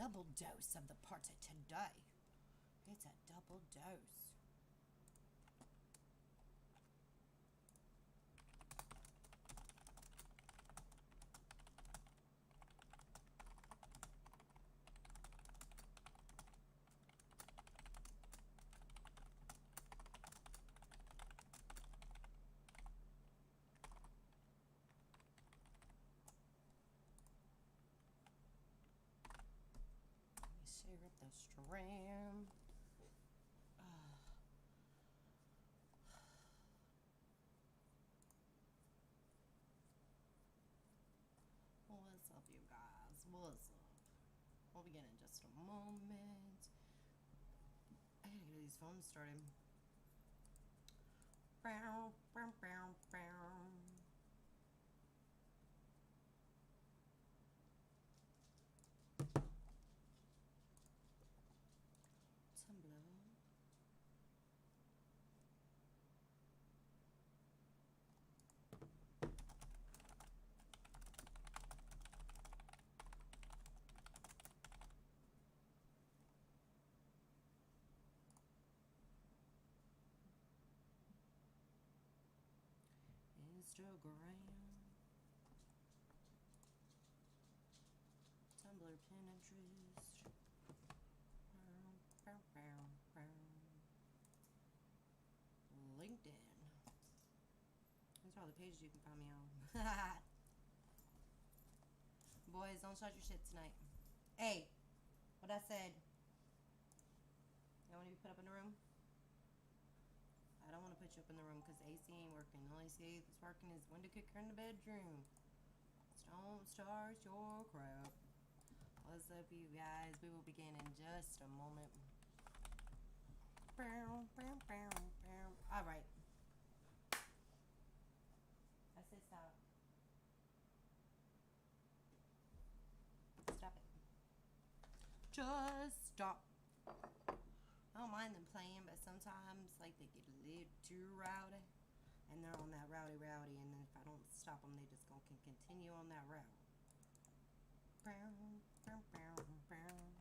double dose of the party today. It's a double dose. Share up the stream. What's up, you guys? What's up? We'll begin in just a moment. I gotta get these phones started. Bow, bow, bow, bow. Tumblr. Instagram. Tumblr, Pinterest. Bow, bow, bow. LinkedIn. These are all the pages you can find me on. Boys, don't shut your shit tonight. Hey, what I said. You want to be put up in the room? I don't want to put you up in the room because AC ain't working. The only AC that's working is window kicker in the bedroom. Don't start your crap. What's up, you guys? We will begin in just a moment. All right. I said stop. Stop it. Just stop. I don't mind them playing, but sometimes like they get a little too rowdy, and they're on that rowdy, and then if I don't stop them, they just gonna continue on that route. Brown, brown, brown, brown.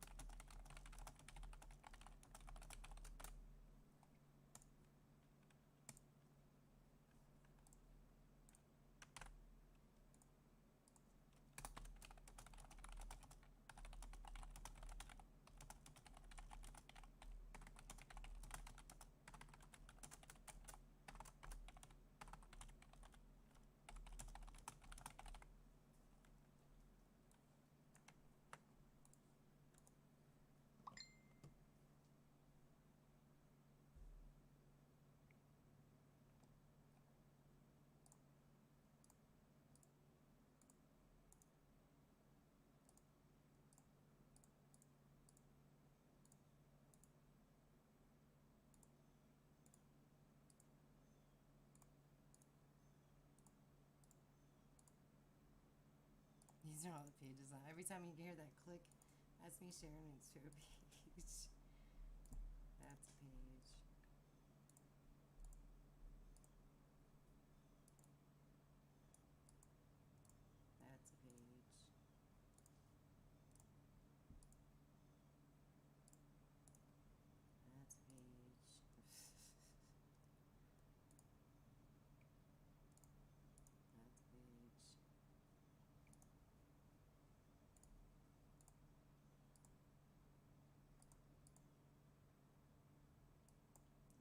These are all the pages. Every time you hear that click, that's me sharing it to a page. That's a page. That's a page. That's a page. That's a page.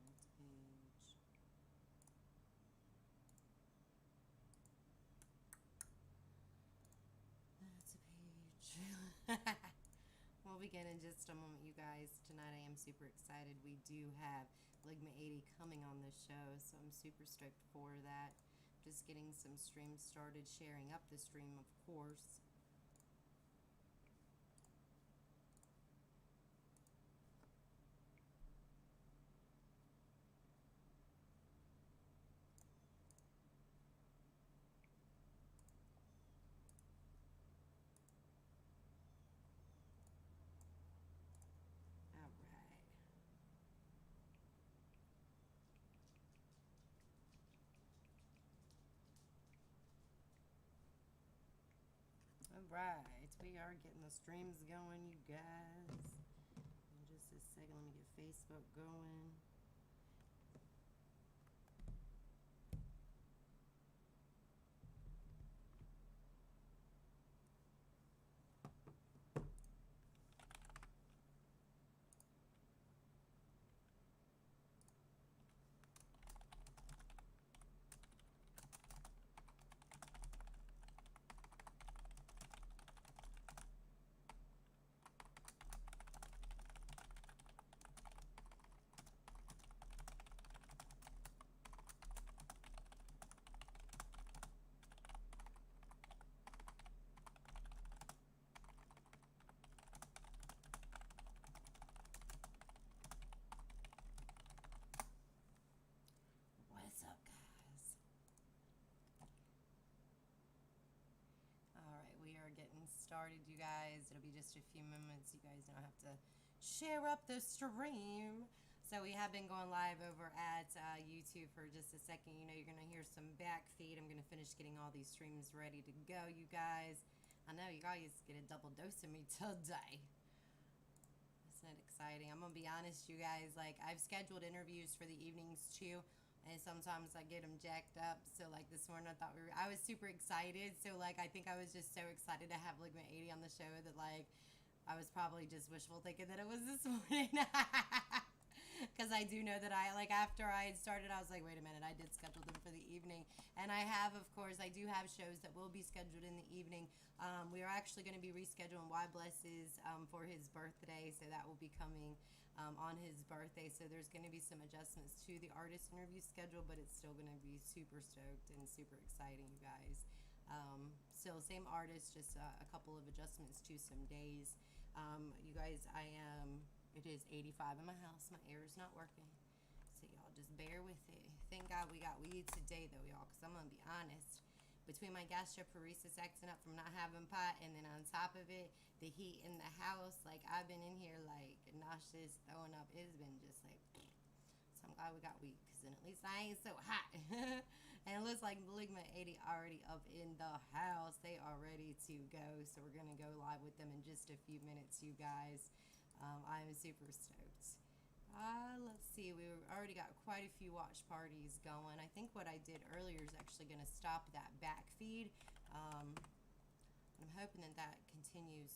That's a page. That's a page. We'll begin in just a moment, you guys. Tonight I am super excited. We do have Ligma 80 coming on the show, so I'm super stoked for that. Just getting some streams started, sharing up the stream, of course. right, we are getting the streams going, you guys. In just a second, let me get Facebook going. What's up, guys? All right, we are getting started, you guys. It'll be just a few moments. You guys don't have to share up the stream. So we have been going live over at YouTube for just a second. You know, you're going to hear some back feed. I'm going to finish getting all these streams ready to go, you guys. I know you guys get a double dose of me today. Isn't it exciting? I'm going to be honest, you guys. Like, I've scheduled interviews for the evenings, too. And sometimes I get them jacked up. So, like, this morning I was super excited. So, like, I think I was just so excited to have Ligma 80 on the show that, like, I was probably just wishful thinking that it was this morning. Because I do know that after I had started, I was like, wait a minute, I did schedule them for the evening. And I have, of course, I do have shows that will be scheduled in the evening. We are actually going to be rescheduling Y Bless's for his birthday. So that will be coming on his birthday. So there's going to be some adjustments to the artist interview schedule, but it's still going to be super stoked and super exciting, you guys. Still same artist, just a couple of adjustments to some days. You guys, it is 85 in my house. My air is not working. So y'all just bear with it. Thank God we got weed today, though, y'all, because I'm going to be honest. Between my gastroparesis acting up from not having pot, and then on top of it, the heat in the house, like, I've been in here, like, nauseous, throwing up. It's been just like, so I'm glad we got weed, because then at least I ain't so hot. And it looks like Ligma 80 already up in the house. They are ready to go, so we're going to go live with them in just a few minutes, you guys. I'm super stoked. Let's see, we already got quite a few watch parties going. I think what I did earlier is actually going to stop that back feed. I'm hoping that continues.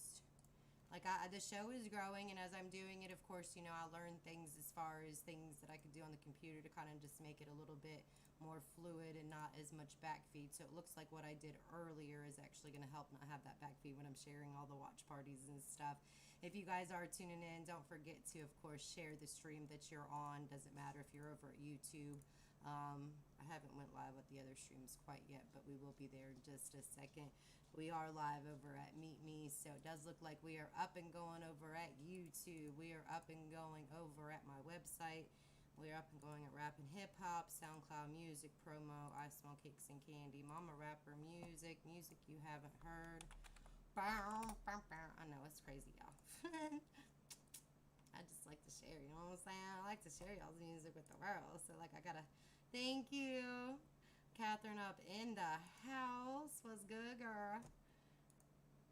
Like, the show is growing, and as I'm doing it, of course, you know, I learn things as far as things that I could do on the computer to kind of just make it a little bit more fluid and not as much back feed. So it looks like what I did earlier is actually going to help not have that back feed when I'm sharing all the watch parties and stuff. If you guys are tuning in, don't forget to, of course, share the stream that you're on. Doesn't matter if you're over at YouTube. I haven't went live with the other streams quite yet, but we will be there in just a second. We are live over at Meet Me, so it does look like we are up and going over at YouTube. We are up and going over at my website. We are up and going at Rap and Hip Hop, SoundCloud Music, Promo, I Smell Cakes and Candy, Momma Rapper Music you haven't heard. I know, it's crazy, y'all. I just like to share, you know what I'm saying? I like to share y'all's music with the world. So, like, I gotta thank you. Catherine up in the house. What's good, girl?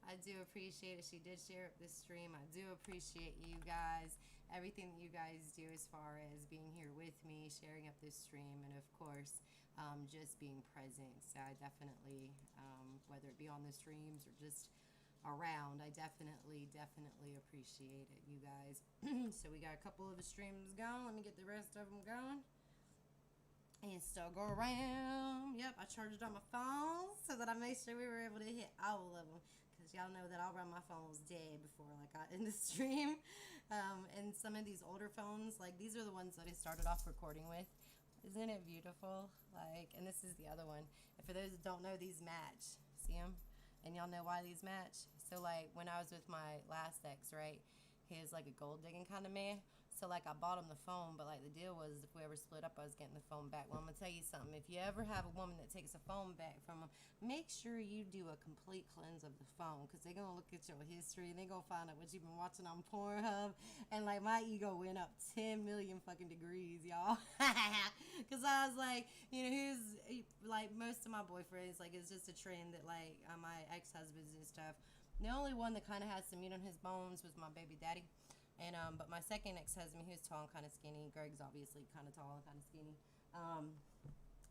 I do appreciate it. She did share up this stream. I do appreciate you guys. Everything that you guys do as far as being here with me, sharing up this stream, and of course, just being present. So I definitely, whether it be on the streams or just around, I definitely appreciate it, you guys. So we got a couple of the streams going. Let me get the rest of them going. And still go around. Yep, I charged it on my phone so that I made sure we were able to hit all of them. Because y'all know that I'll run my phone was dead before I got in the stream. And some of these older phones, like these are the ones that I started off recording with. Isn't it beautiful? Like, and this is the other one. And for those that don't know, these match. See them? And y'all know why these match? So, like, when I was with my last ex, right, he was like a gold digging kind of man. So, like, I bought him the phone, but, like, the deal was if we ever split up, I was getting the phone back. Well, I'm going to tell you something. If you ever have a woman that takes a phone back from him, make sure you do a complete cleanse of the phone, because they're going to look at your history, and they're going to find out what you've been watching on Pornhub. And, like, my ego went up 10 million fucking degrees, y'all. Because I was like, you know, like, most of my boyfriends, like, it's just a trend that, like, my ex-husbands and stuff. The only one that kind of has some meat on his bones was my baby daddy. And but my second ex-husband, he was tall and kind of skinny. Greg's obviously kind of tall and kind of skinny.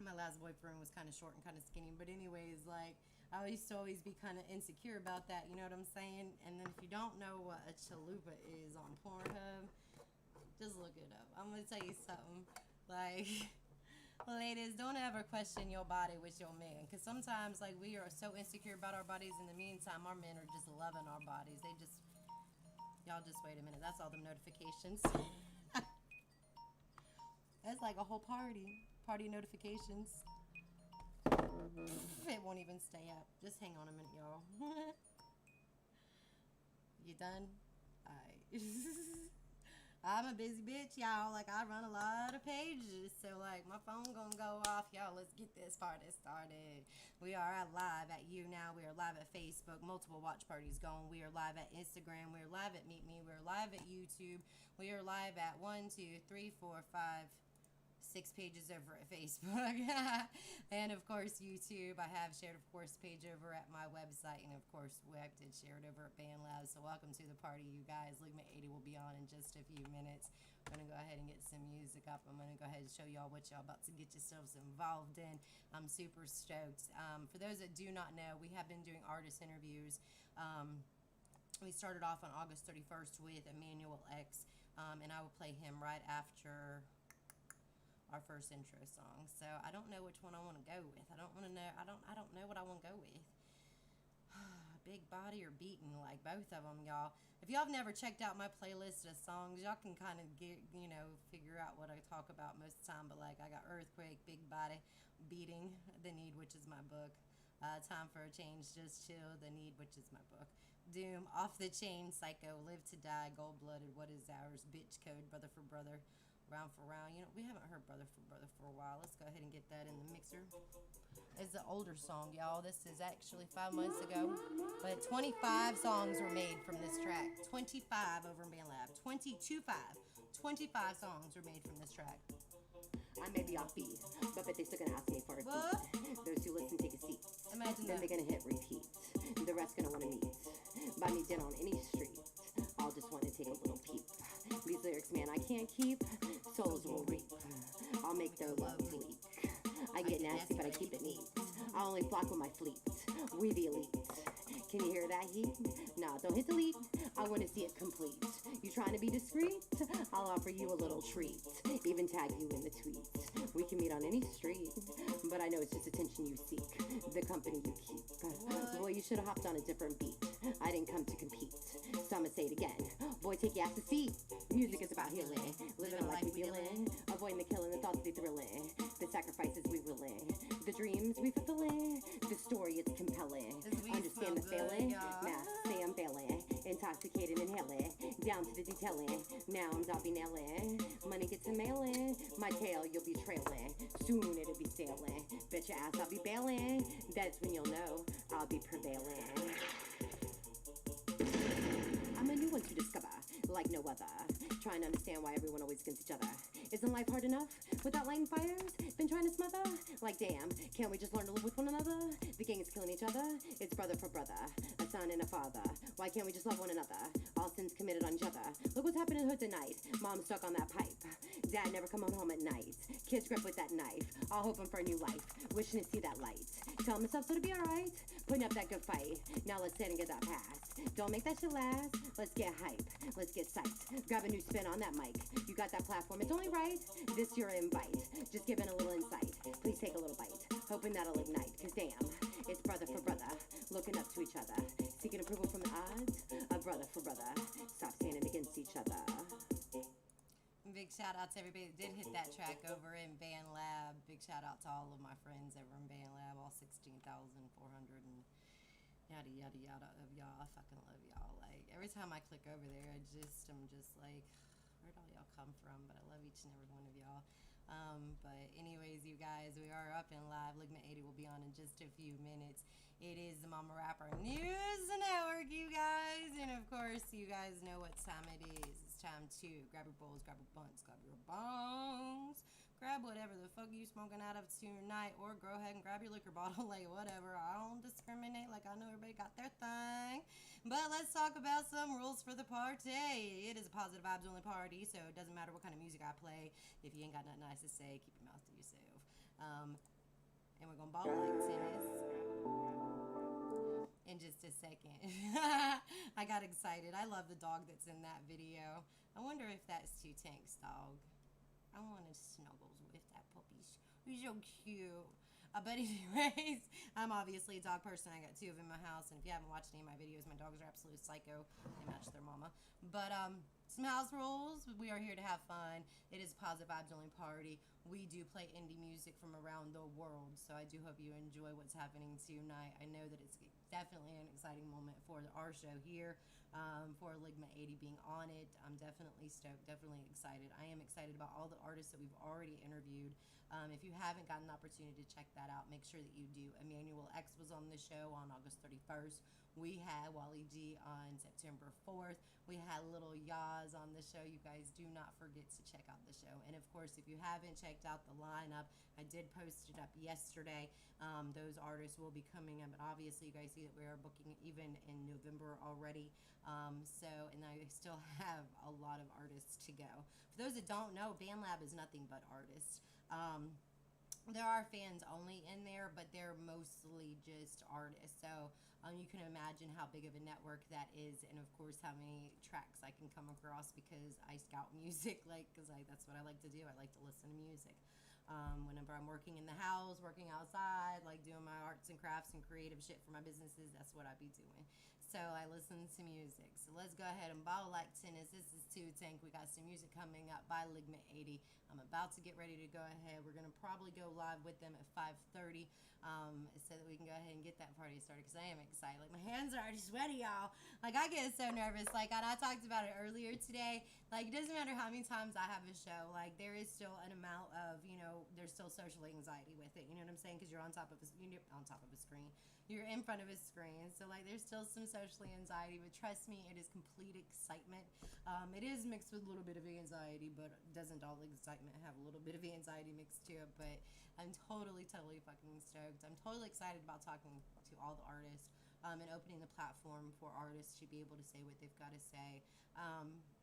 My last boyfriend was kind of short and kind of skinny. But anyways, like, I used to always be kind of insecure about that. You know what I'm saying? And then if you don't know what a chalupa is on Pornhub, just look it up. I'm going to tell you something. Like, ladies, don't ever question your body with your man. Because sometimes, like, we are so insecure about our bodies. In the meantime, our men are just loving our bodies. They just... Y'all just wait a minute. That's all them notifications. That's like a whole party. Party notifications. It won't even stay up. Just hang on a minute, y'all. You done? Alright. I'm a busy bitch, y'all. Like, I run a lot of pages. So, like, my phone gonna go off. Y'all, let's get this party started. We are live at YouNow. We are live at Facebook. Multiple watch parties going. We are live at Instagram. We are live at Meet Me. We are live at YouTube. We are live at 1, 2, 3, 4, 5, 6 pages over at Facebook. And, of course, YouTube. I have shared, of course, page over at my website. And, of course, we did share it over at Band Lab. So, welcome to the party, you guys. Ligament 80 will be on in just a few minutes. I'm going to go ahead and get some music up. I'm going to go ahead and show y'all what y'all about to get yourselves involved in. I'm super stoked. For those that do not know, we have been doing artist interviews. We started off on August 31st with Emmanuel X. And I will play him right after our first intro song. So I don't know which one I want to go with. I don't know what I want to go with. Big body or beaten, like both of them, y'all. If y'all have never checked out my playlist of songs, y'all can kind of get, you know, figure out what I talk about most of the time. But like, I got Earthquake, Big Body, Beating, The Need, which is my book. Time for a Change, Just Chill, The Need, which is my book. Doom, Off the Chain, Psycho, Live to Die, Gold Blooded, What Is Ours, Bitch Code, Brother for Brother, Round for Round. You know, we haven't heard Brother for a while. Let's go ahead and get that in the mixer. It's an older song, y'all. This is actually 5 months ago. But 25 songs were made from this track. 25 over in Band Lab. 25 songs were made from this track. I may be off beat, but they're still gonna ask me for a beat. Those who listen take a seat. Imagine then that. they're gonna hit repeat. The rest gonna wanna meet. Buy me dinner on any street. I'll just wanna take a little peep. These lyrics, man, I can't keep. Souls will reap. I'll make their love leak. I get nasty, but I keep it neat. I only flock with my fleet. We the elite. Can you hear that heat? Nah, don't hit delete. I want to see it complete. You trying to be discreet? I'll offer you a little treat. Even tag you in the tweets. We can meet on any street. But I know it's just attention you seek. The company you keep. Well, you should have hopped on a different beat. I didn't come to compete. So I'ma say it again. Boy, take your ass to seat. Music is about healing. Living a life we feeling. Avoiding the killing, the thoughts they thrilling. The sacrifices we willing. The dreams we fulfilling. The story, it's compelling. Understand the failing. Nah, say I'm failing. Intoxicated, inhaling. Down to the detailing. Now I'm Dobby nailing. Money gets a mailing. My tail you'll be trailing. Soon it'll be sailing. Bet your ass I'll be bailing. That's when you'll know I'll be prevailing. I'm a new one to discover, like no other. Trying to understand why everyone always against each other. Isn't life hard enough without lighting fires? Been trying to smother? Like damn, can't we just learn to live with one another? The gang is killing each other. It's brother for brother, a son and a father. Why can't we just love one another? All sins committed on each other. Look what's happening in hood tonight. Mom stuck on that pipe. Dad never come home at night. Kids grip with that knife. All hoping for a new life. Wishing to see that light. Telling myself so to be alright. Putting up that good fight. Now let's sit and get that pass. Don't make that shit last. Let's get hype. Let's get psyched. Grab a new spin on that mic. You got that platform. It's only right. This your invite. Just giving a little insight. Please take a little bite. Hoping that'll ignite. Cause damn, it's brother for brother. Looking up to each other. Seeking approval from the odds. A brother for brother. Stop standing against each other. Big shout out to everybody that did hit that track over in Band Lab. Big shout out to all of my friends over in Band Lab. All 16,400 and yada yada yada of y'all. I fucking love y'all. Like every time I click over there, I'm just like, where'd all y'all come I'm from, but I love each and every one of y'all. But anyways, you guys, we are up and live. Ligma 80 will be on in just a few minutes. It is the Momma Rapper News Network, you guys. And of course, you guys know what time it is. It's time to grab your bowls, grab your buns, grab your bongs, grab whatever the fuck you smoking out of tonight, or go ahead and grab your liquor bottle, like whatever. I don't discriminate, like I know everybody got their thing. But let's talk about some rules for the party. It is a positive vibes only party, so it doesn't matter what kind of music I play. If you ain't got nothing nice to say, keep your mouth to yourself. And we're gonna ball like tennis in just a second. I got excited. I love the dog that's in that video. I wonder if that's Two Tank's dog. I want to snuggles with that puppy. He's so cute. But anyways, I'm obviously a dog person. I got 2 of them in my house, and if you haven't watched any of my videos, my dogs are absolute psycho. They match their mama. But some house rules. We are here to have fun. It is a positive vibes only party. We do play indie music from around the world, so I do hope you enjoy what's happening tonight. I know that it's definitely an exciting moment for our show here, for Ligma 80 being on it. I'm definitely stoked, definitely excited. I am excited about all the artists that we've already interviewed. If you haven't gotten an opportunity to check that out, make sure that you do. Emmanuel X was on the show on August 31st. We had Wally G on September 4th. We had Little Yaz on the show. You guys do not forget to check out the show. And of course, if you haven't checked out the lineup, I did post it up yesterday. Those artists will be coming up. And obviously, you guys see that we are booking even in November already. And I still have a lot of artists to go. For those that don't know, BandLab is nothing but artists. There are fans only in there, but they're mostly just artists. So you can imagine how big of a network that is, and of course how many tracks I can come across because I scout music, because that's what I like to do. I like to listen to music. Whenever I'm working in the house, working outside, like doing my arts and crafts and creative shit for my businesses, that's what I be doing. So I listen to music. So let's go ahead and ball like tennis. This is Two Tank. We got some music coming up by Ligma 80. I'm about to get ready to go ahead. We're going to probably go live with them at 5:30 so that we can go ahead and get that party started, because I am excited. Like, my hands are already sweaty, y'all. Like, I get so nervous. Like, and I talked about it earlier today. Like, it doesn't matter how many times I have a show. Like, there is still an amount of, there's still social anxiety with it. You know what I'm saying? Because you're on top of a screen. You're in front of a screen. So, like, there's still some social anxiety. But trust me, it is complete excitement. It is mixed with a little bit of anxiety, but doesn't all excitement have a little bit of anxiety mixed to it? But I'm totally fucking stoked. I'm totally excited about talking to all the artists and opening the platform for artists to be able to say what they've got to say.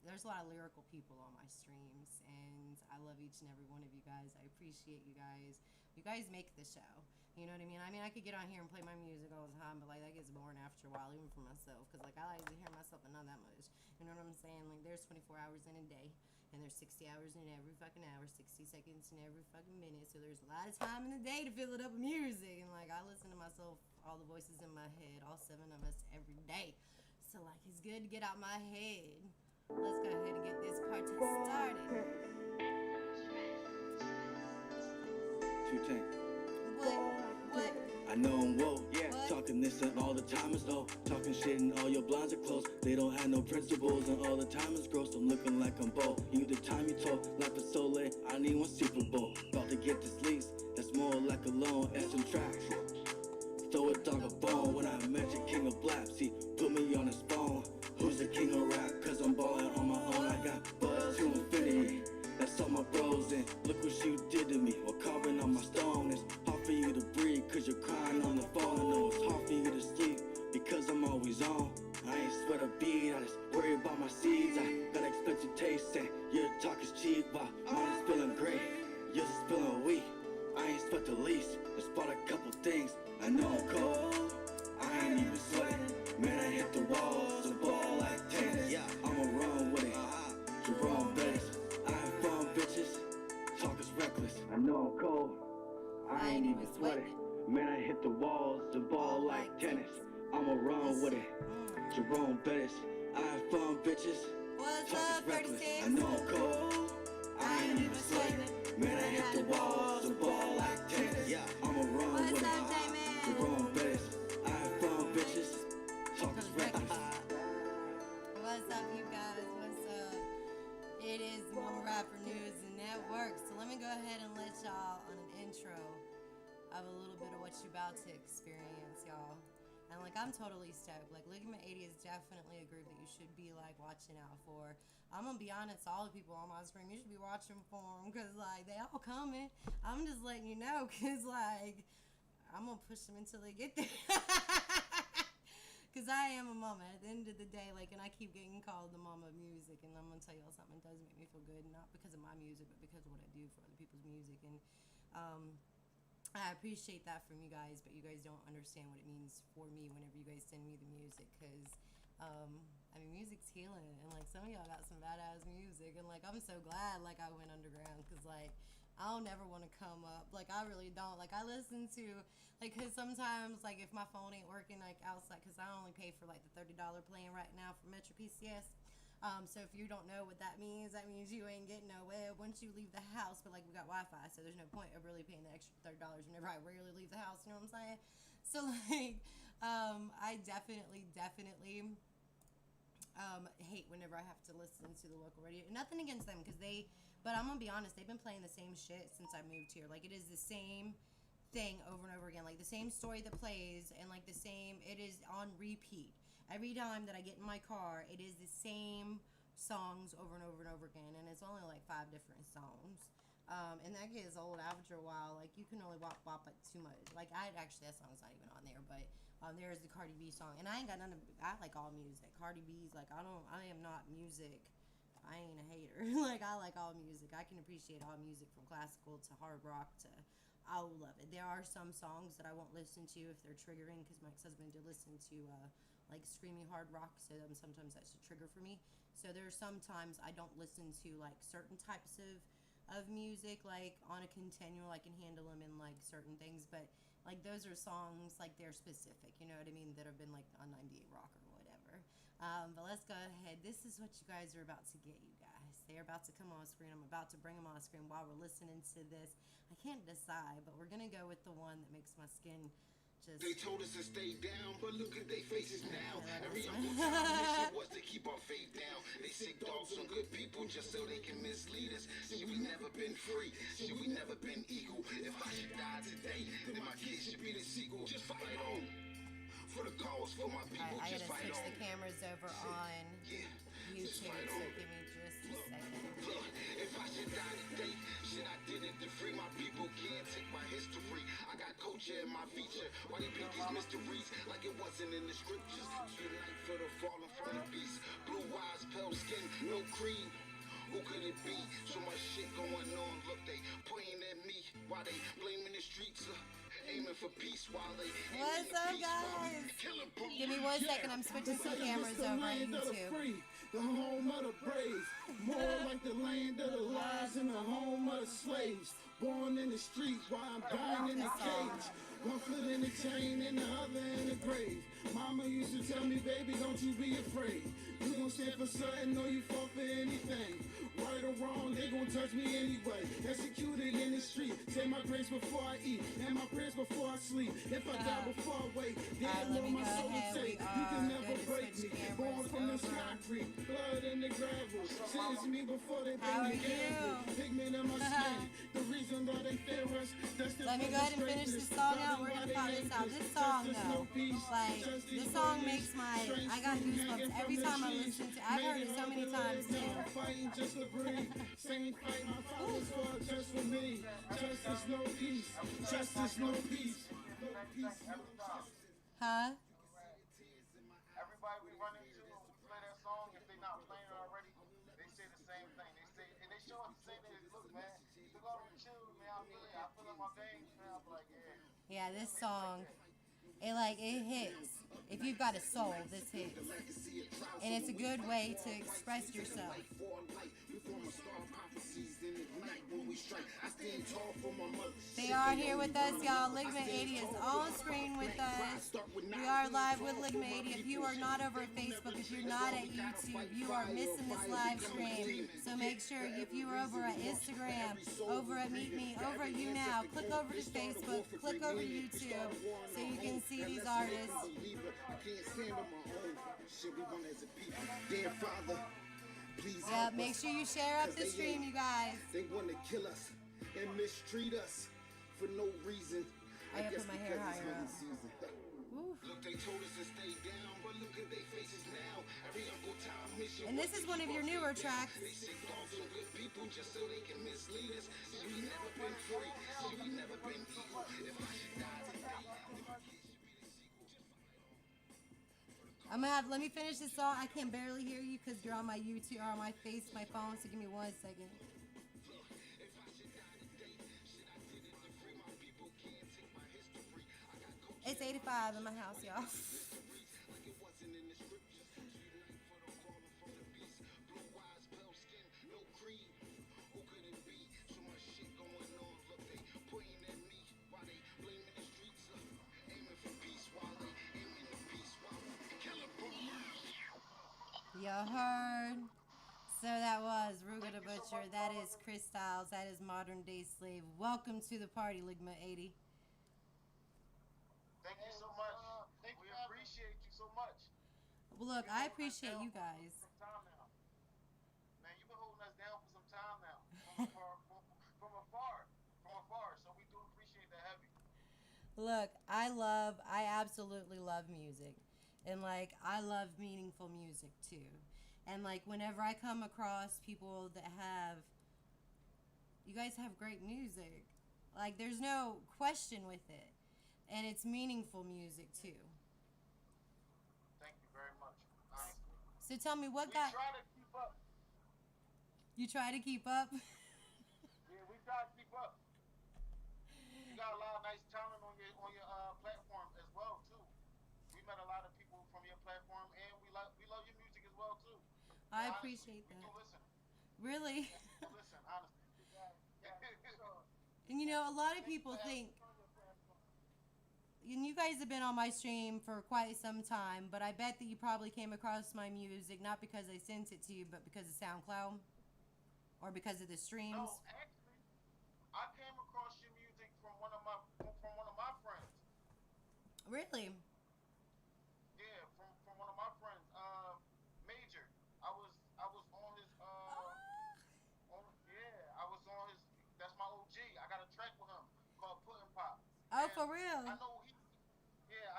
There's a lot of lyrical people on my streams, and I love each and every one of you guys. I appreciate you guys. You guys make the show. You know what I mean? I mean, I could get on here and play my music all the time, but, like, that gets boring after a while, even for myself, because, like, I like to hear myself, but not that much. You know what I'm saying? Like, there's 24 hours in a day, and there's 60 hours in every fucking hour, 60 seconds in every fucking minute, so there's a lot of time in the day to fill it up with music, and, like, I listen to myself, all the voices in my head, all 7 of us every day. So, like, it's good to get out my head. Let's go ahead and get this party started. Two Tank. What? I know I'm woke, What? talking this and all the time is low. Talking shit and all your blinds are closed. They don't have no principles and all the time is gross. I'm looking like I'm bold. You the time you told, life is so late. I need one Super Bowl. About to get this lease, that's more like a loan and some tracks. Throw a dog a bone when I mention King of Blaps. He put me on his phone. Who's the king of rap? Cause I'm ballin' on my own. I got buzz to infinity. That's all my bros and look what you did to me. While carving on my stone, it's hard for you to breathe cause you're crying on the phone. I know it's hard for you to sleep because I'm always on. I ain't sweat a beat, I just worry about my seeds. I got expensive taste and your talk is cheap. While mine is feeling great, yours is feeling weak. I ain't sweat the least, just bought a couple things. I know I'm cold, I ain't even sweating. Man, I hit the walls, the ball like tennis. I'ma run with it, Jerome Bettis. I have fun, bitches, talk is reckless. I know I'm cold, I ain't even sweating. Man, I hit the walls, the ball like tennis. I'ma run with it, Jerome Bettis. I have fun, bitches, What's talk up, is reckless. 36? I know I'm cold, I ain't even sweating. Man, I hit the walls, the ball like tennis. I'ma run What's with up, it, J-Man? Jerome Bettis. I have fun, bitches, talk is reckless. What's up, you guys? What's up? It is Momma Rapper. works. So let me go ahead and let y'all on an intro of a little bit of what you're about to experience, y'all. And like, I'm totally stoked. Like, Ligament 80 is definitely a group that you should be like watching out for. I'm gonna be honest, all the people on my screen, you should be watching for them, because like they all coming. I'm just letting you know, because like I'm gonna push them until they get there. Because I am a mama at the end of the day, like, and I keep getting called the mama of music, and I'm gonna tell y'all something, it does make me feel good, not because of my music, but because of what I do for other people's music. And I appreciate that from you guys, but you guys don't understand what it means for me whenever you guys send me the music, because I mean, music's healing, and like some of y'all got some badass music, and like I'm so glad like I went underground, because like I don't ever want to come up. Like, I really don't. Like, I listen to, like, because sometimes, like, if my phone ain't working, like, outside, because I only pay for, like, the $30 plan right now for Metro PCS. So if you don't know what that means you ain't getting nowhere once you leave the house. But, like, we got Wi-Fi, so there's no point of really paying the extra $30 whenever I rarely leave the house, you know what I'm saying? So, like, I definitely hate whenever I have to listen to the local radio. Nothing against them, but I'm gonna be honest, they've been playing the same shit since I moved here. Like, it is the same thing over and over again. Like, the same story that plays, and like it is on repeat. Every time that I get in my car, it is the same songs over and over and over again, and it's only like 5 different songs. And that gets old after a while. Like, you can only wop it too much. Like, that song's not even on there, but there's the Cardi B song, and I ain't got none of. I like all music. Cardi B's like, I am not music. I ain't a hater. Like, I like all music. I can appreciate all music, from classical to hard rock to, I love it. There are some songs that I won't listen to if they're triggering, because my ex-husband did listen to like screamy hard rock, so sometimes that's a trigger for me. So there are some times I don't listen to like certain types of music, like on a continual. I can handle them in like certain things, but like those are songs, like they're specific, you know what I mean, that have been like on 98 Rock or whatever. But let's go ahead. This is what you guys are about to get, you guys. They're about to come on screen. I'm about to bring them on screen while we're listening to this. I can't decide, but we're going to go with the one that makes my skin just... They told us to stay down, but look at their faces now. Every Uncle Tom mission was to keep our faith down. They sick dogs on good people just so they can mislead us. See, we never been free. See, we never been equal. If I should die today, then my kids should be the sequel. Just fight on. For the cause, for my people, I just gotta fight switch on. the cameras over on YouTube, so give me just a second. Look, if I should die today, shit, I did it to free my people. Can't take my history. I got culture in my feature. Why they paint these mysteries like it wasn't in the scriptures? Unite for the fallen from the beast. Blue eyes, pale skin, no creed. Who could it be? So much shit going on. Look, they pointing at me while they blaming the streets. Aiming for peace while they What's up, guys? Give me 1 second. I'm switching some cameras over on YouTube. The home of the brave, more like the land of the lies and the home of the slaves. Born in the streets while I'm dying in the cage. One foot in the chain and the other in the grave. Mama used to tell me, baby, don't you be afraid. You gon' stand for something, or you fall for anything. Right or wrong, they gon' touch me anyway. Executed in the street. Say my grace before I eat, and my prayers before I sleep. If I die before I wake, then let me my go soul ahead. will take. We You can are never good to break switch me. cameras Born from the over. concrete, blood in the gravel. Sins me before they How are bring me you? in. Pigment in my skin. The reason that they fear us, that's the Let me go ahead and finish this song out. We're gonna pop this out. This song, though, like, this song makes I got goosebumps every time I listen to it. I've heard it so many times, too. Fighting just to breathe. Same fight my fathers fought just for me. Justice, no peace. Justice, no peace. No peace, no justice. Huh? Everybody we run into when we play that song, if they're not playing it already, they say the same thing. They say, and they show us the same thing. Look, man, look all them chills, man. I feel like my veins, man. I'm like, yeah. Yeah, this song, it hits. If you've got a soul, this hits. And it's a good way to express yourself. They are here with us, y'all. Ligament 80 is on screen with us. We are live with Ligament 80. If you are not over at Facebook, if you're not at YouTube, you are missing this live stream. So make sure, if you are over at Instagram, over at Meet Me, over at You Now, click over to Facebook, click over to YouTube, so you can see these artists. I can't stand on my own. Shit, we want as a people. Dear Father, Please Yeah, help make us. sure you share up 'Cause the they stream, hate. you guys. They want to kill us and mistreat us for no reason. I gotta guess put my hair because it's higher honey up. season. Oof. Look, they told us to stay down, but look at their faces now. Every Uncle Tom mission. And this is one of your newer tracks. They say dogs are good people just so they can mislead us. So we never been free, so we never been equal. If I should die today, Let me finish this song. I can barely hear you because you're on my YouTube or on my phone. So give me 1 second. It's 85 in my house, y'all. You heard? So that was Ruga the Butcher. That is Chris Styles. That is Modern Day Slave. Welcome to the party, Ligma 80. Thank you so much. We appreciate you so much. Well, look, I appreciate you guys. Some time now. Man, you've been holding us down for some time now. From afar. So we do appreciate that heavy. Look, I absolutely love music. And, like, I love meaningful music, too. And, like, whenever I come across people that you guys have great music. Like, there's no question with it. And it's meaningful music, too. Thank you very much. Honestly. So tell me, We try to keep up. You try to keep up? Yeah, we try to keep up. You got a lot of nice talent on your platform as well too. We met a lot of people from your platform, and we love your music as well too. I Honestly, appreciate we that. do listen. Really? We do listen, honestly. And, you know, a lot of people think, and you guys have been on my stream for quite some time, but I bet that you probably came across my music not because I sent it to you, but because of SoundCloud or because of the streams. No, actually, I came across your music from one of my friends. Really? Yeah, from one of my friends, Major. I was on his I was on his. That's my OG. I got a track with him called Puddin' Pop. Oh, And for real? I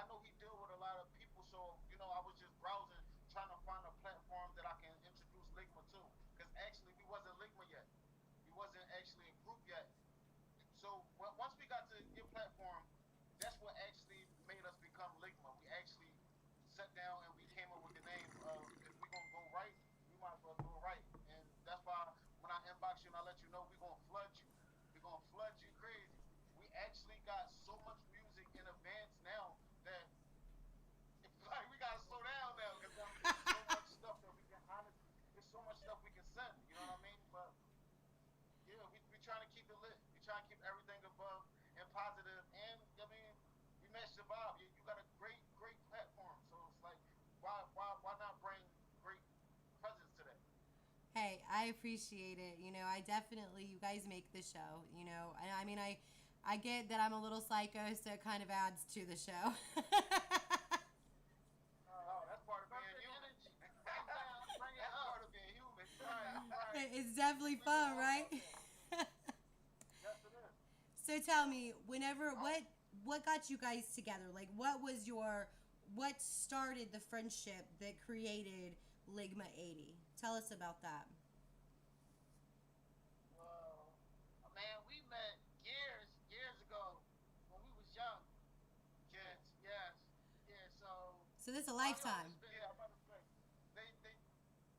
know he deal with a lot of people, so I was just browsing, trying to find a platform that I can introduce Ligma to. Because actually, we wasn't Ligma yet. We wasn't actually a group yet. So once we got to your platform, that's what actually made us become Ligma. We actually sat down and we came up with the name of, if we're gonna go right, we might as well go right. And that's why when I inbox you and I let you know we're gonna flood you. We're gonna flood you crazy. We actually got so much music in advance now that like we gotta slow down now because there's so much stuff that we can honestly, there's so much stuff we can send. You know what I mean? But yeah, we trying to keep it lit. We trying to keep everything above and positive. And I mean, we match the vibe. You got a great platform. So it's like, why not bring great presence to that? Hey, I appreciate it. You know, you guys make the show, you know. And I mean, I get that I'm a little psycho, so it kind of adds to the show. Oh, that's part of being human. That's part of being human. Right. It's definitely fun, right? Yes, it is. So tell me, what got you guys together? Like, what started the friendship that created Ligma 80? Tell us about that. Well, man, we met years ago when we was young kids. Yes. Yeah. So this is a lifetime. Yeah, I'm about to say.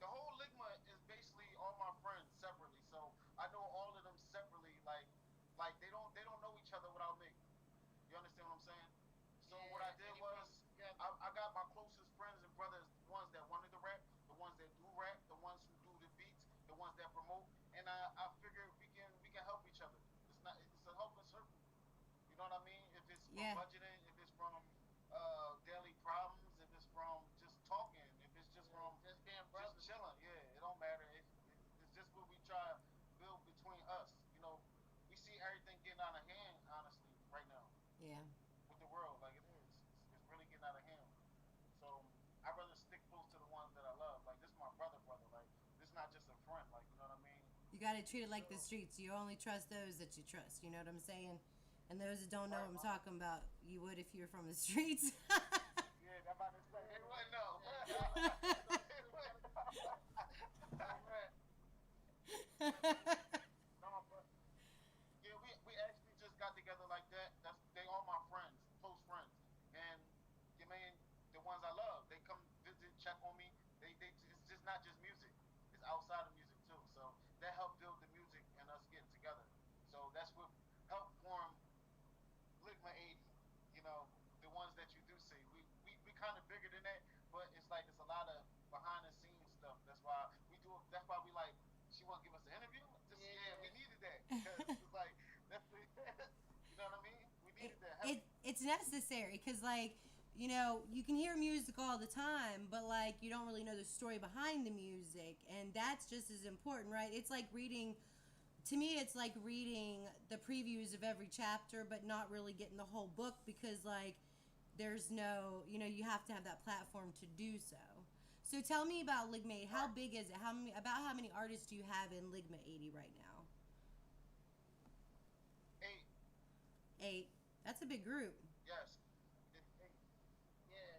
The whole Ligma is basically all my friends separately. So I know all of them separately. Like they don't know each other without me. You understand what I'm saying? So what I did was I got my closest friends and brothers, the ones that wanted to rap, the ones that do rap, the ones who do the beats, the ones that promote, and I figured we can help each other. It's a helping circle. You know what I mean? If it's from budgeting, if it's from daily problems, if it's from just talking, if it's just from just being brothers, just chilling. Yeah, it don't matter. It's just what we try to build between us. You know, we see everything getting out of hand, honestly, right now. Yeah. With the world, like it is. It's really getting out of hand. So I'd rather stick close to the ones that I love. Like this is my brother. Like this is not just You got to treat it like the streets. You only trust those that you trust. You know what I'm saying? And those that don't know what I'm talking about, you would if you were from the streets. Yeah, I'm about to say. It wasn't no. No, but yeah, we actually just got together like that. They all my friends, close friends, and you mean the ones I love. They come visit, check on me. It's just not just music. It's outside of music too. So that helped build the music and us getting together. So that's what helped form Ligma 80. You know, the ones that you do see. We kind of bigger than that, but it's like it's a lot of behind the scenes stuff. That's why we do. That's why we like. She want to give us an interview. Yeah, we needed that because it's like that's you know what I mean. We needed that. It's necessary because like you can hear music all the time, but like you don't really know the story behind the music, and that's just as important, right? It's like reading. To me, it's like reading the previews of every chapter, but not really getting the whole book because like there's no, you have to have that platform to do so. So tell me about Ligma 80. How big is it? How many artists do you have in Ligma 80 right now? 8. 8. That's a big group. Yes. It's 8. Yeah.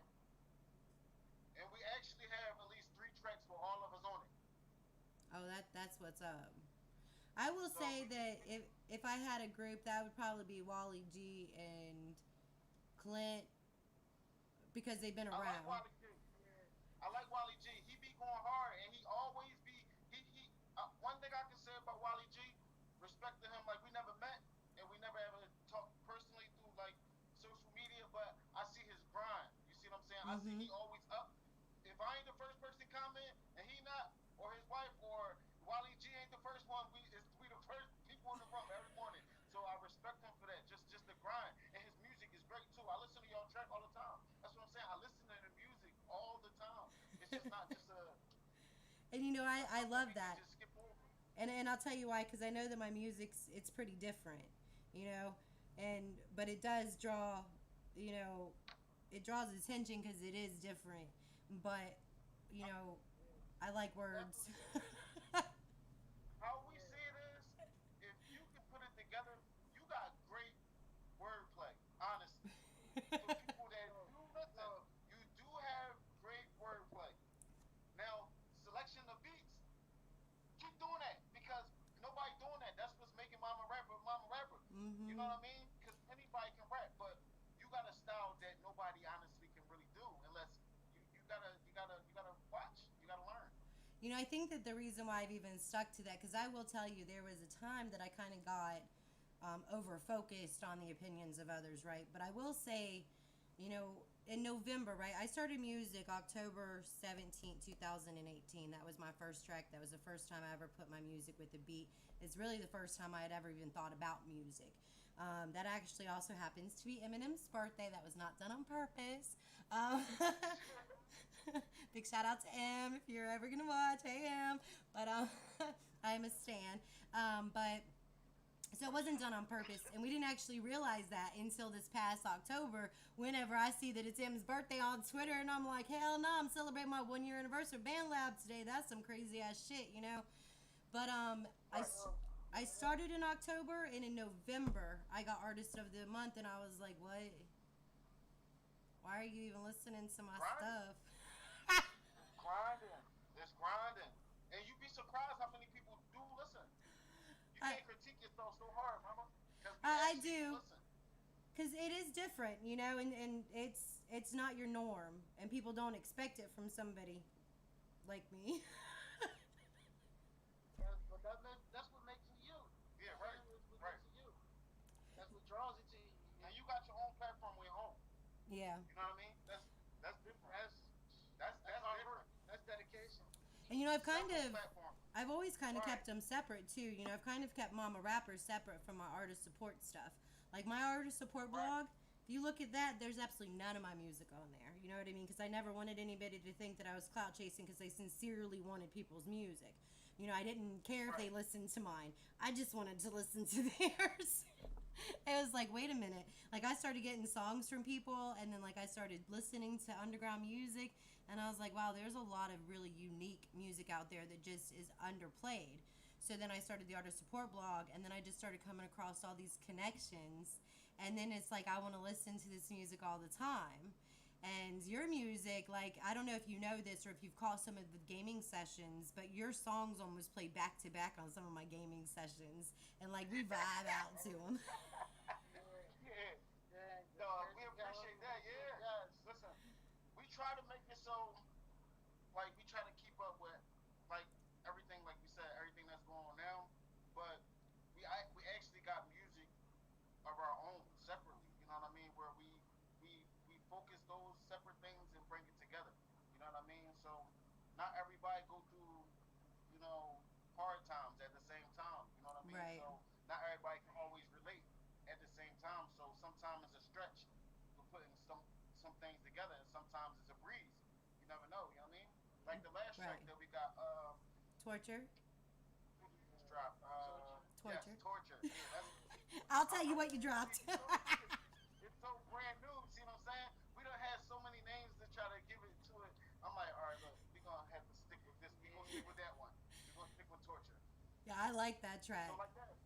And we actually have at least 3 tracks for all of us on it. Oh, that's what's up. I will say that if I had a group, that would probably be Wally G and Clint because they've been around. I like Wally G. He be going hard, and he always be he. One thing I can say about Wally G, respect to him. Like we never met, and we never ever talked personally through like social media, but I see his grind. You see what I'm saying? Mm-hmm. I see he always up. If I ain't the first person to comment, and he not, or his wife, or Wally G ain't the first one, we the first people in the room every morning. So I respect him for that. Just the grind, and his music is great too. I listen to y'all track all the time. That's what I'm saying. I listen to the music all the time. It's just not just a. And I love that. Just skip over. And I'll tell you why, because I know that my it's pretty different, but it does draw, it draws attention because it is different, but I like words. How we see it is, if you can put it together, you got great wordplay. Honestly, for people that do listen, you do have great wordplay. Now, selection of beats, keep doing that because nobody doing that. That's what's making Momma Rapper Momma Rapper. Mm-hmm. You know what I mean? Because anybody can rap, but you got a style that nobody honestly can really do unless you gotta watch. You gotta learn. I think that the reason why I've even stuck to that, because I will tell you, there was a time that I kind of got over-focused on the opinions of others, right? But I will say, in November, right, I started music October 17th, 2018. That was my first track. That was the first time I ever put my music with a beat. It's really the first time I had ever even thought about music. That actually also happens to be Eminem's birthday. That was not done on purpose. Big shout out to M if you're ever gonna watch. Hey M, but I'm a stan. But so it wasn't done on purpose, and we didn't actually realize that until this past October. Whenever I see that it's M's birthday on Twitter, and I'm like, hell no, I'm celebrating my 1-year anniversary of Band Lab today. That's some crazy ass shit, But I started in October, and in November I got Artist of the Month, and I was like, what? Why are you even listening to my stuff? Grinding. It's grinding. And you'd be surprised how many people do listen. You can't critique yourself so hard, mama. I do. Because it is different, and it's not your norm. And people don't expect it from somebody like me. But that's what makes it you. Yeah, right. Right. Makes it you. That's what draws it to you. And you got your own platform with your own. Yeah. You know what I mean? That's different. That's different. That's dedication. And I've always kind of kept them separate too. I've kind of kept Momma Rapper separate from my artist support stuff. Like my artist support blog, if you look at that, there's absolutely none of my music on there. You know what I mean? Because I never wanted anybody to think that I was clout chasing because they sincerely wanted people's music. I didn't care if they listened to mine. I just wanted to listen to theirs. It was like, wait a minute. Like I started getting songs from people, and then like I started listening to underground music, and I was like, wow, there's a lot of really unique music out there that just is underplayed. So then I started the artist support blog, and then I just started coming across all these connections. And then it's like I want to listen to this music all the time. And your music, like, I don't know if you know this or if you've caught some of the gaming sessions, but your songs almost play back to back on some of my gaming sessions. And, like, we vibe out to them. Yeah. No, we appreciate that. Yeah. Yes. Listen, we try to make it so, like, we try to keep up with, like, everything, like we said, everything that's going on now. But we actually got music of our own separately. You know what I mean? Where we focus those separate things and bring it together. You know what I mean? So not everybody go through, you know, hard times at the same time. You know what I mean? Right. So not everybody can always relate at the same time. So sometimes it's a stretch for putting some things together, and sometimes it's a breeze. You never know. You know what I mean? Like the last track Right. that we got, Torture. just dropped. Torture. Yes, torture. Yeah, that's. I'll tell you what you dropped. It's so brand new. See what I'm saying? We done had so many names to try to give it to it. I'm like, all right, look, we're gonna have to stick with this. We're gonna stick with that one. We're gonna stick with torture. Yeah, I like that track. So like that.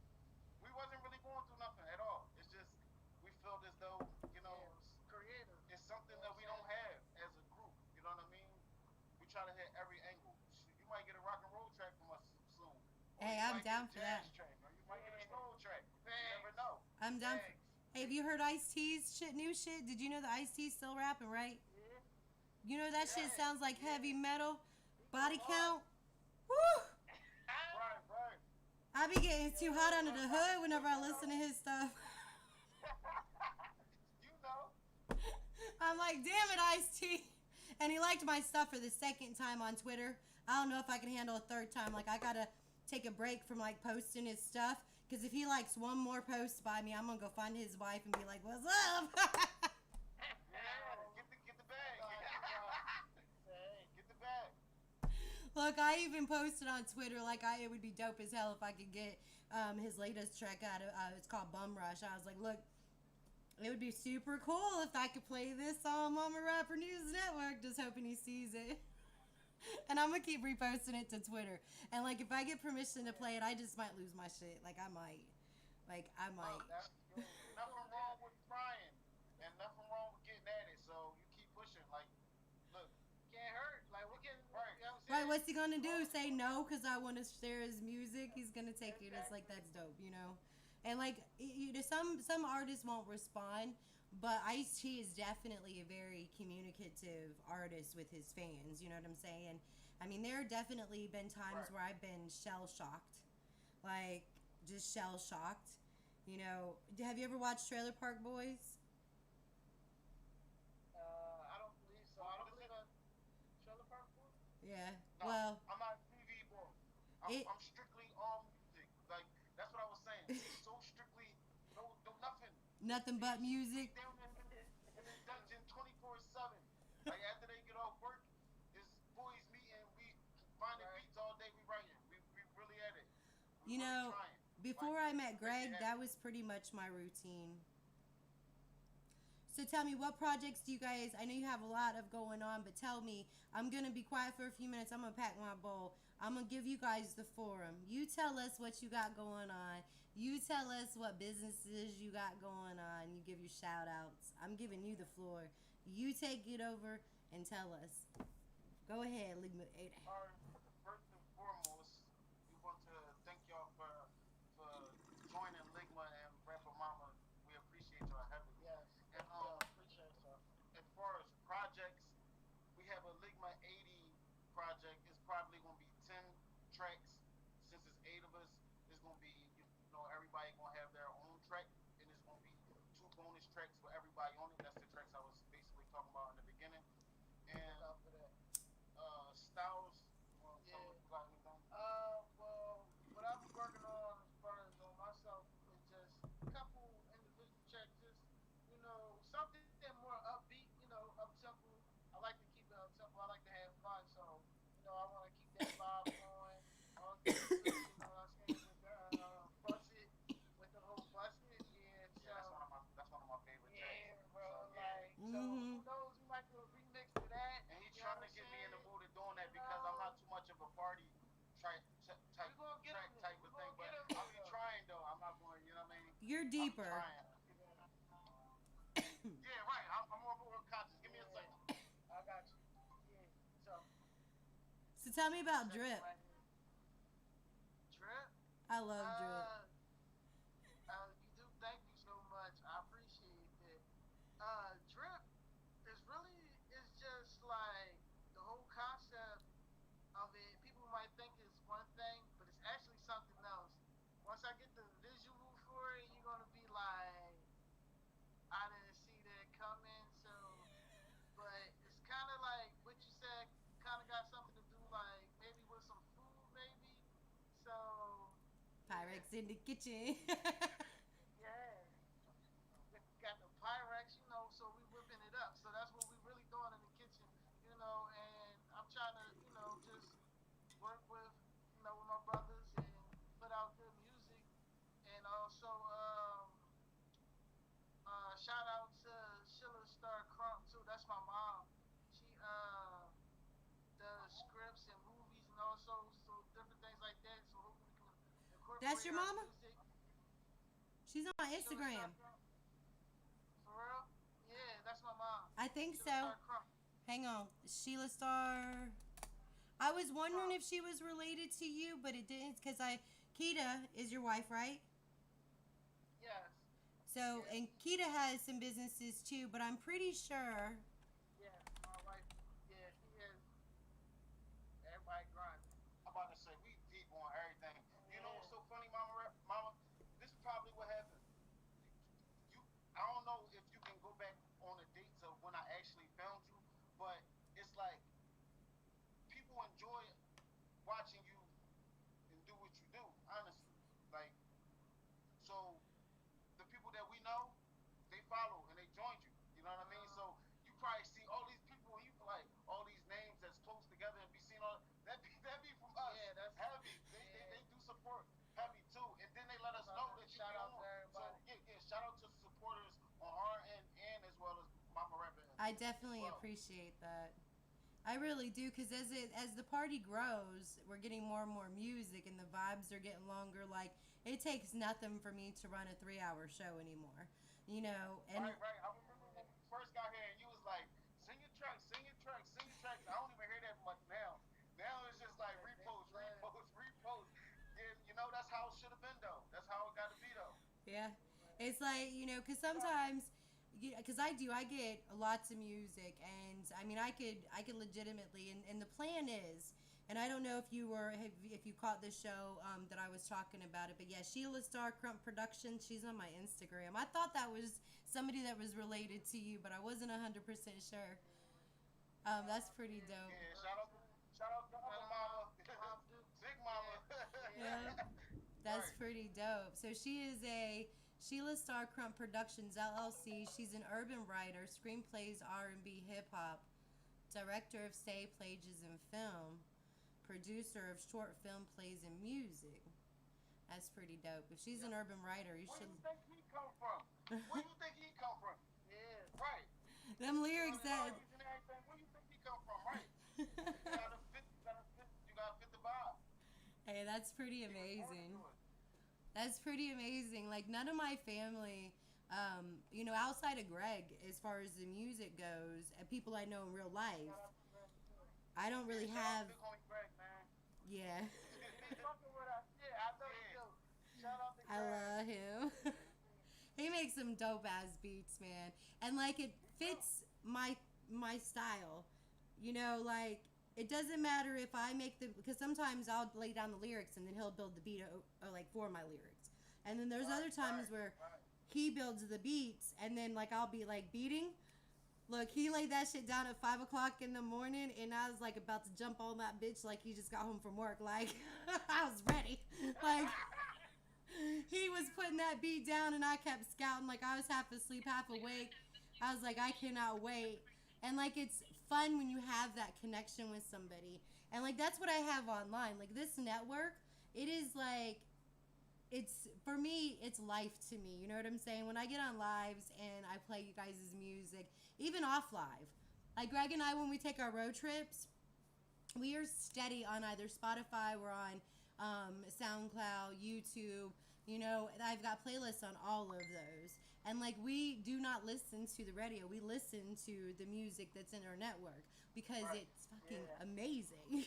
We wasn't really going through nothing at all. It's just we felt as though, you know, creative. It's something that we don't have as a group. You know what I mean? We try to hit every angle. You might get a rock and roll track from us soon. Or Hey, you I'm might down get a for that. jazz track, or you might get a soul track. You never know. I'm down. Hey, have you heard Ice-T's new shit? Did you know that Ice-T's still rapping, right? You know that shit sounds like heavy metal. Body count. Woo! Right. I be getting too hot under the hood whenever I listen to his stuff. You know. I'm like, damn it, Ice-T. And he liked my stuff for the second time on Twitter. I don't know if I can handle a third time. Like, I gotta take a break from, like, posting his stuff. Because if he likes one more post by me, I'm gonna go find his wife and be like, what's up? Yeah, get the bag. Get the bag. Look, I even posted on Twitter, like, it would be dope as hell if I could get his latest track out of, it's called Bum Rush. I was like, look, it would be super cool if I could play this on Momma Rapper News Network, just hoping he sees it. And I'm going to keep reposting it to Twitter. And, like, if I get permission to play it, I just might lose my shit. Like, I might. That's nothing wrong with trying, and nothing wrong with getting at it. So you keep pushing. Like, look, can't hurt. Like, we can. Right. You know what I'm saying? Right, what's he going to do? Say no because I want to share his music? He's going to take it. It's like, that's dope, you know? And, like, some artists won't respond, but Ice-T is definitely a very communicative artist with his fans. You know what I'm saying? I mean, there have definitely been times where I've been shell-shocked. Like, just shell-shocked. You know, have you ever watched Trailer Park Boys? I don't believe so. I don't believe a Trailer Park Boy. Yeah. No, Well, I'm not a TV boy. I'm strictly on music. Like, that's what I was saying. It's so strictly no nothing. nothing but music. Down in the dungeon 24/7. Like after they get off work, it's boys meeting. We finding beats all day. We writing. We really at it. You really know, trying. before I met Greg, that was pretty much my routine. So tell me, what projects do you guys, I know you have a lot of going on, but tell me, I'm going to be quiet for a few minutes. I'm going to pack my bowl. I'm going to give you guys the forum. You tell us what you got going on. You tell us what businesses you got going on. You give your shout outs. I'm giving you the floor. You take it over and tell us. Go ahead, Ligma. First and foremost, we want to thank y'all for joining Ligma and Rapper Mama. We appreciate y'all heavily. Yes. And appreciate y'all. As far as projects, we have a Ligma 80 project. It's probably gonna be 10 tracks. Since it's 8 of us, it's gonna be, you know, everybody gonna have their own track, and it's gonna be 2 bonus tracks for everybody on it. That's the tracks I was basically talking about in the beginning. And Styles, you want to tell us about anything? Well, what I've been working on as far as on myself is just a couple individual tracks, just, you know, something more upbeat, you know, up tempo. I like to keep it up tempo. I like to have fun, so, you know, I want to keep that vibe going. You know what I'm saying? With Bust It, with the whole Bust It, yeah. So, yeah, that's one of my favorite tracks. Yeah, You're I'm deeper. trying. Yeah, right. I'm more conscious. Give me a second. I got you. Yeah. So, So tell me about second drip. right here. Drip. I love drip. You do. Thank you so much. I appreciate that. Drip is really is just like the whole concept of it. People might think it's one thing, but it's actually something else. Once I get the visual for it, you're gonna be like, I didn't see that coming. So, but it's kind of like what you said. Kind of got something to do like maybe with some food, maybe. So, yeah, Pyrex in the kitchen. yeah. Got the Pyrex, so we whipping it up. So that's what we really doing in the kitchen, and I'm trying to, just work with my brothers and put out good music. And also, shout out to Sheila Star Crump too. That's my mom. She does scripts and movies and also so different things like that. So hopefully we can That's incorporate your her mama? music. She's on my Sheila Star Instagram. Crump. For real? Yeah, that's my mom. I think Sheila so. Star Crump. Hang on. Sheila Star. I was wondering Crump. if she was related to you, but it didn't because Kita is your wife, right? Yes. So, Yes. and Kita has some businesses too, but I'm pretty sure. Yeah, my wife. Yeah, she is. Everybody grinding. I'm about to say we deep on everything. You know what's Yeah. so funny, Mama? This is probably what happened. You, I don't know if you can go back on the dates of when I actually found you, but it's like people enjoy watching you and do what you do. Honestly, like so the people that we know, they follow and they joined you. You know what I mean? So you probably see all these people and you feel like all these names that's close together and be seen all that be from us. Yeah, that's heavy. yeah. They do support heavy too. And then they let us know that you Shout be out on. to everybody. So yeah, shout out to supporters on our end and as well as Momma Rapper end I as definitely well. appreciate that. I really do because as the party grows, we're getting more and more music, and the vibes are getting longer. Like it takes nothing for me to run a 3-hour show anymore, And Right. I remember when we first got here and you was like, sing your tracks, sing your tracks, sing your tracks. I don't even hear that much now. Now it's just like repost. And that's how it should have been though. That's how it got to be though. yeah, it's like because sometimes, because I get lots of music, and I mean I could legitimately, and the plan is. And I don't know if you caught this show that I was talking about it, but yeah, Sheila Star Crump Productions. She's on my Instagram. I thought that was somebody that was related to you, but I wasn't 100% sure. That's pretty dope. Yeah, shout out to Uncle Mama, Big Mama. Yeah, that's Right. pretty dope. So she is a Sheila Star Crump Productions LLC. She's an urban writer, screenplays, R&B, hip hop, director of stage plays and film, producer of short film plays and music. That's pretty dope. If she's an urban writer, you Where should. do you think he come from? Where do you think he come from? Yeah. Right. Them lyrics that. And everything. Where do you think he come from? Right. You gotta fit the vibe. Hey, that's pretty He was born amazing. to it. That's pretty amazing. Like none of my family, outside of Greg, as far as the music goes, and people I know in real life, Shout out to Greg too. I don't really Shout out have. to Big Homie Greg, man. Yeah, He fucking with us. Yeah, I know he do. Shout out to I Greg. love him. He makes some dope ass beats, man, and like it fits my style. Like it doesn't matter if I make the because sometimes I'll lay down the lyrics and then he'll build the beat like for my lyrics, and then there's other times where Right. he builds the beats and then like I'll be like beating. Look, he laid that shit down at 5 o'clock in the morning, and I was like about to jump on that bitch like he just got home from work. Like I was ready. Like he was putting that beat down, and I kept scouting. Like I was half asleep, half awake. I was like, I cannot wait. And like it's fun when you have that connection with somebody, and like that's what I have online. Like this network, it is like it's for me it's life to me, you know what I'm saying? When I get on lives and I play you guys' music, even off live, like Greg and I, when we take our road trips, we are steady on either Spotify, we're on SoundCloud, YouTube, You know, I've got playlists on all of those. And like we do not listen to the radio. We listen to the music that's in our network because Right. it's fucking Yeah. amazing.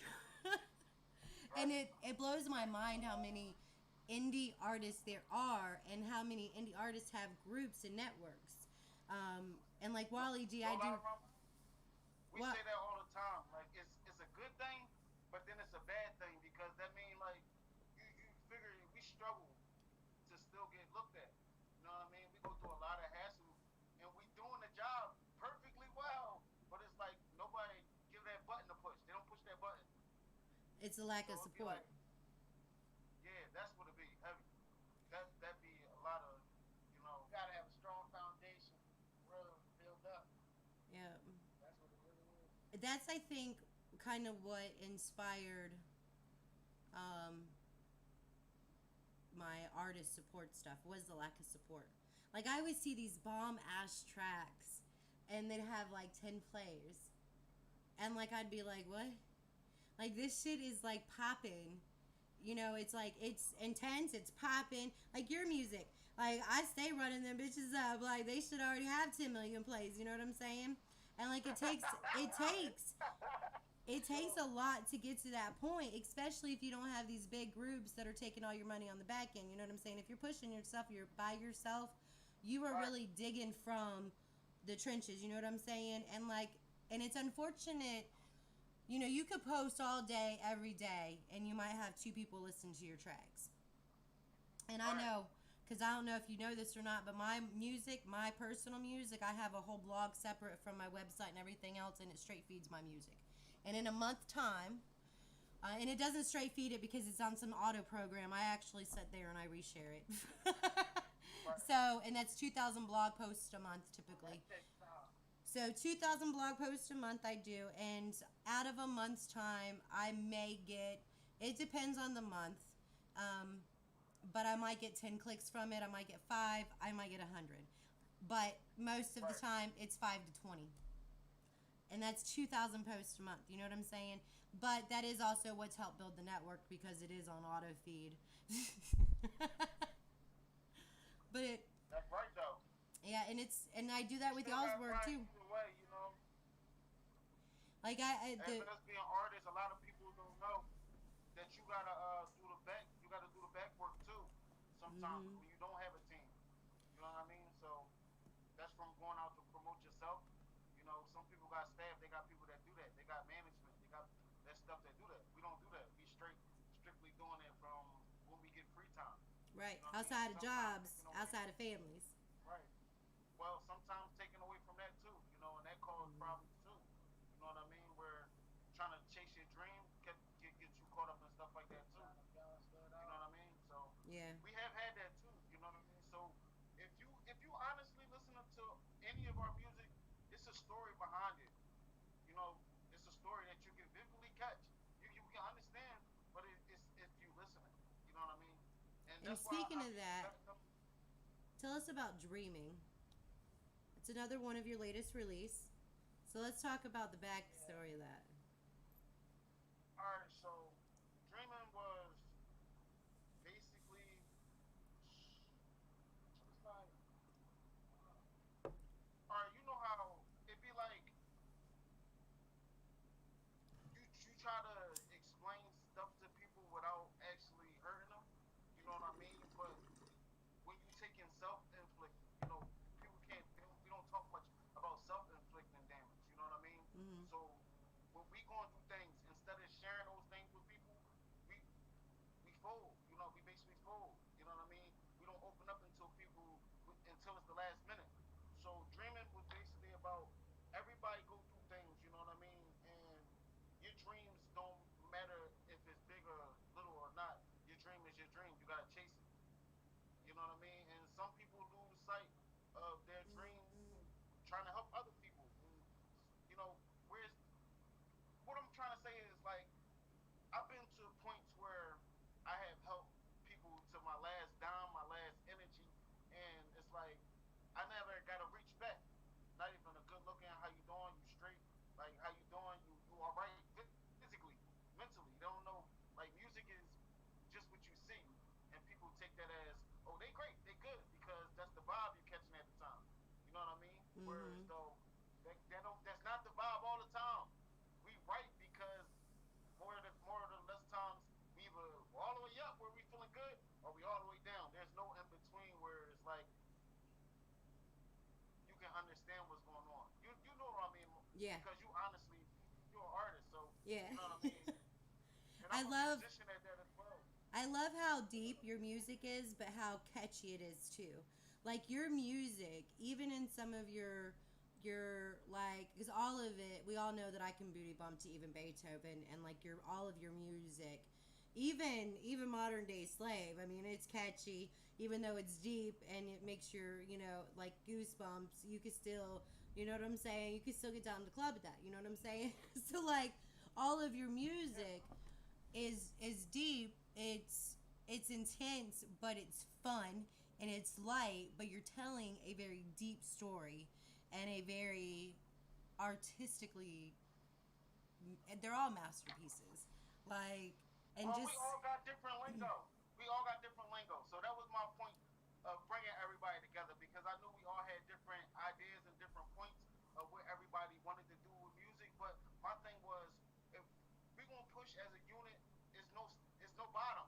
And it blows my mind how many indie artists there are and how many indie artists have groups and networks. And like Wally G, I Roll do out around. We what say that all the time. Like it's a good thing, but then it's a bad thing because that means like you figure we struggle to still get looked at. You know what I mean? We go through a lot of hassle and we doing the job perfectly well, but it's like nobody give that button to push. They don't push that button. it's a lack So of it'd be support. like, yeah, that's what it be heavy. That be a lot of, you know, You gotta have a strong foundation, real build up. Yeah. That's what it really is. That's I think kind of what inspired um my artist support stuff was the lack of support. Like I always see these bomb ass tracks and they'd have like 10 plays. And like I'd be like, "What?" Like this shit is like popping. You know, it's like it's intense, it's popping. Like your music. Like I stay running them bitches up. Like they should already have 10 million plays, you know what I'm saying? And like it takes a lot to get to that point, especially if you don't have these big groups that are taking all your money on the back end. You know what I'm saying? If you're pushing yourself, you're by yourself, you are right, really digging from the trenches. You know what I'm saying? And like, and it's unfortunate. You know, you could post all day, every day, and you might have two people listen to your tracks. And I right, know, because I don't know if you know this or not, but my music, my personal music, I have a whole blog separate from my website and everything else, and it straight feeds my music. And in a month time, and it doesn't straight feed it because it's on some auto program. I actually sit there and I reshare it. right. So, and that's 2,000 blog posts a month typically. That takes time. So 2,000 blog posts a month I do, and out of a month's time, I may get. It depends on the month, um, but I might get 10 clicks from it. I might get 5. I might get 100, but most of the Right. time it's 5 to 20, and that's 2,000 posts a month. You know what I'm saying? But that is also what's helped build the network because it is on auto feed. But it, That's right though. yeah, and I do that with Still y'all's got work grind too. either way, you know. Like As us being artists, a lot of people don't know that you gotta you gotta do the back work too. Sometimes Mhm. when you don't have a team, you know what I mean. So that's from going out to promote yourself. You know, some people got staff, they got people that do that. They got management, they got that stuff that do that. We don't do that. We strictly doing it from when we get free time. Right. You know what I mean? Outside of Sometimes jobs, taking away, outside of families. right. Well, sometimes taking away from that too, you know, and that causes problems too. You know what I mean? Where trying to chase your dream get you caught up in stuff like that too. Trying to balance that You know out. what I mean? So Yeah. we have had that too. You know what I mean? So if you honestly listening to any of our music, it's a story behind it. You know, it's a story that you can vividly catch. You can understand, but it's if you listening. You know what I mean? And And that's why speaking I of be that, letting them. tell us about Dreaming. It's another one of your latest release. So let's talk about the Yeah. backstory of that. All right, so dreaming was basically. It's like, All right, you know how it be like you try to explain stuff to people without actually hurting them. You know what I mean? But when you taking self-inflict, you know, people can't. We don't talk much about self-inflicting damage. You know what I mean? Mhm. So when we going through things, instead of sharing those things with Whereas though that's not the vibe all the time. We write because more of the less times we either all the way up where we feeling good or we all the way down. There's no in between where it's like you can understand what's going on. You know what I mean? Yeah. Because you honestly you're an artist, so Yeah. you know what I mean. And I I'm a love musician at that as well. I love how deep your music is, but how catchy it is too. Like your music, even in some of your like, because all of it, we all know that I can booty bump to even Beethoven, and like your all of your music, even modern day slave. I mean, it's catchy, even though it's deep and it makes your like goosebumps. You could still, you know what I'm saying. You could still get down to the club with that. You know what I'm saying. So like all of your music is deep. It's intense, but it's fun and it's light. But you're telling a very deep story and a very artistically. They're all masterpieces. Like and Well, we just all got different lingo. We all got different lingo. So that was my point of bringing everybody together because I knew we all had different ideas and different points of what everybody wanted to do with music. But my thing was, if we gonna push as a unit, it's no bottom.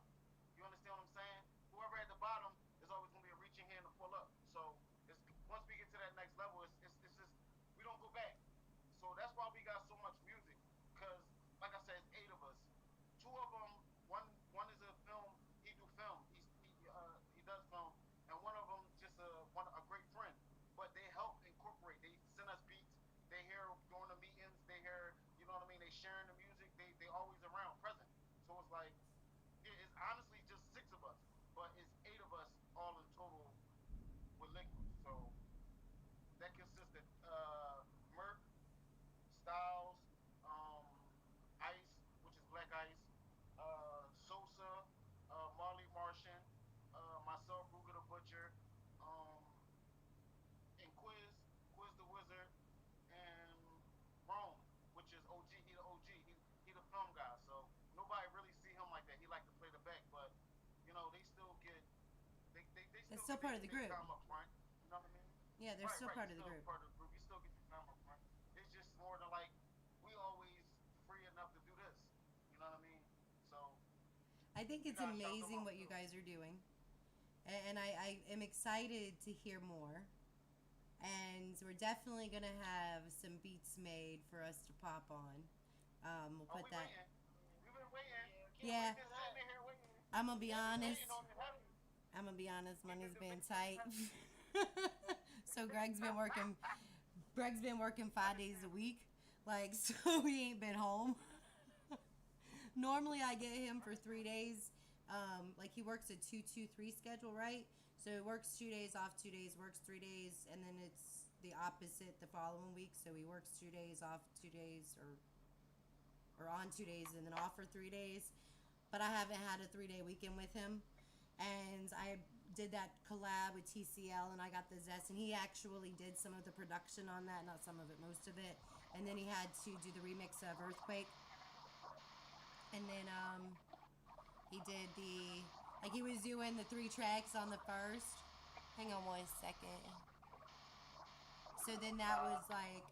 You understand what I'm saying? Whoever at the bottom is always gonna be a reaching hand to pull up. So it's once we get to that next level, it's just we don't go back. So that's why we got so much music. Cause like I said, it's 8 of us. Two of them, one is a film. He do film. He does film, and one of them just a great friend. But they help incorporate. They send us beats. They hear during the meetings. They hear, you know what I mean. They sharing the music. They always around, present. So it's like it's honestly just 6 of us, but it's 8 of us all in total with Liquid. So that consists of Merc, Styles, um, Ice, which is Black Ice, Sosa, Marley Martian, myself, Ruger the Butcher, um, and Quiz the Wizard, and Rome, which is OG. He the OG. He the film guy. So nobody really see him like that. He like to play the back, but they still get they it's still still part get of the their group. time up front. You know what I mean? Yeah, they're still part of the Still group. part of the group. You still get your time up front. It's just more than like we always free enough to do this. You know what I mean? So I think you it's gotta shout them amazing out what you too. guys are doing. And I am excited to hear more. And we're definitely going to have some beats made for us to pop on. We'll Oh, put we that. waiting. We've been waiting. Yeah, We've been sitting here waiting. I'm going to be We've been honest. waiting on it heavy. I'm going to be honest. We've Money's been been tight. So Greg's been working 5 days a week. Like, so he ain't been home. Normally I get him for 3 days. Like he works a 2-2-3 schedule, right? So he works 2 days, off 2 days, works 3 days, and then it's the opposite the following week. So he works 2 days, off 2 days, or on 2 days, and then off for 3 days. But I haven't had a 3-day weekend with him, and I did that collab with TCL, and I got the zest, and he actually did some of the production on that, not some of it, most of it, and then he had to do the remix of Earthquake, and then he did he was doing the 3 tracks on the first. Hang on 1 second. So then that was like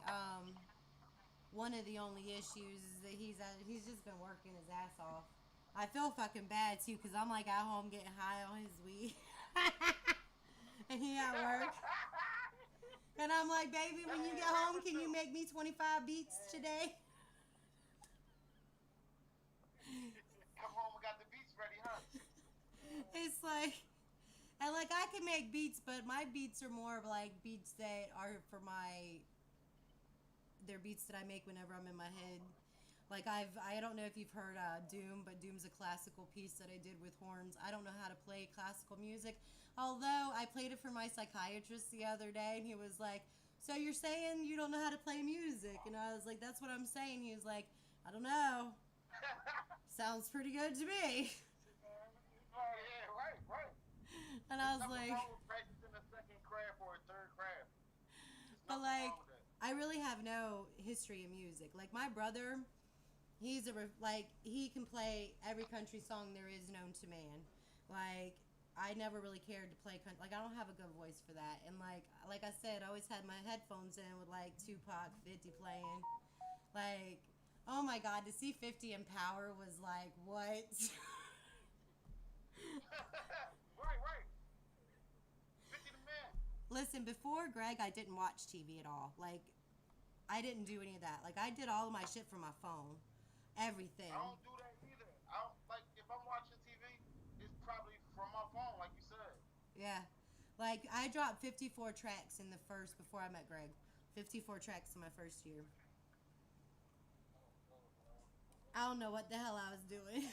one of the only issues is that he's just been working his ass off. I feel fucking bad too because I'm like at home getting high on his weed, and he at work. And I'm like, baby, when you get home, can you make me 25 beats today? Come home, we got the beats ready, huh? It's like, and like I can make beats, but my beats are more of like beats that are for they're beats that I make whenever I'm in my head. Like I don't know if you've heard Doom, but Doom's a classical piece that I did with horns. I don't know how to play classical music, although I played it for my psychiatrist the other day, and he was like, "So you're saying you don't know how to play music?" And I was like, "That's what I'm saying." He was like, "I don't know. Sounds pretty good to me." Yeah, right. And I was Nothing like, wrong with practicing a second craft or a third craft. There's but nothing like, wrong with that. I really have no history in music. Like my brother, he can play every country song there is known to man. Like I never really cared to play country. Like, I don't have a good voice for that. And like I said, I always had my headphones in with like Tupac, 50 playing. Like, oh my God, to see 50 in Power was like, what? Right. 50 the man. Listen, before Greg, I didn't watch TV at all. Like, I didn't do any of that. Like, I did all of my shit from my phone. Everything. I don't do that either. I don't, like, if I'm watching TV, it's probably from my phone, like you said. Yeah. Like, I dropped 54 tracks in the first, before I met Greg. 54 tracks in my first year. I don't know what the hell I was doing.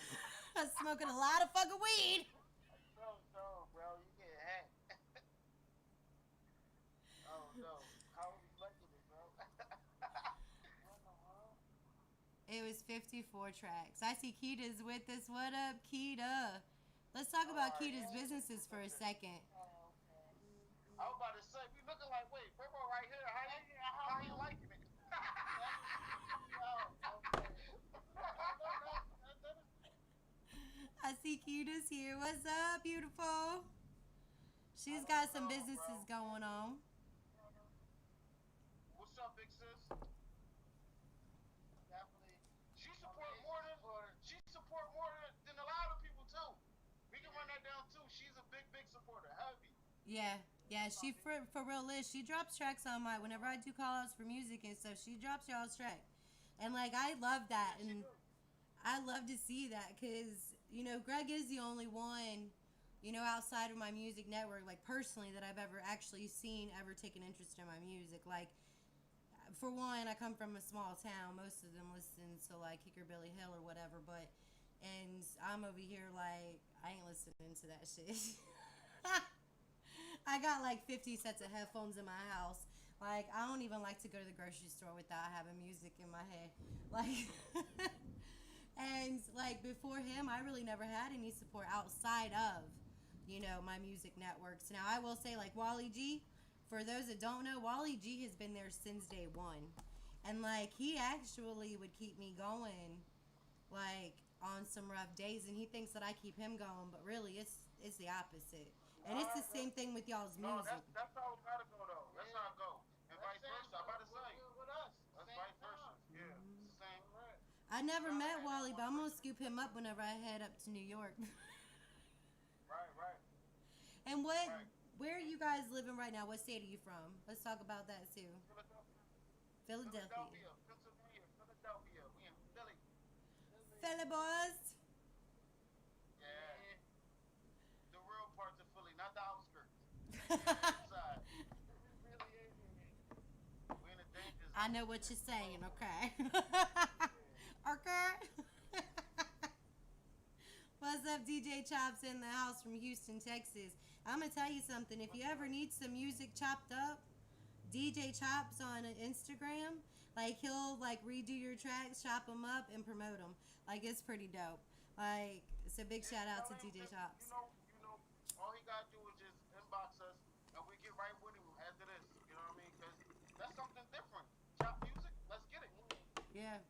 I was smoking a lot of fucking weed. No, bro, you get hacked. Oh, no. How are we making it, bro? It was 54 tracks. I see Keita's with us. What up, Keita? Let's talk about Keita's businesses for a second. I was about to say, we looking like, wait, bro, right here. How you liking it? I see Keita's here. What's up, beautiful? She's got some businesses going on. What's up, big sis? Definitely. She support more than a lot of people too. We can run that down too. She's a big supporter, heavy. Yeah, she for real is. She drops tracks on my, whenever I do call outs for music and stuff, she drops y'all's track. And like, I love that. And I love to see that because, you know, Greg is the only one, you know, outside of my music network, like personally, that I've ever actually seen ever take an interest in my music. Like, for one, I come from a small town. Most of them listen to like Hickory Hill or whatever, and I'm over here like, I ain't listening to that shit. I got like 50 sets of headphones in my house. Like, I don't even like to go to the grocery store without having music in my head. Like, and like before him, I really never had any support outside of, you know, my music networks. Now, I will say, like, Wally G, for those that don't know, Wally G has been there since day one. And like, he actually would keep me going, like, on some rough days, and he thinks that I keep him going, but really it's the opposite. And it's the same thing with y'all's No, music. that's how it gotta go though. That's how it go. And vice versa. I'm about to say. That's vice versa. Yeah. It's the same. I never met Wally, but I'm gonna scoop him up whenever I head up to New York. Right. And where are you guys living right now? What state are you from? Let's talk about that too. Philadelphia. Pennsylvania. Philadelphia. We in Philly. Philly boys. Yeah. The real parts of Philly, not the outskirts. Inside. We in the danger zone. I know what you're saying, okay? Okay. What's up, DJ Chops in the house from Houston, Texas? I'm gonna tell you something. If you ever need some music chopped up, DJ Chops on Instagram, like, he'll like redo your tracks, chop them up, and promote them. Like, it's pretty dope. Like, it's a big shout out to DJ Chops. You know, all he gotta do is just inbox us, and we get right with him after this. You know what I mean? Because that's something different. Chop music, let's get it. Yeah,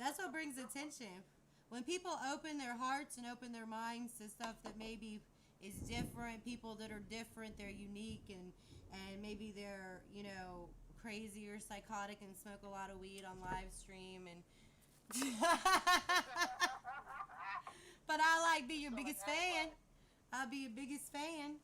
that's what brings attention. When people open their hearts and open their minds to stuff that maybe is different, people that are different, they're unique, and maybe they're, you know, crazy or psychotic and smoke a lot of weed on live stream and but I like be your biggest fan. I'll be your biggest fan.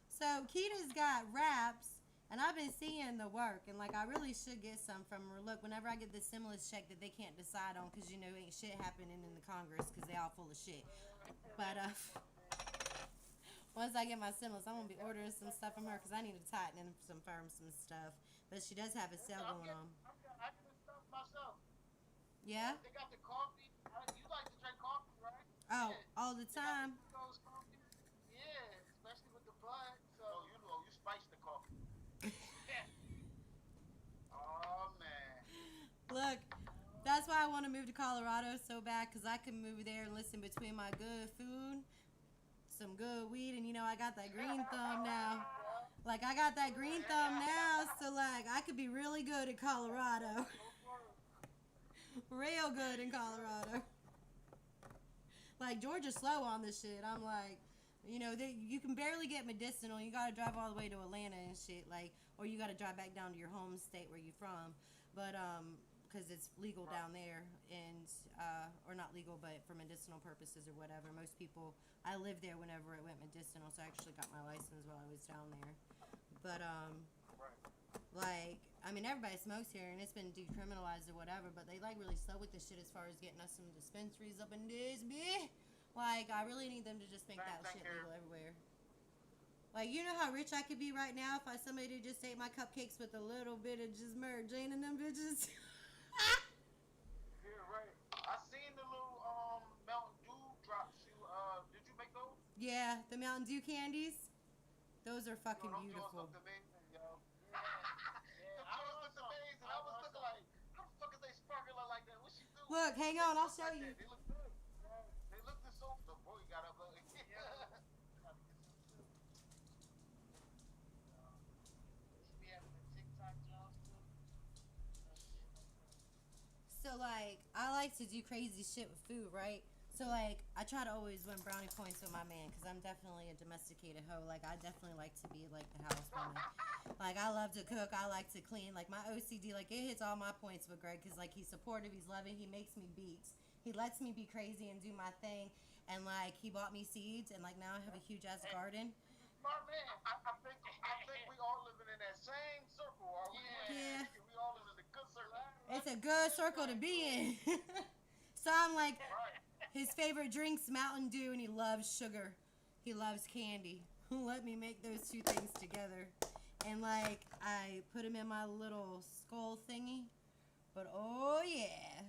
So Keita's got raps, and I've been seeing the work, and like, I really should get some from her. Look, whenever I get the stimulus check that they can't decide on, because, you know, ain't shit happening in the Congress because they all full of shit. But once I get my stimulus, I'm gonna be ordering some stuff from her because I need to tighten in some stuff. But she does have a sale going on. I get this stuff myself. Yeah. They got the coffee. You like to drink coffee, right? Oh, Yeah. all the time. Those coffee. Yeah, especially with the bud. So Oh, you know, you spice the coffee. Oh man. Look, that's why I want to move to Colorado so bad, because I can move there and listen between my good food, some good weed, and, you know, I got that green thumb now. Like, I got that green thumb now, so, like, I could be really good in Colorado. Real good in Colorado. Like, Georgia's slow on this shit. I'm like, You know, you can barely get medicinal. You gotta drive all the way to Atlanta and shit, like, or you gotta drive back down to your home state where you're from. But because it's legal down there, and or not legal, but for medicinal purposes or whatever. Most people, I lived there whenever it went medicinal, so I actually got my license while I was down there. But like, I mean, everybody smokes here, and it's been decriminalized or whatever. But they like really slow with this shit as far as getting us some dispensaries up in this bitch. Like, I really need them to just make that shit legal everywhere. Like, you know how rich I could be right now if somebody just ate my cupcakes with a little bit of just Mary Jane in them bitches. Yeah, right. I seen the little Mountain Dew drops. Did you make those? Yeah, the Mountain Dew candies. Those are fucking Yo, them joints beautiful. looked amazing, yo. Yeah. Them joints looked amazing. I was looking like, how the fuck is they sparkling like that? What she do? Look, hang on, I'll show you. They look good. They looked so. The boy got up. Be having the TikTok Jones too. So, like, I like to do crazy shit with food, right? So, like, I try to always win brownie points with my man because I'm definitely a domesticated hoe. Like, I definitely like to be, like, the housewoman. Like, I love to cook. I like to clean. Like, my OCD, like, it hits all my points with Greg because, like, he's supportive. He's loving. He makes me beats. He lets me be crazy and do my thing. And, like, he bought me seeds. And, like, now I have a huge-ass garden. Smart man. I think we all living in that same circle, are we? Yeah. We all live in a good circle. It's a good circle to be in. So, I'm like... Right. His favorite drink's Mountain Dew, and he loves sugar. He loves candy. Let me make those two things together. And, like, I put him in my little skull thingy. But, oh, yeah. Yeah,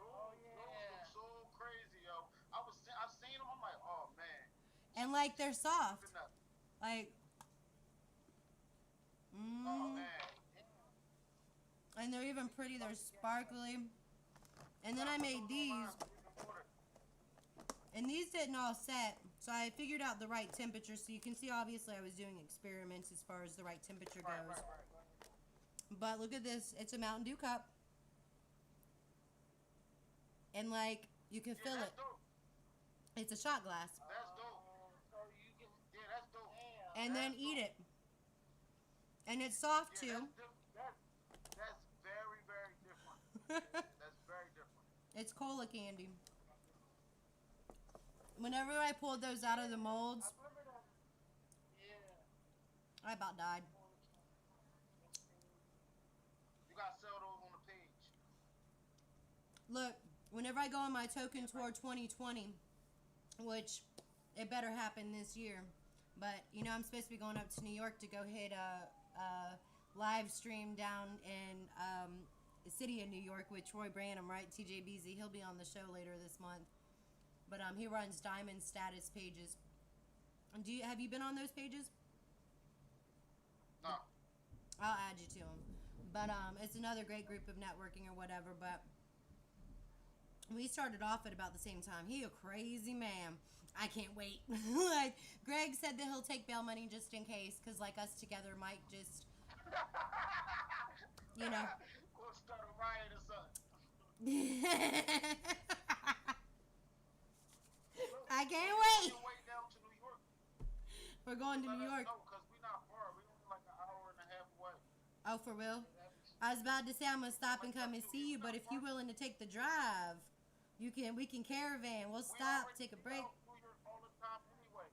those look so crazy, yo. I've seen them. I'm like, oh man. And, like, they're soft. Good enough. Like, Oh man. and they're even pretty. They're sparkly. And then I made these. And these didn't all set, so I figured out the right temperature. So you can see, obviously, I was doing experiments as far as the right temperature goes. Right. But look at this. It's a Mountain Dew cup. And, like, you can fill it. Dope. It's a shot glass. That's dope. So you can. Yeah, that's dope. Damn. And then eat it. And it's soft, Yeah, too. that's very, very different. That's very different. It's cola candy. Whenever I pulled those out of the molds, Yeah. I about died. You gotta sell those on the page. Look, whenever I go on my token tour 2020, which it better happen this year, but you know I'm supposed to be going up to New York to go hit a live stream down in the city of New York with Troy Branham, right? TJ Beasley. He'll be on the show later this month. But he runs Diamond status pages. Have you been on those pages? No. I'll add you to them. But it's another great group of networking or whatever. But we started off at about the same time. He a crazy man. I can't wait. Like, Greg said that he'll take bail money just in case, because like us together might just, you know. We'll start a riot or something. I can't wait. Your way down to New York. We're going to New York. No, because we're not far. We're only like an hour and a half away. Oh, for real? I was about to say I'm gonna stop and come and see you, but if you're willing to take the drive, we can caravan. We'll stop, take a break. We out New York all the time anyway.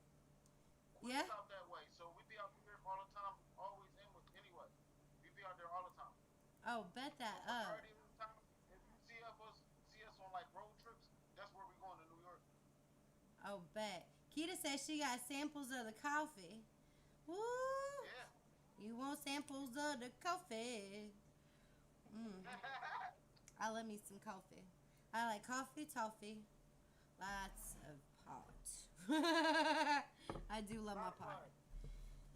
Yeah? Out that way, so we be out New York all the time, always in with anyway. We be out there all the time. Oh, bet that up. Majority of the time, if you see us on like road trips, that's where we going to New York. Oh, bet. Kita says she got samples of the coffee. Woo! Yeah. You want samples of the coffee? I love me some coffee. I like coffee, toffee, lots of pot. I do love my pot.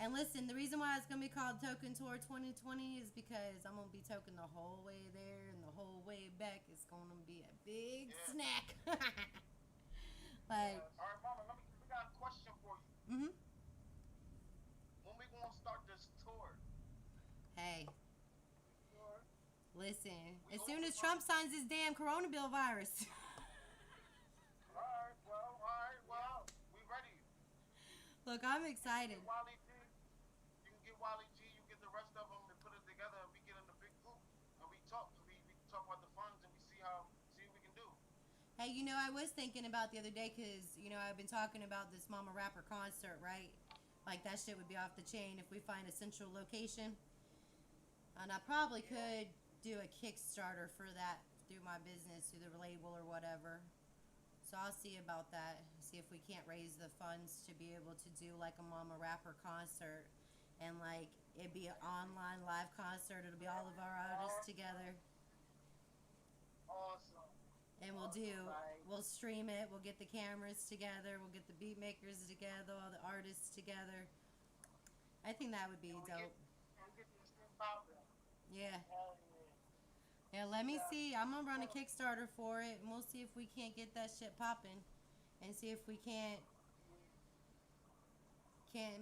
And listen, the reason why it's going to be called Token Tour 2020 is because I'm going to be token the whole way there and the whole way back. It's going to be a big snack. Like, all right, Mama, we got a question for you. mm-hmm. When we going to start this tour? Hey, listen, as soon as Trump signs his damn corona bill virus. All right, well, we ready. Look, I'm excited. Wally G. You can get Wally G. You get the rest of them and put it together, and we get in the big group and we talk. We talk about the funds and we see what we can do. Hey, I was thinking about the other day because, I've been talking about this Momma Rapper concert, right? Like, that shit would be off the chain if we find a central location. And I probably could do a Kickstarter for that through my business, through the label or whatever. So I'll see about that. See if we can't raise the funds to be able to do like a Momma Rapper concert. And like, it'd be an online live concert. It'll be all of our artists together. Awesome. And we'll stream it. We'll get the cameras together. We'll get the beat makers together, all the artists together. I think that would be dope. We get this thing popping. Yeah. Hell yeah. Yeah, let me see. I'm going to run a Kickstarter for it, and we'll see if we can't get that shit popping. And see if we can't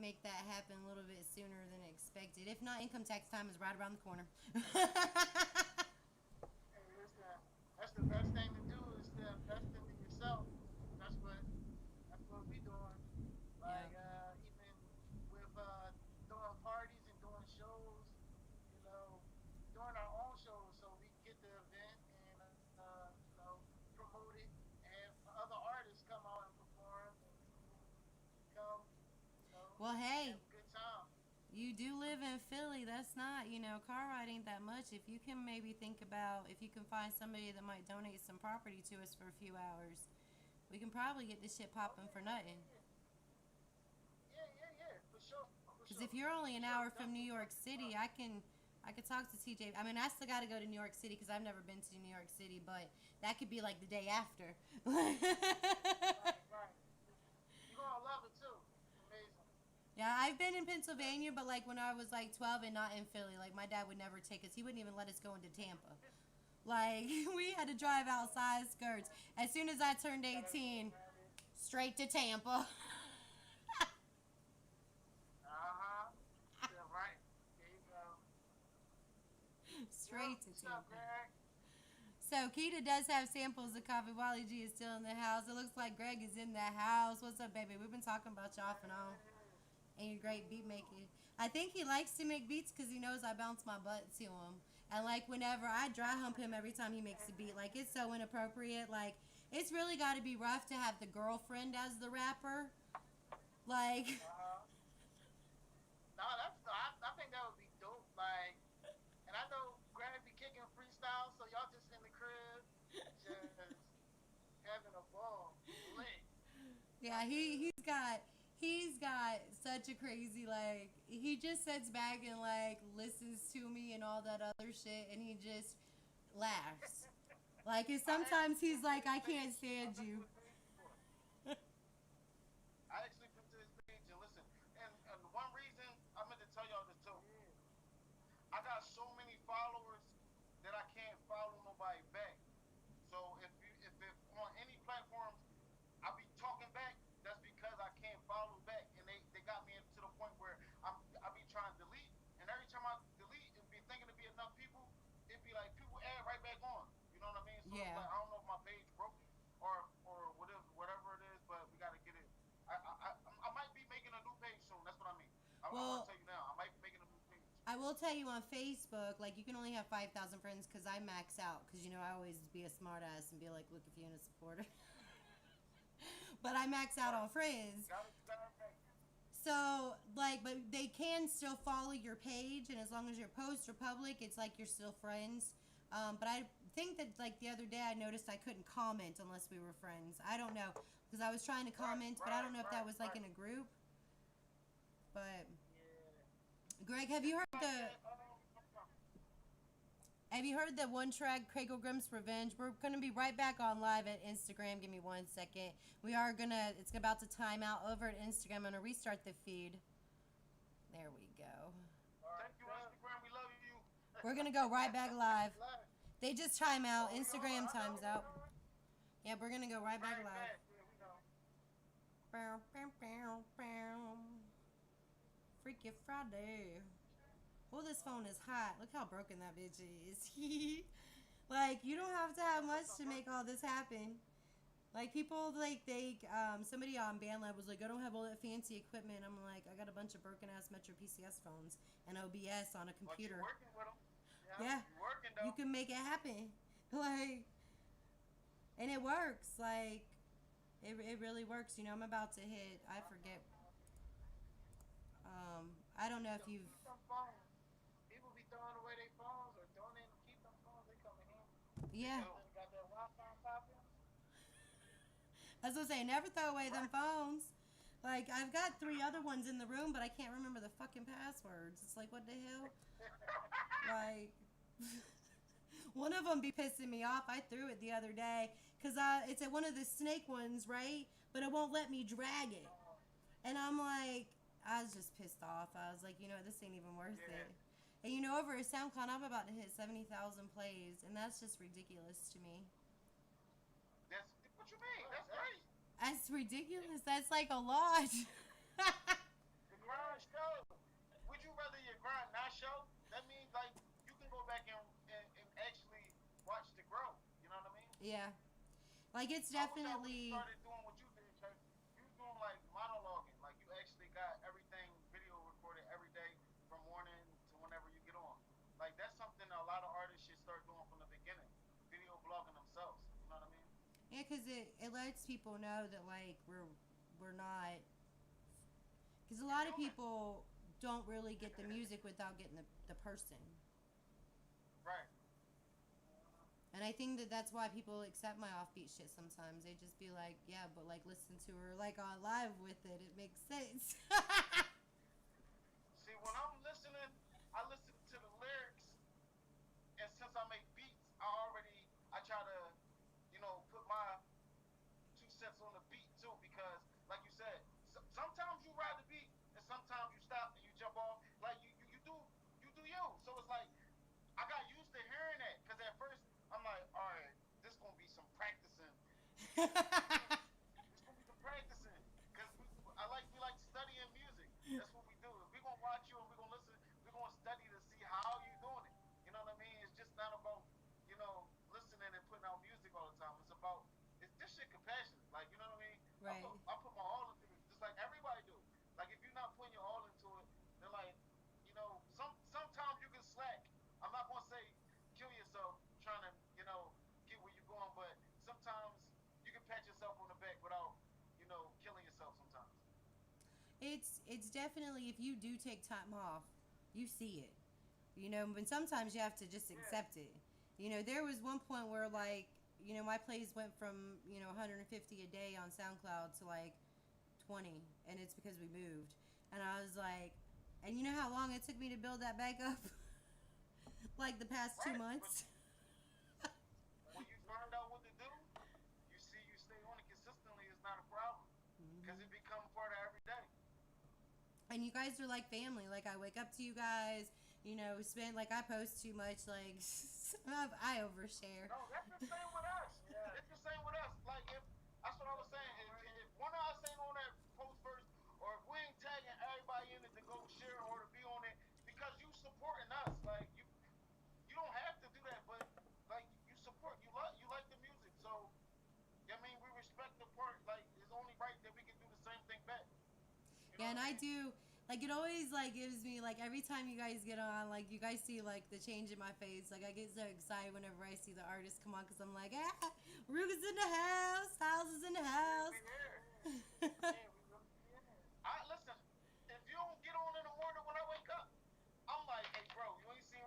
make that happen a little bit sooner than expected. If not, income tax time is right around the corner. Hey, listen, that's the best thing to do is to invest into yourself. That's what we doing. Like even with doing parties and doing shows, doing our own shows, so we get the event and promote it, and other artists come out and perform, and come, Well, hey. have a good time. You do live in Philly. That's not, car ride ain't that much. If you can maybe think about if you can find somebody that might donate some property to us for a few hours, we can probably get this shit popping for nothing. Yeah, for sure. Because if you're only an hour from New York City, I could talk to TJ. I mean, I still got to go to New York City because I've never been to New York City, but that could be like the day after. Right. You're gonna love it too. Amazing. Yeah, I've been in Pennsylvania, but like when I was like 12 and not in Philly. Like my dad would never take us. He wouldn't even let us go into Tampa. Like we had to drive outside skirts. As soon as I turned 18, straight to Tampa. Yeah, right. There you go. Straight to What's up, Tampa. Greg? So Keita does have samples of coffee. Wally G is still in the house. It looks like Greg is in the house. What's up, baby? We've been talking about you off and on. And you're great beat making. I think he likes to make beats because he knows I bounce my butt to him. And like whenever I dry hump him every time he makes a beat, like it's so inappropriate. Like it's really got to be rough to have the girlfriend as the rapper. Like. No, I think that would be dope. Like, and I know Greg be kicking freestyle, so y'all just in the crib, just having a ball, lit. Yeah, he's got such a crazy, like, he just sits back and like listens to me and all that other shit, and he just laughs. Like, and sometimes he's like, I can't stand you. I actually been to his page and listen, and one reason I meant to tell y'all this too. I got so many followers that I can't follow nobody back. So if on any platforms I be talking back, that's because I can't follow back, and they got me to the point where I be trying to delete, and every time I delete, it be thinking to be enough people, it be like people add right back on. You know what I mean? So Yeah. it's like I don't know if my page broke or whatever it is, but we gotta get it. I might be making a new page soon. That's what I mean. I'm Well, gonna tell you now. I might be making a new page. I will tell you on Facebook, like, you can only have 5,000 friends because I max out. Because, I always be a smart ass and be like, look, if you're a supporter. But I max out on friends. So, like, but they can still follow your page, and as long as your posts are public, it's like you're still friends. But I think that, like, the other day I noticed I couldn't comment unless we were friends. I don't know, because I was trying to comment, but I don't know if that was, like, in a group. But, Greg, have you heard the one track, Craig Grimm's Revenge? We're going to be right back on live at Instagram. Give me 1 second. It's about to time out over at Instagram. I'm going to restart the feed. There we go. Thank you, Instagram. We love you. We're going to go right back live. They just time out. Instagram times out. Yeah, we're going to go right back live. Bow, bow, bow, bow. Freaky Friday. Oh, this phone is hot. Look how broken that bitch is. Like, you don't have to have much to make all this happen. Like people like they somebody on BandLab was like, I don't have all that fancy equipment. I'm like, I got a bunch of broken ass Metro PCS phones and OBS on a But computer. you're working with them. Yeah, You're working you though. can make it happen. Like, and it works. Like, it really works. You know, I'm about to hit. I forget. I don't know if you've. Keep them phones. People be throwing away their phones or donating to keep them phones. They come in handy. They Yeah, do. Then got that Wi-Fi popping. I was gonna say, never throw away them phones. Like, I've got 3 other ones in the room, but I can't remember the fucking passwords. It's like, what the hell? Like, one of them be pissing me off. I threw it the other day because it's at one of the snake ones, right? But it won't let me drag it. And I'm like, I was just pissed off. I was like, you know, this ain't even worth Yeah. it. And you know, over a SoundCloud, I'm about to hit 70,000 plays, and that's just ridiculous to me. That's what you mean. That's great. That's ridiculous. That's like a lot. The grind show. Would you rather your grind not show? That means like you can go back and actually watch the growth. You know what I mean? Yeah. Like, it's I wish I definitely. would've started doing what you did, Chase. You was doing like monologuing. Like you actually got everything video recorded every day from morning to whenever you get on. Like that's something a lot of artists should start doing from the beginning. Video blogging themselves. You know what I mean? Yeah, because it lets people know that, like, we're not. Because a lot of people don't really get the music without getting the person. Right. And I think that that's why people accept my offbeat shit sometimes. They just be like, yeah, but, like, listen to her, like, on live with it. It makes sense. See, when I'm listening, I listen to the lyrics, and since I make beats, I try to, put my 2 cents on the beat too, because, like you said, sometimes you ride the beat, and sometimes you stop and you jump off. Like you do you. So it's like I got used to hearing that, because at first I'm like, all right, this gonna be some practicing. It's gonna be some practicing, because we like studying music. That's what we do. If we're gonna watch you and we're gonna listen, we're gonna study to see how you doing it. You know what I mean? It's just not about listening and putting out music all the time. It's about this shit compassionate. Like you know what I mean? Right. I put my all into it, just like everybody do. Like if you're not putting your all into it, then like sometimes you can slack. I'm not gonna say kill yourself trying to get where you're going, but sometimes you can pat yourself on the back without killing yourself sometimes. It's definitely, if you do take time off, you see it. You know, but sometimes you have to just accept it. You know, there was one point where, like, you know, my plays went from, 150 a day on SoundCloud to like 20, and it's because we moved. And I was like, and you know how long it took me to build that back up? Like the past 2 months. When you find out what to do, you stay on it consistently. It's not a problem, because it becomes part of every day. And you guys are like family. Like, I wake up to you guys. I post too much. Like, I overshare. No, that's the same with us. Yeah. It's the same with us. Like, that's what I was saying. If one of us ain't on that post first, or if we ain't tagging everybody in it to go share or to be on it, because you supporting us. Like, you don't have to do that, but like you support. You like the music, so I mean, we respect the part. Like, it's only right that we can do the same thing back. Yeah, and I do. Like, it always, like, gives me, like, every time you guys get on, like, you guys see, like, the change in my face. Like, I get so excited whenever I see the artists come on, because I'm like, Ruga's in the house, Styles is in the house. Listen, if you don't get on in the morning when I wake up, I'm like, hey, bro, you ain't seen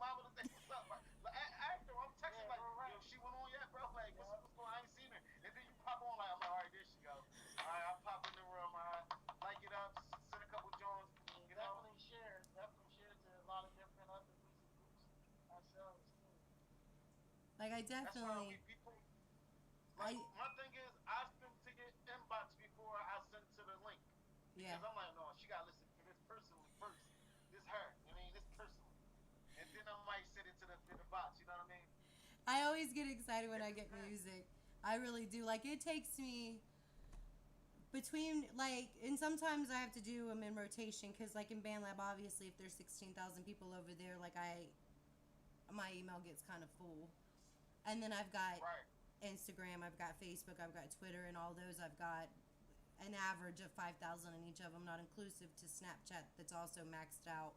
Mama today? What's up? After I'm texting like, yo, she went on yet, bro? Like, what's going on? I ain't seen her. And then you pop on like, I'm like, all right, there she go. All right, I'll pop in the room. I like it up, send a couple Jones. Definitely share to a lot of different other music groups ourselves too. Like, I That's why definitely. people. Like, my thing is, I send to your inbox before I send to the link. Yeah. Because I'm like, no, she got to listen to this personally first. This her. I mean, this personally. And then I might send it to the box. You know what I mean? I always get excited when I get music. I really do. Like, it takes me between, like, and sometimes I have to do them in rotation, because, like, in BandLab, obviously, if there's 16,000 people over there, like, my email gets kind of full. And then I've got Right. Instagram, I've got Facebook, I've got Twitter, and all those I've got an average of 5,000 in each of them, not inclusive to Snapchat that's also maxed out.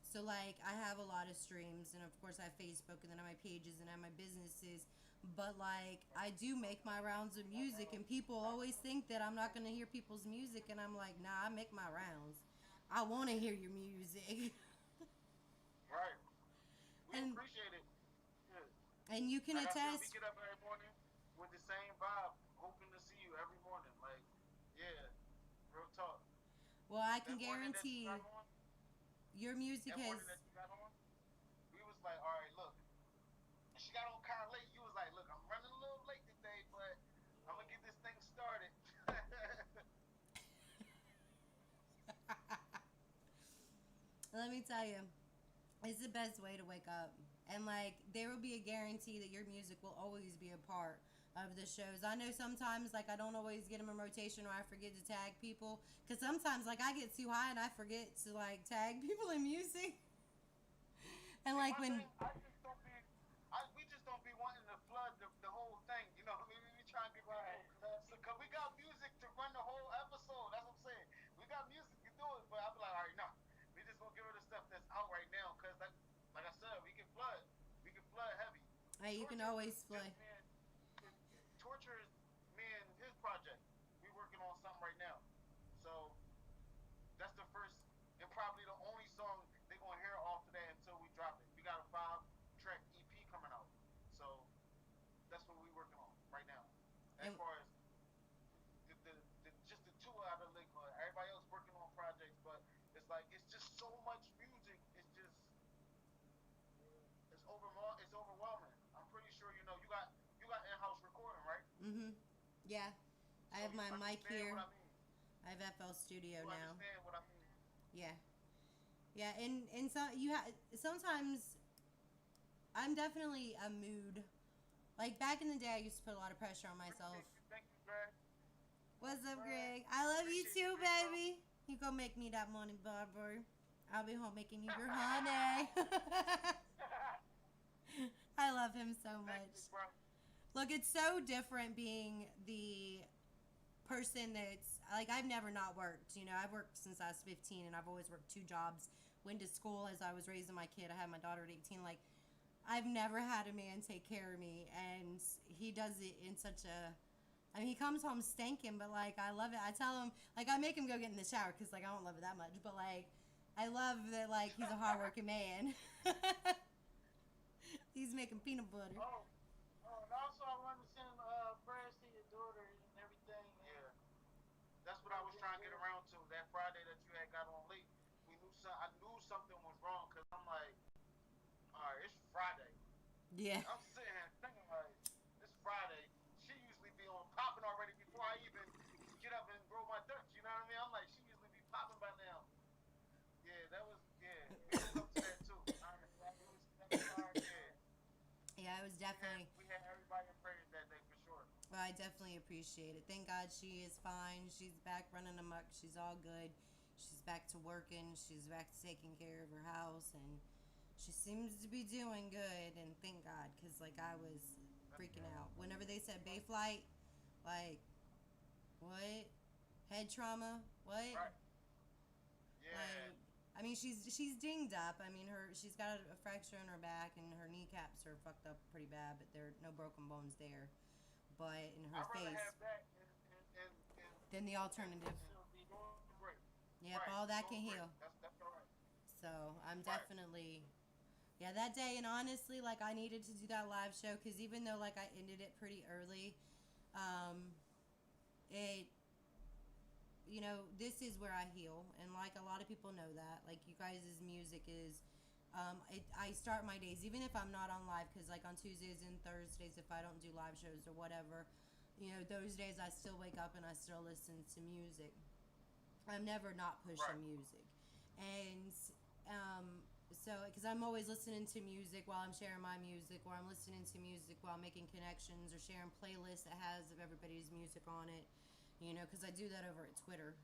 So like I have a lot of streams, and of course I have Facebook, and then I have my pages and I have my businesses. But like I do make my rounds of music, and people always think that I'm not gonna hear people's music, and I'm like, nah, I make my rounds. I want to hear your music. Right. We and appreciate it. Yeah. and you can Like I said, we attest. get up every morning with the same vibe, hoping to see you every morning. Like, yeah, real talk. Well, I That can morning that you got guarantee on, your music that has. morning that you got on, we was like, all right, look. And she got on kind of late. You was like, look, I'm running a little late today, but I'm gonna get this thing started. Let me tell you, it's the best way to wake up. And like there will be a guarantee that your music will always be a part of the shows. I know sometimes like I don't always get them in rotation, or I forget to tag people, because sometimes like I get too high and I forget to like tag people in music. And See, like my when thing, we just don't be wanting to flood the whole thing. You know, what I mean, we trying to get right. So, cause we got music to run the whole episode. That's what I'm saying. We got music to do it, but I be like, all right, no, we just gonna give her the stuff that's out right now. Cause like I said, we can flood heavy. hey, you can Torture always is play. just Torture is me and his project. We working on something right now. So that's the first and probably the only song they're gonna hear off of that until we drop it. We got a 5-track EP coming out, so that's what we working on right now. As And far as just the two out of Ligma, everybody else working on projects, but it's like it's just so much music. It's just it's overwhelming. I'm pretty sure you got in-house recording, right? yeah, I So have you my mic understand here. what I mean. I have FL Studio You now. understand what I mean. Yeah, yeah, and so sometimes I'm definitely a mood. Like back in the day, I used to put a lot of pressure on myself. Thank you, Greg. What's up, Greg? I love you too, baby. You go make me that money, Barbara. I'll be home making you your honey. I love him so Thank much. you, bro. Look, it's so different being the person that's like I've never not worked. You know, I've worked since I was 15, and I've always worked 2 jobs. Went to school as I was raising my kid. I had my daughter at 18. Like I've never had a man take care of me, and he does it in such a. I mean, he comes home stinking, but like I love it. I tell him, like I make him go get in the shower because like I don't love it that much, but like I love that like he's a hardworking man. He's making peanut butter. And also I want to send prayers to your daughter and everything. Yeah, that's what I was trying to get around to. That Friday that you had got on late, I knew something was wrong because I'm like, all right, it's Friday. Yeah. I'm sitting here thinking like, it's Friday. She usually be on popping already before I even get up and roll my dirt. You know what I mean? I'm like, she usually be popping by now. Yeah, that was We was up to that too. Yeah, it was definitely. We had everybody in prayers that day for sure. Well, I definitely appreciate it. Thank God she is fine. She's back running amok. She's all good. She's back to working. She's back to taking care of her house, and she seems to be doing good. And thank God, because like I was freaking out whenever they said bay flight. Like, what? Head trauma? What? Right. Yeah. Like, I mean, she's dinged up. I mean, she's got a fracture in her back, and her kneecaps are fucked up pretty bad, but there are no broken bones there. But in her I'd rather face, have that than the alternative. Great. Yep, Right. all that can Great. heal. That's all right. So I'm Right. definitely, yeah, that day. And honestly, like I needed to do that live show because even though like I ended it pretty early, it, you know, this is where I heal, and like a lot of people know that. Like you guys' music is. I start my days even if I'm not on live because like on Tuesdays and Thursdays if I don't do live shows or whatever, you know, those days I still wake up and I still listen to music. I'm never not pushing Right. music, and so because I'm always listening to music while I'm sharing my music, or I'm listening to music while I'm making connections or sharing playlists that has of everybody's music on it, you know, because I do that over at Twitter.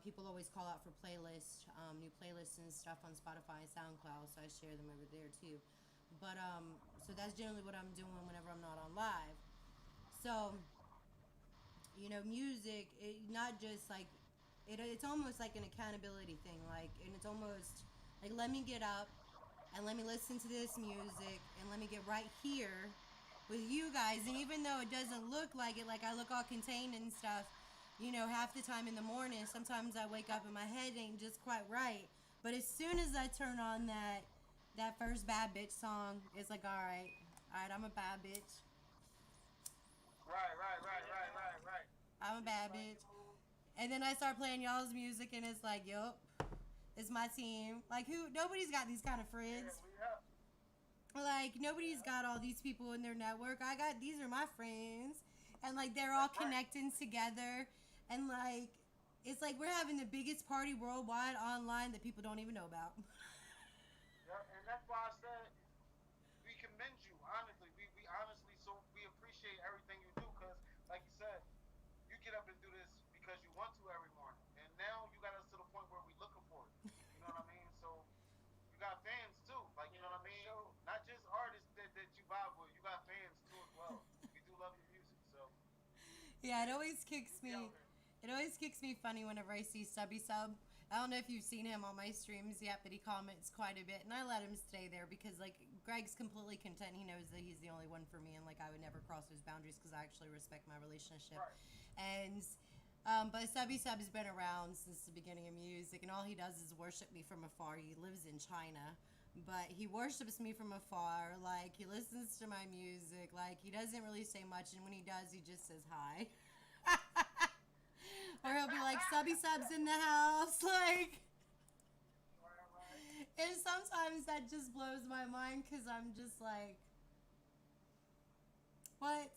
People always call out for playlists, new playlists and stuff on Spotify and SoundCloud, so I share them over there too. But so that's generally what I'm doing whenever I'm not on live. So, music, not just like it's almost like an accountability thing. Like, and it's almost like, let me get up and let me listen to this music and let me get right here with you guys. And even though it doesn't look like it, like I look all contained and stuff, half the time in the morning, sometimes I wake up and my head ain't just quite right. But as soon as I turn on that first bad bitch song, it's like, all right, I'm a bad bitch. Right. I'm a bad bitch. And then I start playing y'all's music, and it's like, yup, it's my team. Like, nobody's got these kind of friends. Like, nobody's got all these people in their network. These are my friends. And, like, they're all connecting together. And, like, it's like we're having the biggest party worldwide online that people don't even know about. Yeah, and that's why I said we commend you. Honestly, we honestly we appreciate everything you do because, like you said, you get up and do this because you want to every morning, and now you got us to the point where we're looking for it. You know what I mean? So you got fans too, like you know what I mean? Not just artists that you vibe with. You got fans too as well. We do love your music, so Yeah, it always kicks we me. out here. It always kicks me funny whenever I see Subby Sub. I don't know if you've seen him on my streams yet, but he comments quite a bit, and I let him stay there because, like, Greg's completely content. He knows that he's the only one for me, and, like, I would never cross those boundaries because I actually respect my relationship. Right. And but Subby Sub's been around since the beginning of music, and all he does is worship me from afar. He lives in China, but he worships me from afar. Like, he listens to my music. Like, he doesn't really say much, and when he does, he just says hi. Or he'll be like, Subby Sub's in the house. Like, and sometimes that just blows my mind because I'm just like, what?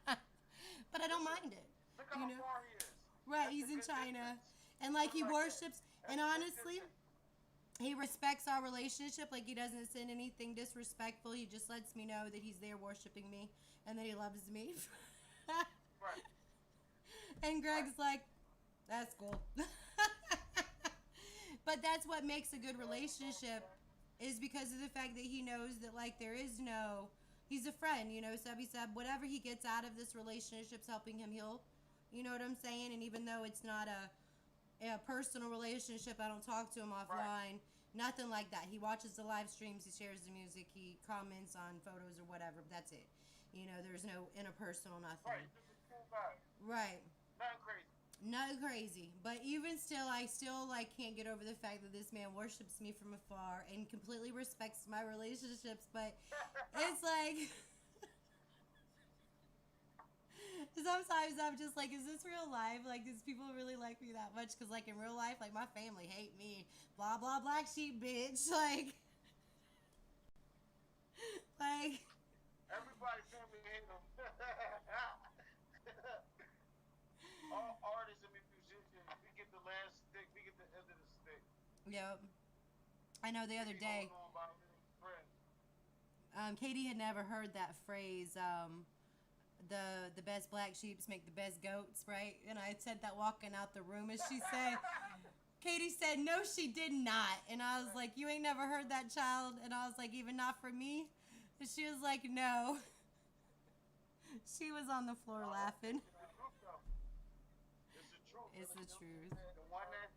But I don't mind it. Look how far he is. Right, That's he's a in good China. distance. And, like, he Look like that. worships. That's And a good honestly, distance. he respects our relationship. Like, he doesn't send anything disrespectful. He just lets me know that he's there worshiping me and that he loves me. Right. And Greg's like, that's cool. But that's what makes a good relationship, is because of the fact that he knows that, like, he's a friend, Subby Sub. Whatever he gets out of this relationship's helping him heal. You know what I'm saying? And even though it's not a personal relationship, I don't talk to him offline. Nothing like that. He watches the live streams, he shares the music, he comments on photos or whatever, but that's it. There's no interpersonal nothing. Right. This is cool guy. Right. Nothing crazy. Not crazy. But even still, I still, like, can't get over the fact that this man worships me from afar and completely respects my relationships. But it's like, sometimes I'm just like, is this real life? Like, does people really like me that much? Because, like, in real life, like, my family hate me. Blah, blah, black sheep, bitch. Like, Everybody family hate him. All artists and musicians, we get the last stick, we get the end of the stick. yep. I know the other We day, holding on by his friends. Katie had never heard that phrase, the best black sheeps make the best goats, right? And I had said that walking out the room, and Katie said, no, she did not. And I was like, you ain't never heard that, child? And I was like, even not from me? And she was like, no. She was on the floor laughing. It's the truth. It's the truth.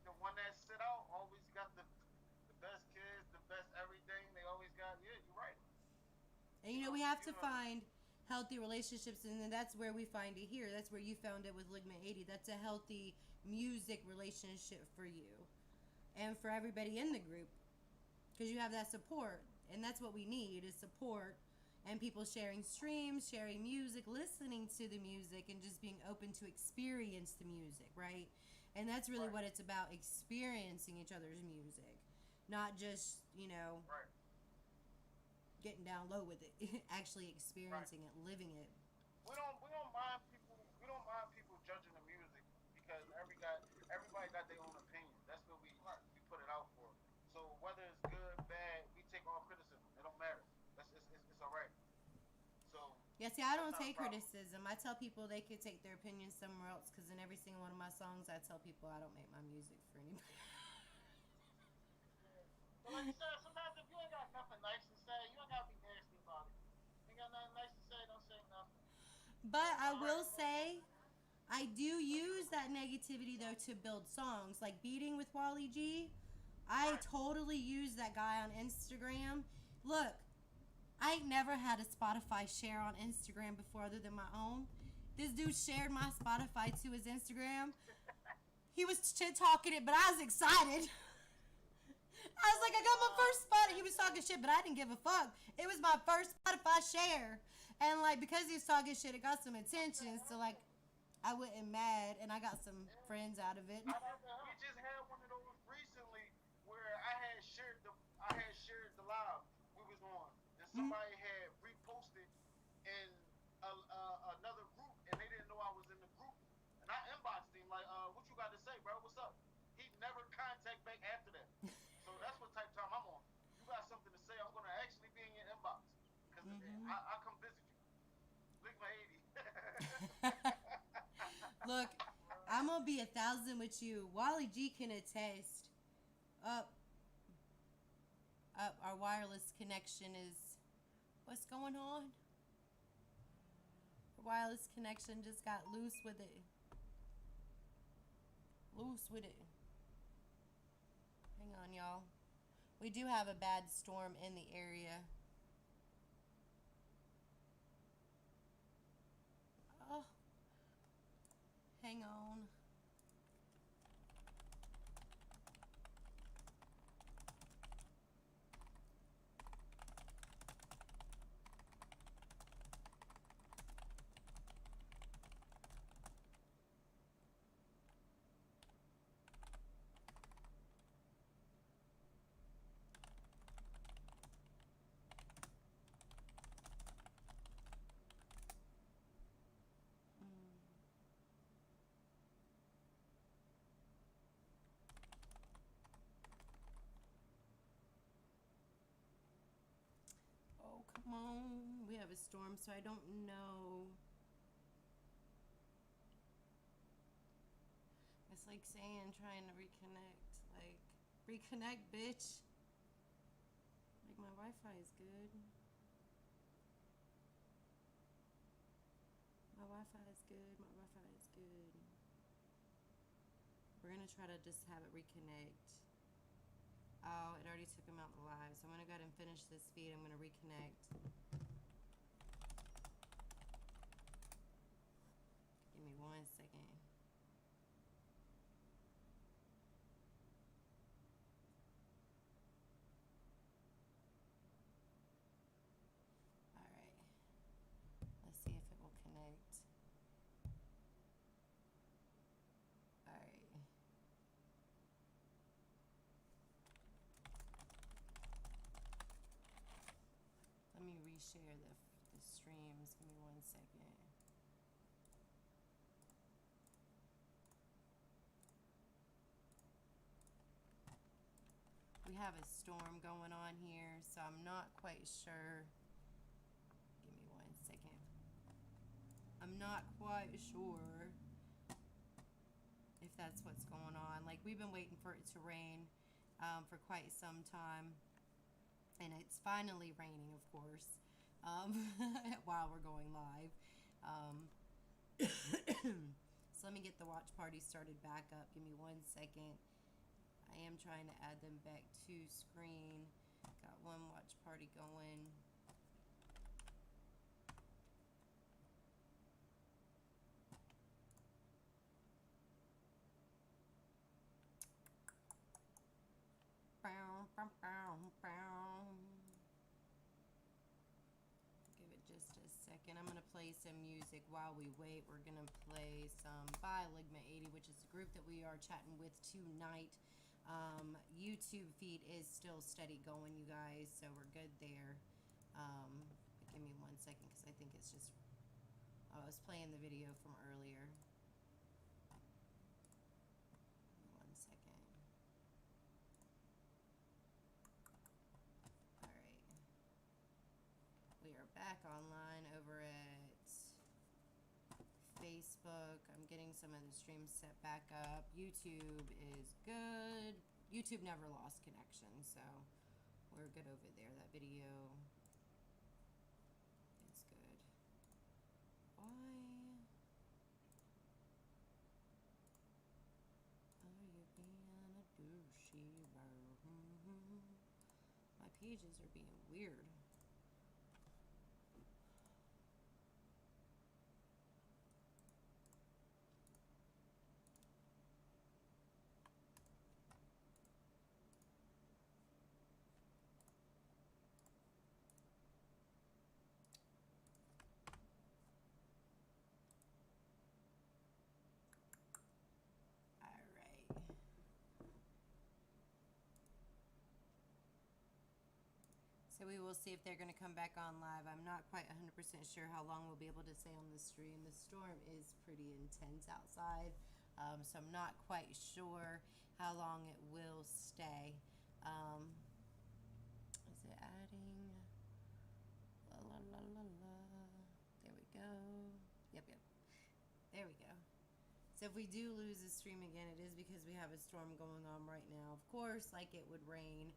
The one that sit out always got the best kids, the best everything. They always got, yeah, you're right. And we have to find healthy relationships, and then that's where we find it here. That's where you found it with Ligma 80. That's a healthy music relationship for you and for everybody in the group, because you have that support, and that's what we need, is support, and people sharing streams, sharing music, listening to the music, and just being open to experience the music, right? And that's really what it's about, experiencing each other's music, not just Right. getting down low with it. Actually experiencing it, living it. We don't mind people judging the music because everybody got their own opinion. That's what we put it out for. So whether it's good, bad, we take all criticism. It don't matter. It's all right. So Yeah, see, I don't that's not a take problem. criticism. I tell people they could take their opinions somewhere else, because in every single one of my songs, I tell people I don't make my music for anybody. But like you said, sometimes if you ain't got nothing nice to say, you ain't gotta be nasty about it. You ain't got nothing nice to say, don't say nothing. But I will say, I do use that negativity though to build songs, like Beating with Wally G. I totally use that guy on Instagram. Look, I ain't never had a Spotify share on Instagram before other than my own. This dude shared my Spotify to his Instagram. He was shit talking it, but I was excited. I was like, I got my first spot. He was talking shit, but I didn't give a fuck. It was my first Spotify share. And like, because he was talking shit, it got some attention. So like, I wasn't mad, and I got some friends out of it. We just had one of those recently where I had shared the live we was on, and somebody had reposted in another group, and they didn't know I was in the group, and I inboxed him like, "What you got to say, bro? What's up?" He never contact back after that. So that's what type of time I'm on. You got something to say? I'm gonna actually be in your inbox because I come visit you. Lick my 80. Look, I'm gonna be 1,000 with you. Wally G can attest. Our wireless connection is. What's going on? Our wireless connection just got loose with it. Loose with it. Hang on, y'all. We do have a bad storm in the area. Oh. Hang on. Oh, come on. We have a storm, so I don't know. It's like saying trying to reconnect. Like, reconnect, bitch. Like, my Wi-Fi is good. My Wi-Fi is good. My Wi-Fi is good. We're gonna try to just have it reconnect. Oh, it already took him out the live. So I'm gonna go ahead and finish this feed. I'm gonna reconnect. Give me 1 second. Alright. Let's see if it will connect. Alright. Let me reshare the streams. Give me 1 second. We have a storm going on here, so I'm not quite sure. Give me 1 second. I'm not quite sure if that's what's going on. Like, we've been waiting for it to rain for quite some time. And it's finally raining, of course, while we're going live. So let me get the watch party started back up. Give me 1 second. I am trying to add them back to screen. Got one watch party going. Give it just a second. I'm going to play some music while we wait. We're going to play some by Ligma 80, which is the group that we are chatting with tonight. YouTube feed is still steady going, you guys, so we're good there. But give me 1 second because I think it's just... I was playing the video from earlier. 1 second. Alright. We are back online over at Facebook. I'm getting some of the streams set back up. YouTube is good. YouTube never lost connection, so we're good over there. That video is good. Why? pages are being weird. So we will see if they're going to come back on live. I'm not quite 100% sure how long we'll be able to stay on the stream. The storm is pretty intense outside, so I'm not quite sure how long it will stay. Is it adding? La la la la la. There we go. Yep. There we go. So if we do lose the stream again, it is because we have a storm going on right now. Of course, like it would rain.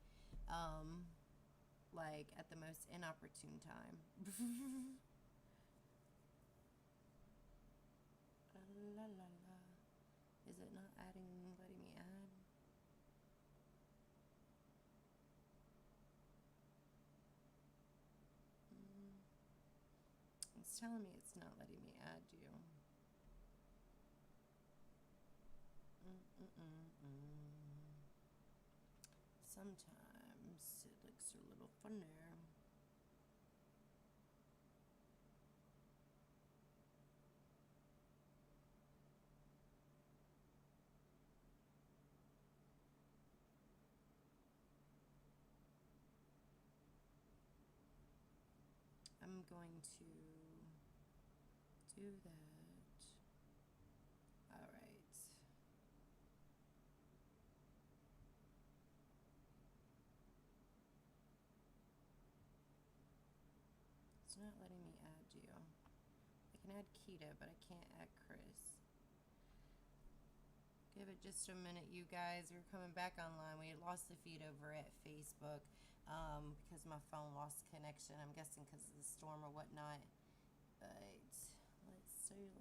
Like at the most inopportune time. La la la. Is it not adding, letting me add? It's telling me it's not letting me add you. Sometimes it looks a little funny. I'm going to do that. All right. It's not letting me add you. I can add Keita, but I can't add Chris. Give it just a minute, you guys. We're coming back online. We lost the feed over at Facebook because my phone lost connection. I'm guessing because of the storm or whatnot. But let's see.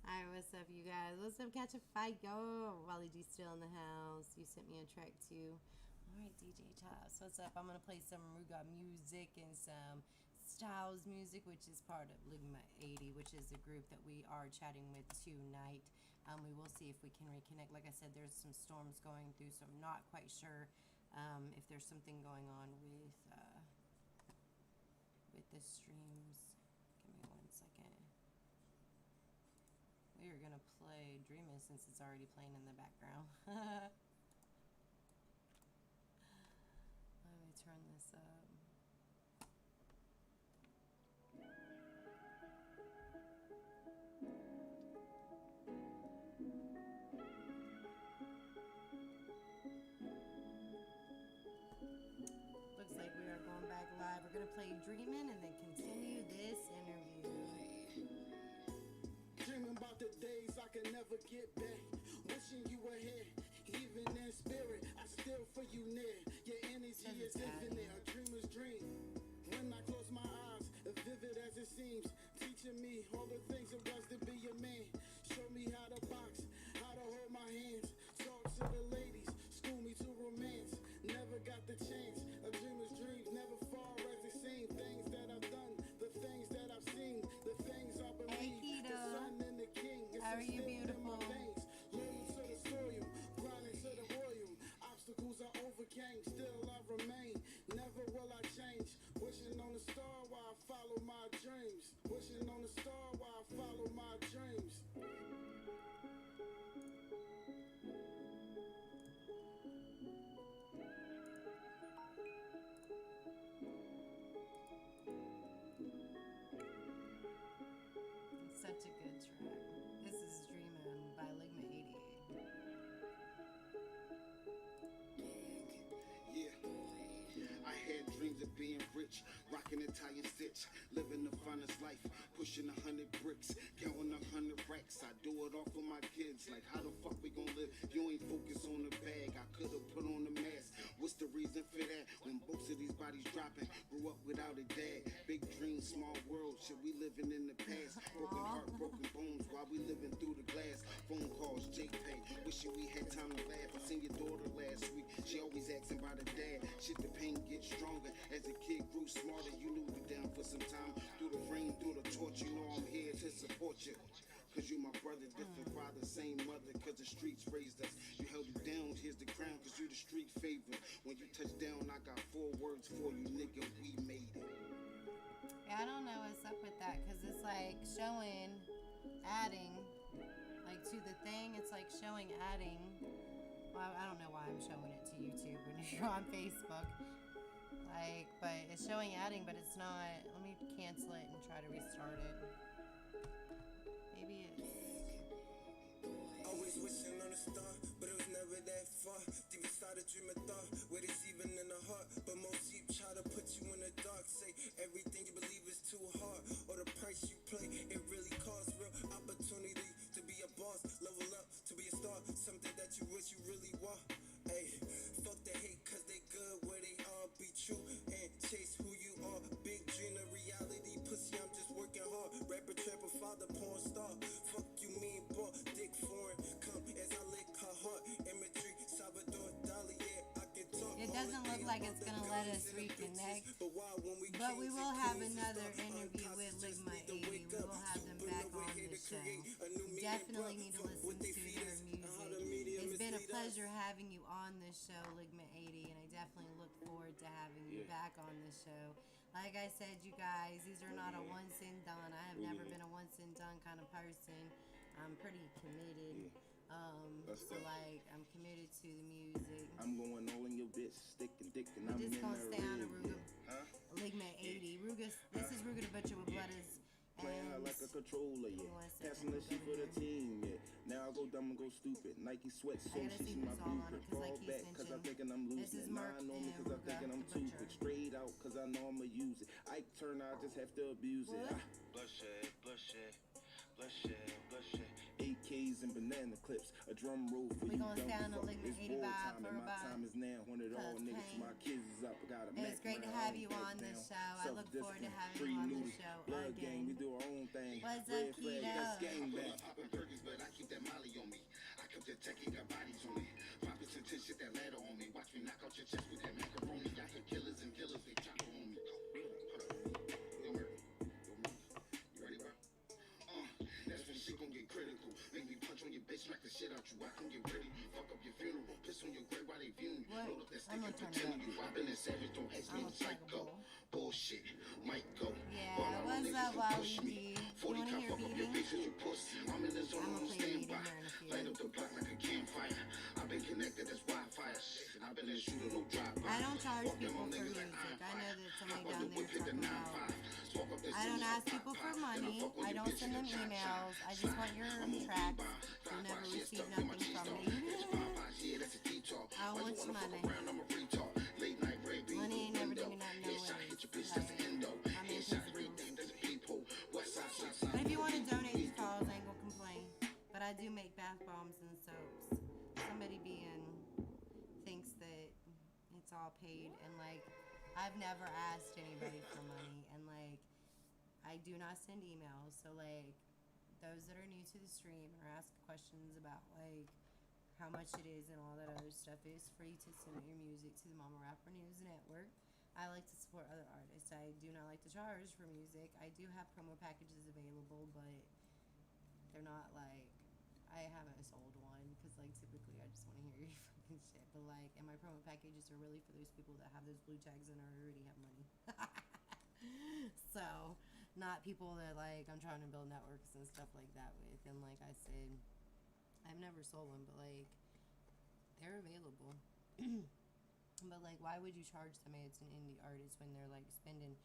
Alright, what's up, you guys? What's up, Catch a Fight? Go! Wally D still in the house. You sent me a track too. Alright, DJ Tops. What's up? I'm gonna play some Ruga music and some Styles music, which is part of Ligma 80, which is a group that we are chatting with tonight. We will see if we can reconnect. Like I said, there's some storms going through, so I'm not quite sure if there's something going on with the streams. Give me 1 second. We are gonna play Dreamin' since it's already playing in the background. Let me turn this up. Looks like we are going back live. We're gonna play Dreamin' and then continue this interview. Dreaming about the days I can never get back. Wishing you were here, even in spirit. I still feel you near. Your energy is infinite, a dreamer's dream. When I close my eyes, as vivid as it seems, teaching me all the things it was to be a man. Show me how to box, how to hold my hands. Talk to the ladies, school me to romance. Never got the chance. A dreamer's dreams never fall as they seem. Things that I've done, the things that I've seen, the things I believe. The sun and the king, it's How are you, beautiful? Learning to the soil, grinding to the royal. Obstacles I overcame, still I remain. Never will I change. Wishing on a star while I follow my dreams. Wishing on a star while I follow my dreams. It's such a good track. This is Dreamin'. Italian stitch, living the finest life, pushing 100 bricks, counting 100 racks. I do it all for my kids. Like how the fuck we gon' live? You ain't focused on the bag. I could've put on the mask. What's the reason for that? When both of these bodies dropping, grew up without a dad. Big dreams, small world. Shit, we living in the past. Broken heart, broken bones. While we living through the glass. Phone calls, JPay. Wishing we had time to laugh. I seen your daughter last week. She always asking about her dad. Shit, the pain gets stronger as the kid grew smarter. You knew we down for some time. Through the rain, through the torch, you know I'm here to support you. Cause you my brother, different father, same mother. Cause the streets raised us. You held it down, here's the crown. Cause you the street favorite. When you touch down, I got 4 words for you, nigga. We made it. Yeah, I don't know what's up with that. Cause it's like showing, adding, like to the thing. It's like showing, adding. Well, I don't know why I'm showing it to YouTube when you're on Facebook. Like, but it's showing adding, but it's not. Let me cancel it and try to restart it. Maybe it's. Always wishing on a star, but it was never that far. Deep inside a dream of thought, where it's even in the heart. But most sheep try to put you in the dark. Say everything you believe is too hard, or the price you play, it really costs. Real opportunity to be a boss, level up to be a star. Something that you wish you really want. Hey, fuck the hate, cause they good where they are. Be true and chase who you are. Big dream of reality, pussy, I'm just working hard. Rapper, trapper, father, porn star. Fuck you mean, boy, dick foreign. Come as I lick her heart. Imagery, Salvador Dali, yeah, I can talk. It doesn't look like it's gonna let us reconnect, but we will have another interview with Ligma 80. We will have them back on the show. Definitely need to listen to their music. It's been a pleasure having you on this show, Ligma 80, and I definitely look forward to having you back on this show. Like I said, you guys, these are not a once and done. I have never been a once and done kind of person. I'm pretty committed. So like I'm committed to the music. I'm going all in your bitch, stick and dick, and I'm We're just in gonna that stay on a ring. Ruga Ligma 80. Ruga's, this is Ruga the Butcher with Blooders. Playing her like a controller, yeah. Passing the shit for the team, yeah. Now I go dumb and go stupid. Nike sweats, so I gotta she see see my who's all on it, blueprint. 'cause Fall like he's back, cause I'm mentioned, thinking I'm this losing is it. Now Mark I know me, and cause I'm Ruga thinking I'm the too Butcher. quick. Straight out, cause I know I'ma use it. Ike Turner, I just have to abuse it. What? Bloodshed, bloodshed, bloodshed, bloodshed. AKs and banana clips, a drum roll for We you gonna dumb stay on the fuck. Ligma It's 80 war vibe time for and my about time is now. Want it all, niggas. pain. My kids is up. I got a It was great to have you on the show. I look forward to having you on the show Blood gang, we again. do our own thing. What's Red up, flag, Keto? that's gang bang. Popping burgers, but I keep that Molly on me. I kept that techie, got bodies on me. Popping some ten shit, that ladder on me. Watch me knock out your chest with that macaroni. I hit killers and killers, they chopper on me. Hold up. Yo, Murphy. You ready, bro? That's when shit gon' get critical. Make me punch on your bitch, smack the shit out you. I can get ready. Fuck up your funeral. Piss on your grave while they view you. What? Load up that stick I'm and gonna turn pretend it you. I've been a savage, don't ask me I'm to a psycho. psycho. Bullshit, might go. Yeah, All our what's niggas up, gon' push Wally me. D? You 40 wanna cop, hear fuck up your beating? bitch 'cause you pussy. I'm in the zone, I'ma on play beating standby. here in a few. Light up the block like a campfire. I've been connected, that's Wi-Fi. I've been a shooter, no drive-by. I don't charge Walk them people on for niggas music. like I know that somebody Hop out down the there whip, hit the talking about 9-5. Smoke up that I don't Simmons, ask pop, people pop. for Then money. fuck on I your don't bitch send in them the cha-cha. emails. I just want your I'm on tracks. B-Bar. You'll never Shit receive stuck in my nothing cheese from dog. me. It's Popeyes, yeah, that's a detour. I Why want you wanna money. fuck around? I'm a retard. Late night red beans Money ain't through never the do window. me nothing, no Headshot, ways. hit your bitch, that's the endo. I'm in Headshot, his great boots. name, that's a peephole. West side, south side. But if you want to donate these calls, I ain't gonna complain. But I do make bath bombs and soaps. Somebody thinks that it's all paid, and like I've never asked anybody for money, and like I do not send emails. So like those that are new to the stream or ask questions about like how much it is and all that other stuff, is free to submit your music to the Momma Rapper News Network. I like to support other artists. I do not like to charge for music. I do have promo packages available, but they're not like, I haven't sold one because like typically I just want to hear your fucking shit. But like, and my promo packages are really for those people that have those blue tags and already have money. So, not people that like I'm trying to build networks and stuff like that with. And like I said, I've never sold one, but like they're available. But like, why would you charge somebody that's an indie artist when they're like spending,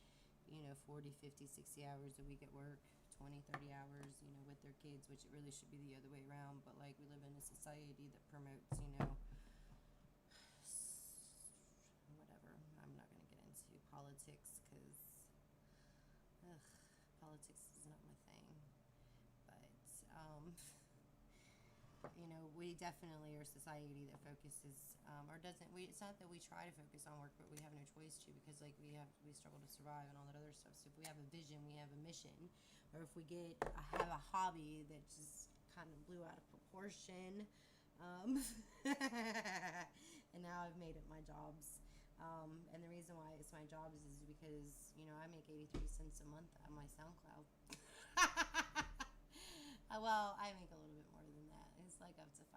40, 50, 60 hours a week at work, 20, 30 hours, with their kids, which it really should be the other way around. But like, we live in a society that promotes, whatever. I'm not going to get into politics because politics is not my thing. But, we definitely are a society that focuses, or doesn't, it's not that we try to focus on work, but we have no choice to, because, like, we struggle to survive and all that other stuff. So if we have a vision, we have a mission, or if we have a hobby that just kind of blew out of proportion, and now I've made it my jobs. And the reason why it's my jobs is because, I make 83 cents a month on my SoundCloud. Well, I make a little bit more than that. It's like up to $5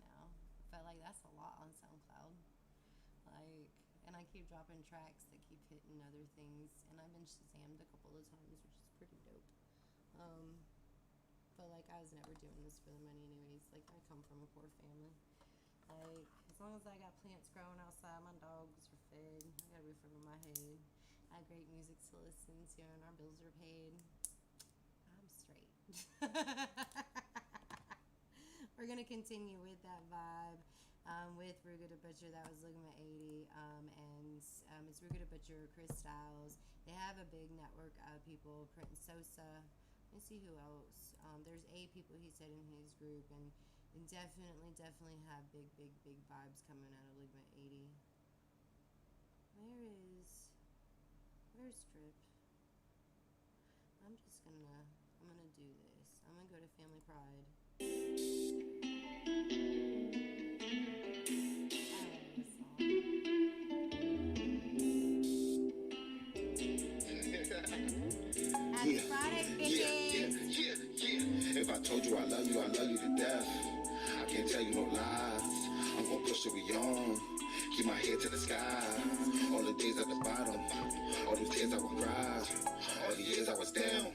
now. But, like, that's a lot on SoundCloud. Like, and I keep dropping tracks that keep hitting other things. And I've been Shazammed a couple of times, which is pretty dope. But, like, I was never doing this for the money anyways. Like, I come from a poor family. Like, as long as I got plants growing outside, my dogs are fed, I got a roof over my head, I have great music to listen to, and our bills are paid, I'm straight. We're going to continue with that vibe with Ruga the Butcher. That was Ligma 80, and it's Ruga the Butcher, Chris Styles. They have a big network of people, Quentin Sosa. Let's see who else. There's 8 people he said in his group, and definitely have big vibes coming out of Ligma 80. Where's Trip? I'm gonna do this. I'm gonna go to Family Pride. I love this song. Happy Friday, bitches! Yeah. If I told you I love you to death. I can't tell you no lies. I'm gonna push it beyond. Keep my head to the sky. All the days at the bottom. All those tears I would cry. All the years I was down.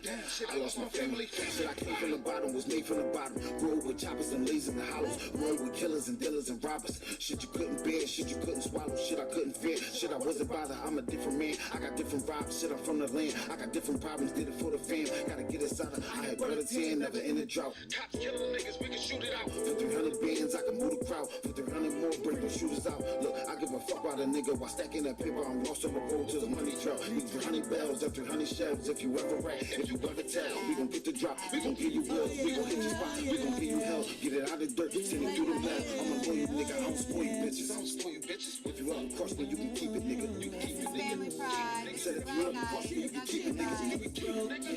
I lost my family. Shit I came from the bottom, was made from the bottom. Grew up with choppers and lasers and hollows. Grew up with killers and dealers and robbers. Shit you couldn't bear, shit you couldn't swallow. Shit I couldn't fear, shit I wasn't bothered. I'm a different man. I got different vibes. Shit I'm from the land. I got different problems. Did it for the fam. Gotta get it out of. I had brother 10, never in a drought. Cops killing niggas, we can shoot it out. For 300 bands, I can move the crowd. For 300 more, bring the shooters out. Look, I give a fuck about a nigga while stacking that paper. I'm lost on the road to the money drought. Need 300 bells after 100 shells. If you ever rap, if you ever tell, we gon' get the drop. We gon' give you wills. We gon' hit your spot. We gon' give you hell. Get it out of dirt. Send it through the lab. I'm a loyal nigga. I don't spoil you bitches. I don't spoil you bitches. If you up cross me, you can keep it, nigga. You can keep it, nigga. Family Pride. Said if you up cross me, you can keep it, nigga. You can keep it, nigga.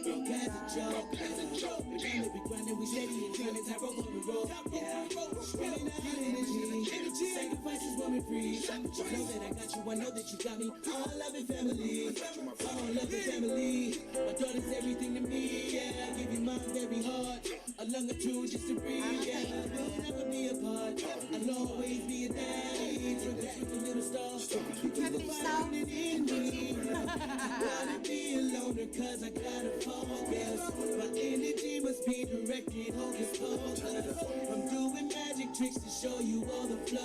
Broke as a joke. Damn it, we grindin', we steady and turnin', time roll on the road. Yeah, spending our energy. Sacrifices want me free. I know that I got you, I know that you got me. All loving family. All loving family. My daughter's everything to me. Yeah, I give you my very heart. A lung or two just to breathe. Yeah, we'll never be apart. I'll always be a daddy. From that with the little star. Finding it in me. Wanna be a loner cause I gotta focus. My energy must be directed, hocus pocus. I'm doing magic tricks to show you all the flow.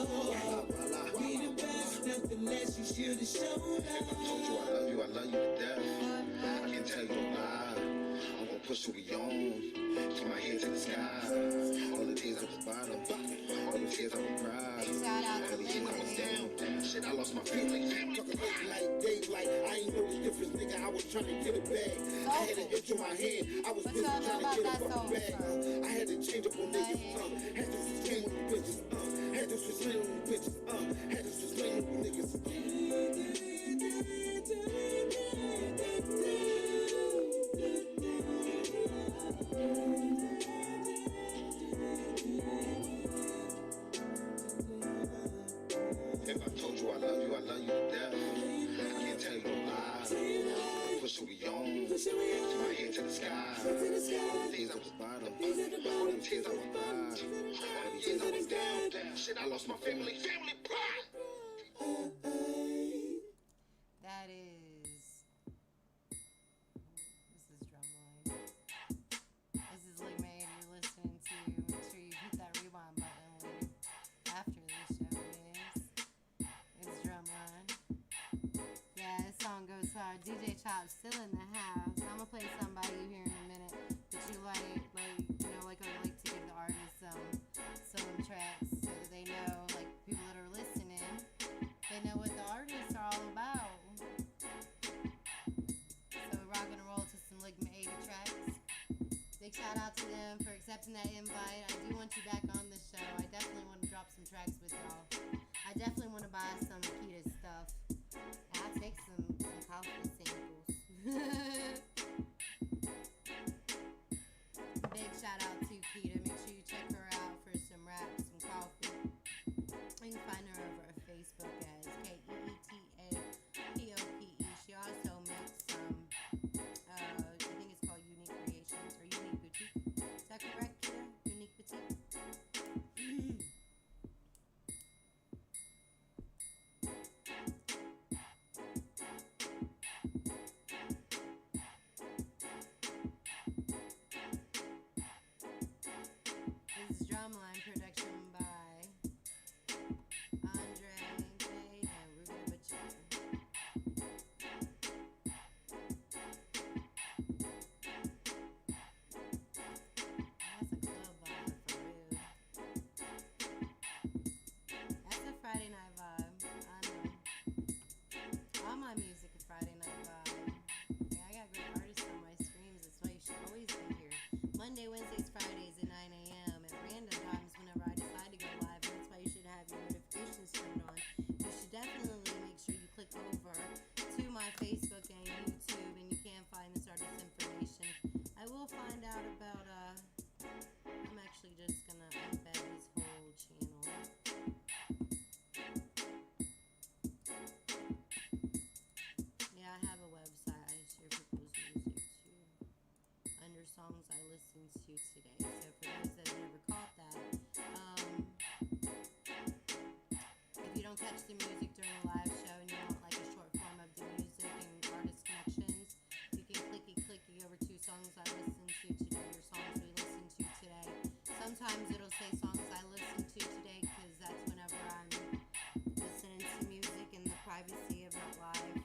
We the best, nothing less, you should have shown I told you I love you to death. I can't tell you no lie. I'm gonna push you beyond. Keep my head to the sky. All the days at the bottom. All the tears I would cry. Shout out to All the years I was down. Shit, I lost my family. Talking like daylight, I ain't know the difference, nigga. I was trying to get it back. I had an itch in my hand. I was What busy y'all know trying to about get that it fucking song, back. sir? I had to change up on niggas. Had to switch lane with the bitches. Had to switch lane with the bitches. Had to switch lane with the niggas. If I told you I love you to death. I can't tell you no lie. Push you beyond. Keep my head to the sky. All the days I was bottom. All the tears I would cry. All the years I was down. Shit, I lost my family. Family pride. That is. This is Drumline. This is Ligma 80 you're listening to. Make sure you hit that rewind button after the show is. It's Drumline. Yeah, this song goes hard. DJ Chop's still in the house. I'm gonna play something by you here in a minute. But you like I like to give the artists some tracks so that they know, like people that are listening, they know what the artists are all about. So rock and roll to some Ligma accepting that invite. I do want you back on the show. I definitely want to drop some tracks with y'all. I definitely want to buy some Akita stuff. And I'll take some coffee samples. Big shout out to Kita. Make sure you check her out for some rap, some coffee. You can find her over at Facebook as KEETAPOPE. She also makes some, I think it's called Unique Creations or Unique Boutique. Is that correct, Kita? Unique Boutique? This is Drumline production by Andre J and Ruben Butcher. That's a club vibe for real. That's a Friday night vibe. I know. All my music is Friday night vibe. Yeah, I got great artists on my streams. That's why you should always be here. Monday, Wednesdays, Fridays at 9 a.m. at random times whenever I decide to go live. And that's why you should have your notifications turned on. You should definitely make sure you click over to my Facebook and YouTube, and you can find this artist information. I will find out about, I'm actually just gonna embed his whole channel. Yeah, I have a website. I share people's music too. Under songs I listened to today. So for those that have never caught that, if you don't catch the music during a live show and you want like a short form of the music and artist connections, you can clicky over to songs I listened to today or songs we listened to today. Sometimes it'll say songs I listened to today because that's whenever I'm listening to music in the privacy of not live.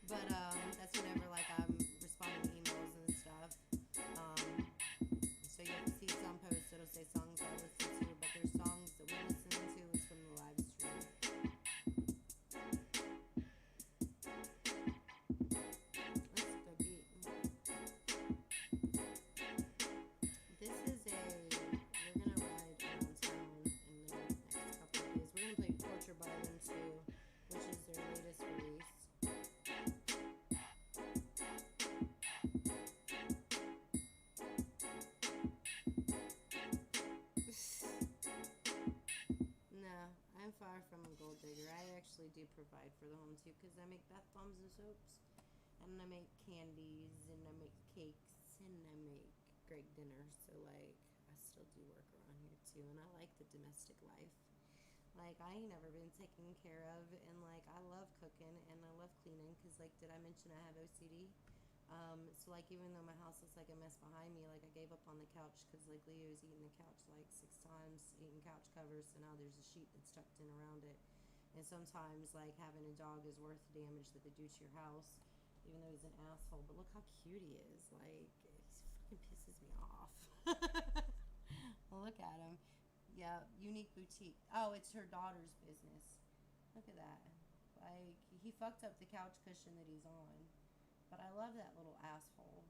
But that's whenever like I'm responding to emails and stuff. So you'll see some posts it'll say songs I listen to, but there's songs that we listen to is from the live stream. That's a good beat. This is we're gonna ride around town in the next couple of days. We're gonna play Torture by them too, which is their latest release. No, I'm far from a gold digger. I actually do provide for the home too, because I make bath bombs and soaps, and I make candies, and I make cakes, and I make great dinners. So like, I still do work around here too, and I like the domestic life. Like, I ain't never been taken care of, and like, I love cooking and I love cleaning, because like, did I mention I have OCD? So like, even though my house looks like a mess behind me, like I gave up on the couch because like Leo's eaten the couch like 6 times, eating couch covers, so now there's a sheet that's tucked in around it. And sometimes like having a dog is worth the damage that they do to your house, even though he's an asshole. But look how cute he is. Like, he fucking pisses me off. Well, look at him. Yeah, Unique Boutique. Oh, it's her daughter's business. Look at that. Like, he fucked up the couch cushion that he's on. But I love that little asshole.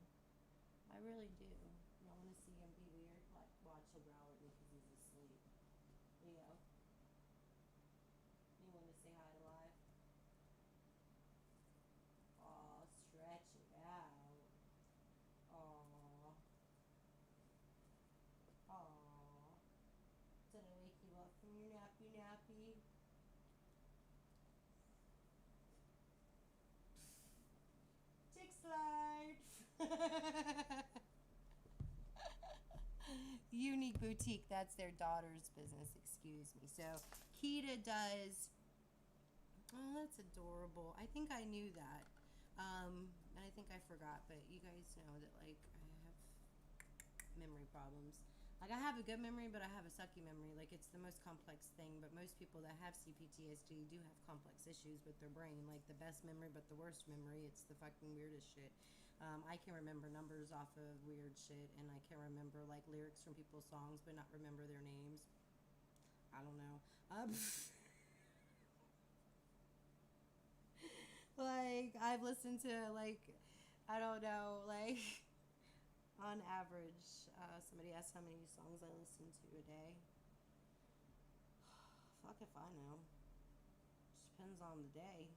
I really do. You don't want to see him be weird? Like, watch, he'll growl at me because he's asleep. Leo. You want to say hi to live? Aw, stretch it out. Aw. Aw. Did I wake you up from your nappy? Chick slide. Unique Boutique, that's their daughter's business, excuse me. So Kita does, oh, that's adorable. I think I knew that. And I think I forgot, but you guys know that like I have memory problems. Like, I have a good memory, but I have a sucky memory. Like, it's the most complex thing, but most people that have CPTSD do have complex issues with their brain. Like, the best memory, but the worst memory, it's the fucking weirdest shit. I can remember numbers off of weird shit, and I can remember, like, lyrics from people's songs, but not remember their names. I don't know. Like, I've listened to, like, I don't know, like... On average, somebody asked how many songs I listen to a day. Fuck if I know. Just depends on the day.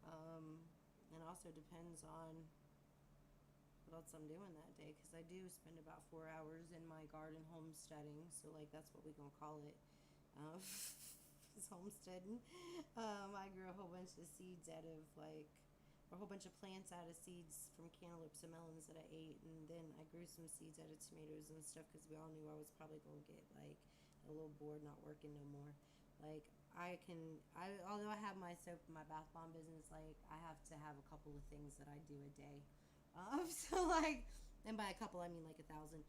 And also depends on what else I'm doing that day, because I do spend about 4 hours in my garden homesteading, so like that's what we gonna call it. Is homesteading. I grew a whole bunch of seeds out of like, or a whole bunch of plants out of seeds from cantaloupes and melons that I ate, and then I grew some seeds out of tomatoes and stuff because we all knew I was probably gonna get like a little bored, not working no more. Like although I have my soap and my bath bomb business, like I have to have a couple of things that I do a day. So like, and by a couple I mean like 1,000.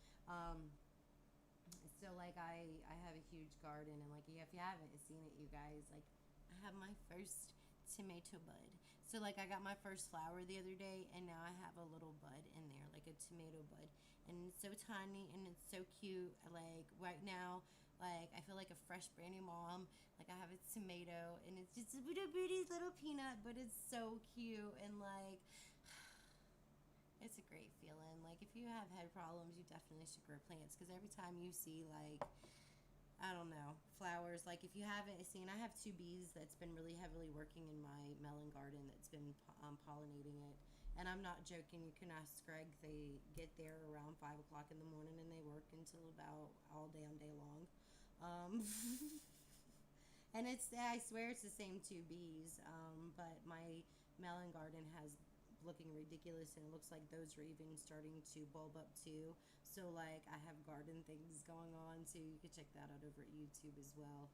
So like I have a huge garden, and like if you haven't seen it, you guys, like I have my first tomato bud. So like I got my first flower the other day, and now I have a little bud in there, like a tomato bud, and it's so tiny and it's so cute. Like right now, like I feel like a fresh brand new mom. Like I have a tomato, and it's just a bitty little peanut, but it's so cute, and like it's a great feeling. Like if you have head problems, you definitely should grow plants, because every time you see like, I don't know, flowers, like if you haven't seen, I have 2 bees that's been really heavily working in my melon garden that's been pollinating it. And I'm not joking. You can ask Greg. They get there around 5 o'clock in the morning and they work until about all damn day long. Um, and I swear it's the same 2 bees. But my melon garden has looking ridiculous, and it looks like those are even starting to bulb up too. So like I have garden things going on too. You could check that out over at YouTube as well.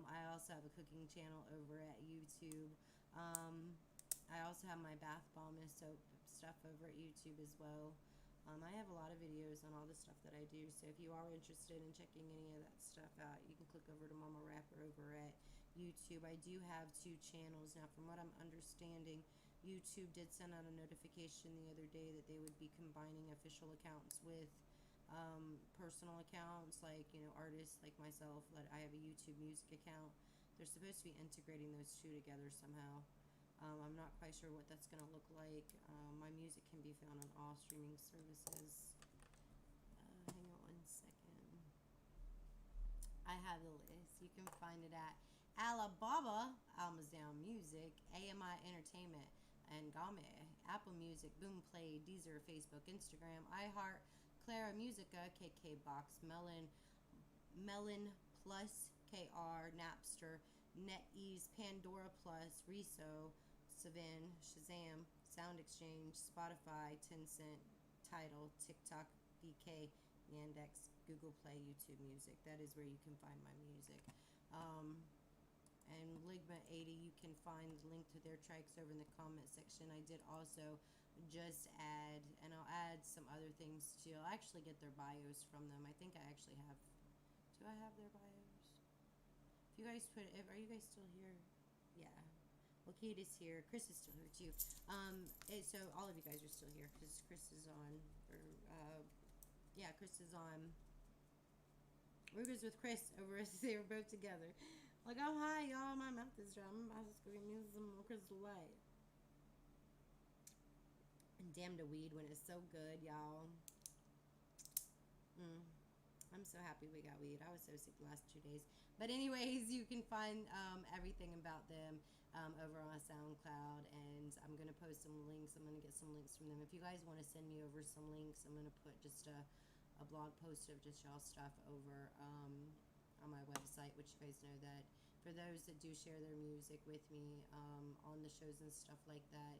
I also have a cooking channel over at YouTube. I also have my bath bomb and soap stuff over at YouTube as well. I have a lot of videos on all the stuff that I do, so if you are interested in checking any of that stuff out, you can click over to Momma Rapper over at YouTube. I do have 2 channels now. From what I'm understanding, YouTube did send out a notification the other day that they would be combining official accounts with personal accounts, like, you know, artists like myself. That I have a YouTube music account. They're supposed to be integrating those 2 together somehow. I'm not quite sure what that's going to look like. My music can be found on all streaming services. Hang on 1 second. I have the list. You can find it at Alibaba, Amazon Music, AMI Entertainment, and Game, Apple Music, Boomplay, Deezer, Facebook, Instagram, iHeart, Clara Musica, KK Box, Melon Plus, KR, Napster, NetEase, Pandora Plus, Reso, Savan, Shazam, Sound Exchange, Spotify, Tencent, Tidal, TikTok, VK, Yandex, Google Play, YouTube Music. That is where you can find my music. And Ligma 80, you can find the link to their tracks over in the comment section. I did also just add, and I'll add some other things too. I'll actually get their bios from them. I think I actually have. Do I have their bios? If you guys are you guys still here? Yeah. Well, Kate is here. Chris is still here too. So all of you guys are still here because Chris is on. Yeah, Chris is on. Rubens with Chris over as they were both together. Like, oh hi y'all, my mouth is dry. I'm about to go get me some Crystal Light. And damn the weed when it's so good, y'all. I'm so happy we got weed. I was so sick the last 2 days. But anyways, you can find everything about them over on SoundCloud, and I'm going to post some links. I'm going to get some links from them. If you guys want to send me over some links, I'm going to put just a blog post of just y'all stuff over on my website, which you guys know that for those that do share their music with me on the shows and stuff like that,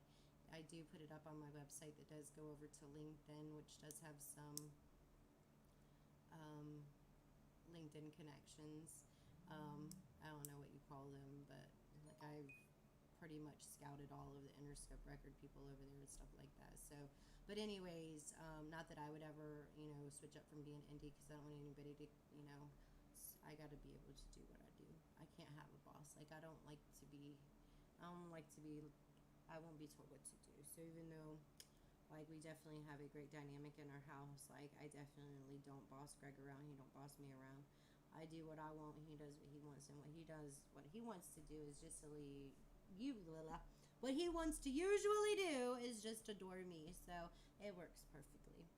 I do put it up on my website that does go over to LinkedIn, which does have some LinkedIn connections. I don't know what you call them, but like I've pretty much scouted all of the Interscope record people over there and stuff like that. So, but anyways, not that I would ever, you know, switch up from being indie, because I don't want anybody to, you know, I got to be able to do what I do. I can't have a boss. Like I don't like to be, I won't be told what to do. So even though, like, we definitely have a great dynamic in our house, like I definitely don't boss Greg around. He don't boss me around. I do what I want, he does what he wants, and what he wants to do is just what he wants to usually do is just adore me. So it works perfectly.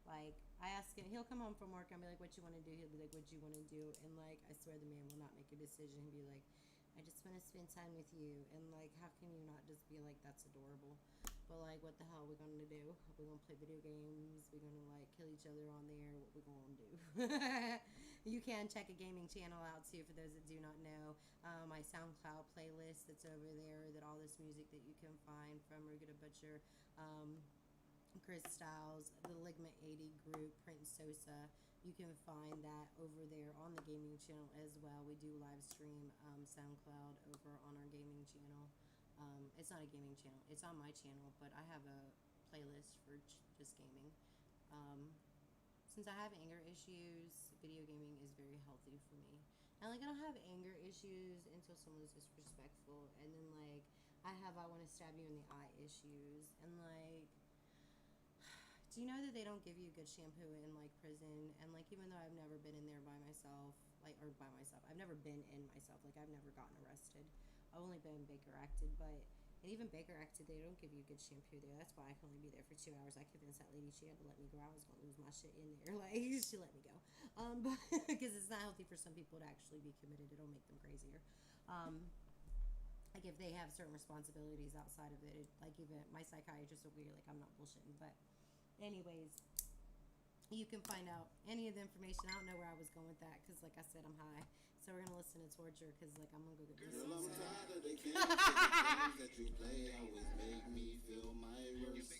Like, I ask him, he'll come home from work and be like, what you want to do? He'll be like, what you want to do? And, like, I swear the man will not make a decision. He'll be like, I just want to spend time with you. And, like, how can you not just be like, that's adorable? But, like, what the hell are we going to do? We're going to play video games. We're going to, like, kill each other on there. What we going to do? You can check a gaming channel out, too, for those that do not know. My SoundCloud playlist that's over there, that all this music that you can find from Ruga to Butcher, Chris Styles, the Ligma 80 group, Prince Sosa. You can find that over there on the gaming channel as well. We do live stream SoundCloud over on our gaming channel. It's not a gaming channel. It's on my channel, but I have a playlist for just gaming. Since I have anger issues, video gaming is very healthy for me. And, like, I don't have anger issues until someone's disrespectful. And then, like, I want to stab you in the eye issues. And, like, do you know that they don't give you good shampoo in, like, prison? And, like, even though I've never been in there by myself, I've never been in myself. Like, I've never gotten arrested. I've only been Baker acted, but, and even Baker acted, they don't give you good shampoo there. That's why I can only be there for 2 hours. I convinced that lady she had to let me go. I was going to lose my shit in there. Like, she let me go. But, because it's not healthy for some people to actually be committed. It'll make them crazier. Like, if they have certain responsibilities outside of it, like, even my psychiatrist will be like, I'm not bullshitting, but anyways, you can find out any of the information. I don't know where I was going with that because, like I said, I'm high. So we're going to listen to Torture because, like, I'm going to go get this. Girl, I'm tired of the games that you play always make me feel my worst.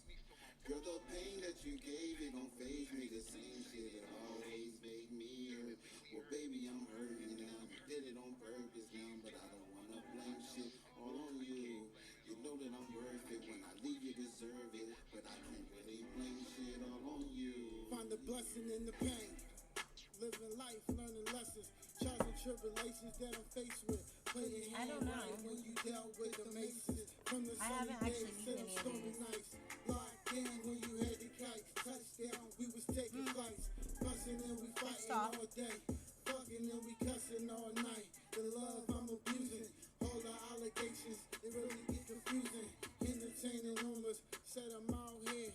Girl, the pain that you gave, it gon' phase me. The same shit that always make me hurt. Well, baby, I'm hurting now. You did it on purpose now, but I don't wanna blame shit all on you. You know that I'm worth it. When I leave, you deserve it. But I can't really blame shit all on you. Find the blessing in the pain. Living life, learning lessons, trials and tribulations that I'm faced with. Playing I don't know. right when you dealt with the maces. From the I sunny haven't actually days to eaten the any of stormy these. nights. Locked in when you had the kites. Touchdown, we was taking flights. Fussing and we fighting stop. all day. Fucking and we cussing all night. The love I'm abusing. All the allegations, they really get confusing. Entertaining rumors, said I'm out here.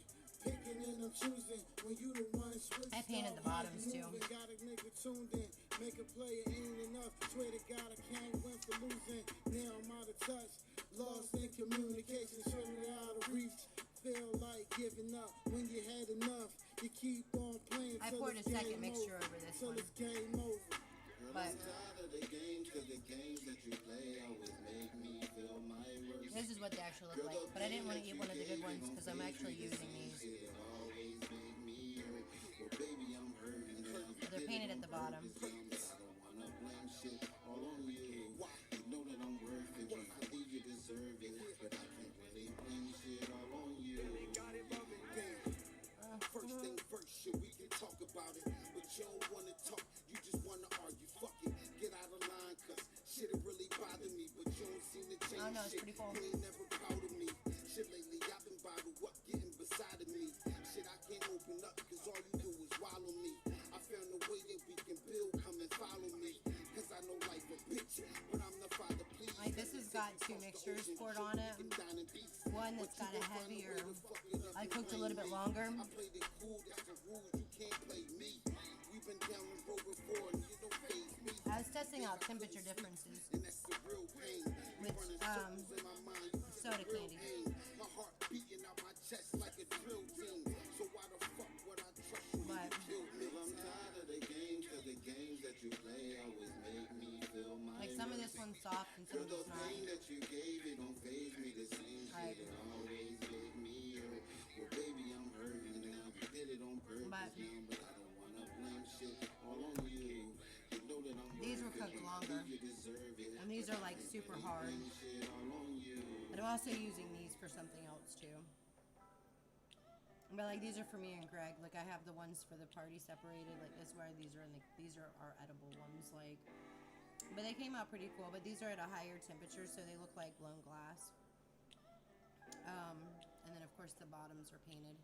Picking and I'm choosing. When you the one switch. I painted the bottoms too. Got a nigga tuned in. Make a play, it ain't enough. Swear to God, I can't win for losing. Now I'm out of touch. Lost in communication, show me out of reach. Feel like giving up when you had enough. You keep on playing. I poured a second mixture over this till one. it's game over. But I'm tired of the games, cause the games that you play always make me feel my worst. this is what they actually look like. But I didn't want to eat one of the good ones because I'm actually using these. It always make me hurt. Well, baby, I'm hurting now. So they're painted at the bottom. But I don't wanna blame shit all on you. You know that I'm worth it. When I leave, you deserve it. But I can't really blame shit all on you. First thing first, shit, we can talk about it. But you don't wanna talk, you just wanna argue. Fuck it, get out of line, cause shit, it really bothered me. But you don't seem to change Oh, no, it's shit. pretty cool. You ain't never proud of me. Shit, lately I've been bottled up, getting beside of me. Shit, I can't open up, cause all you do is swallow me. I found a way that we can build, come and follow me. Cause I know life a bitch, but I'm the father, please. Like, this has got two mixtures poured on it. One that's got a heavier, I cooked a little bit longer. I played it cool, that's the rules, you can't play me. We've been down the road before, and you don't phase me. I was testing out temperature differences And that's the real pain. with In my mind, you soda feel real candy. pain. My heart beating out my chest like a drill team. So why the fuck would I trust you when But you kill me? Girl, I'm tired of the games, cause the games that you play always make me feel my like some of this one's soft and some Girl, of the it's not. pain that you gave, it don't phase me. The same Right. shit, it always make me hurt. Well, baby, I'm hurting now. You did it on purpose But now, but I don't wanna blame shit all on you. You know that I'm these were worth it. cooked When I longer. leave, you deserve it. And these are like super hard. Blame shit all on you. But I'm also using these for something else too. But like these are for me and Greg. Like I have the ones for the party separated. Like this where these are in the, these are our edible ones. Like, but they came out pretty cool. But these are at a higher temperature, so they look like blown glass. And then of course the bottoms are painted.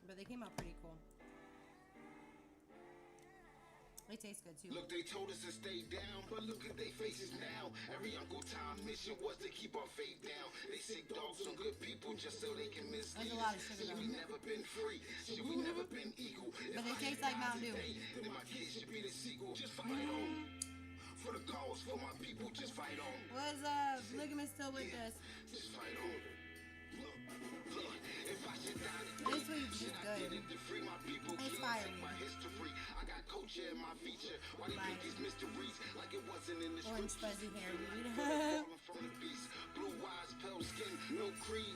But they came out pretty cool. They taste good too. Look, they told us to stay down, but look at their faces now. Every Uncle Tom mission was to keep our faith down. They sick dogs on good people just so they can mislead There's a lot of us. sugar Shit, we though. never been free. Shit, we never been equal. But they taste like Mountain Dew. Then my kids should be the sequel. Just fight on. For the cause, for my people, just fight on. Was Ligament still with us? Just fight on. Look, if I should die today, This week's is good. to free my people, It's please fire. take my history. I got culture in my feature. Why they make these mysteries like it wasn't in the Orange scriptures? fuzzy hair, dude. Falling from the beast, blue eyes, pale skin, no creed.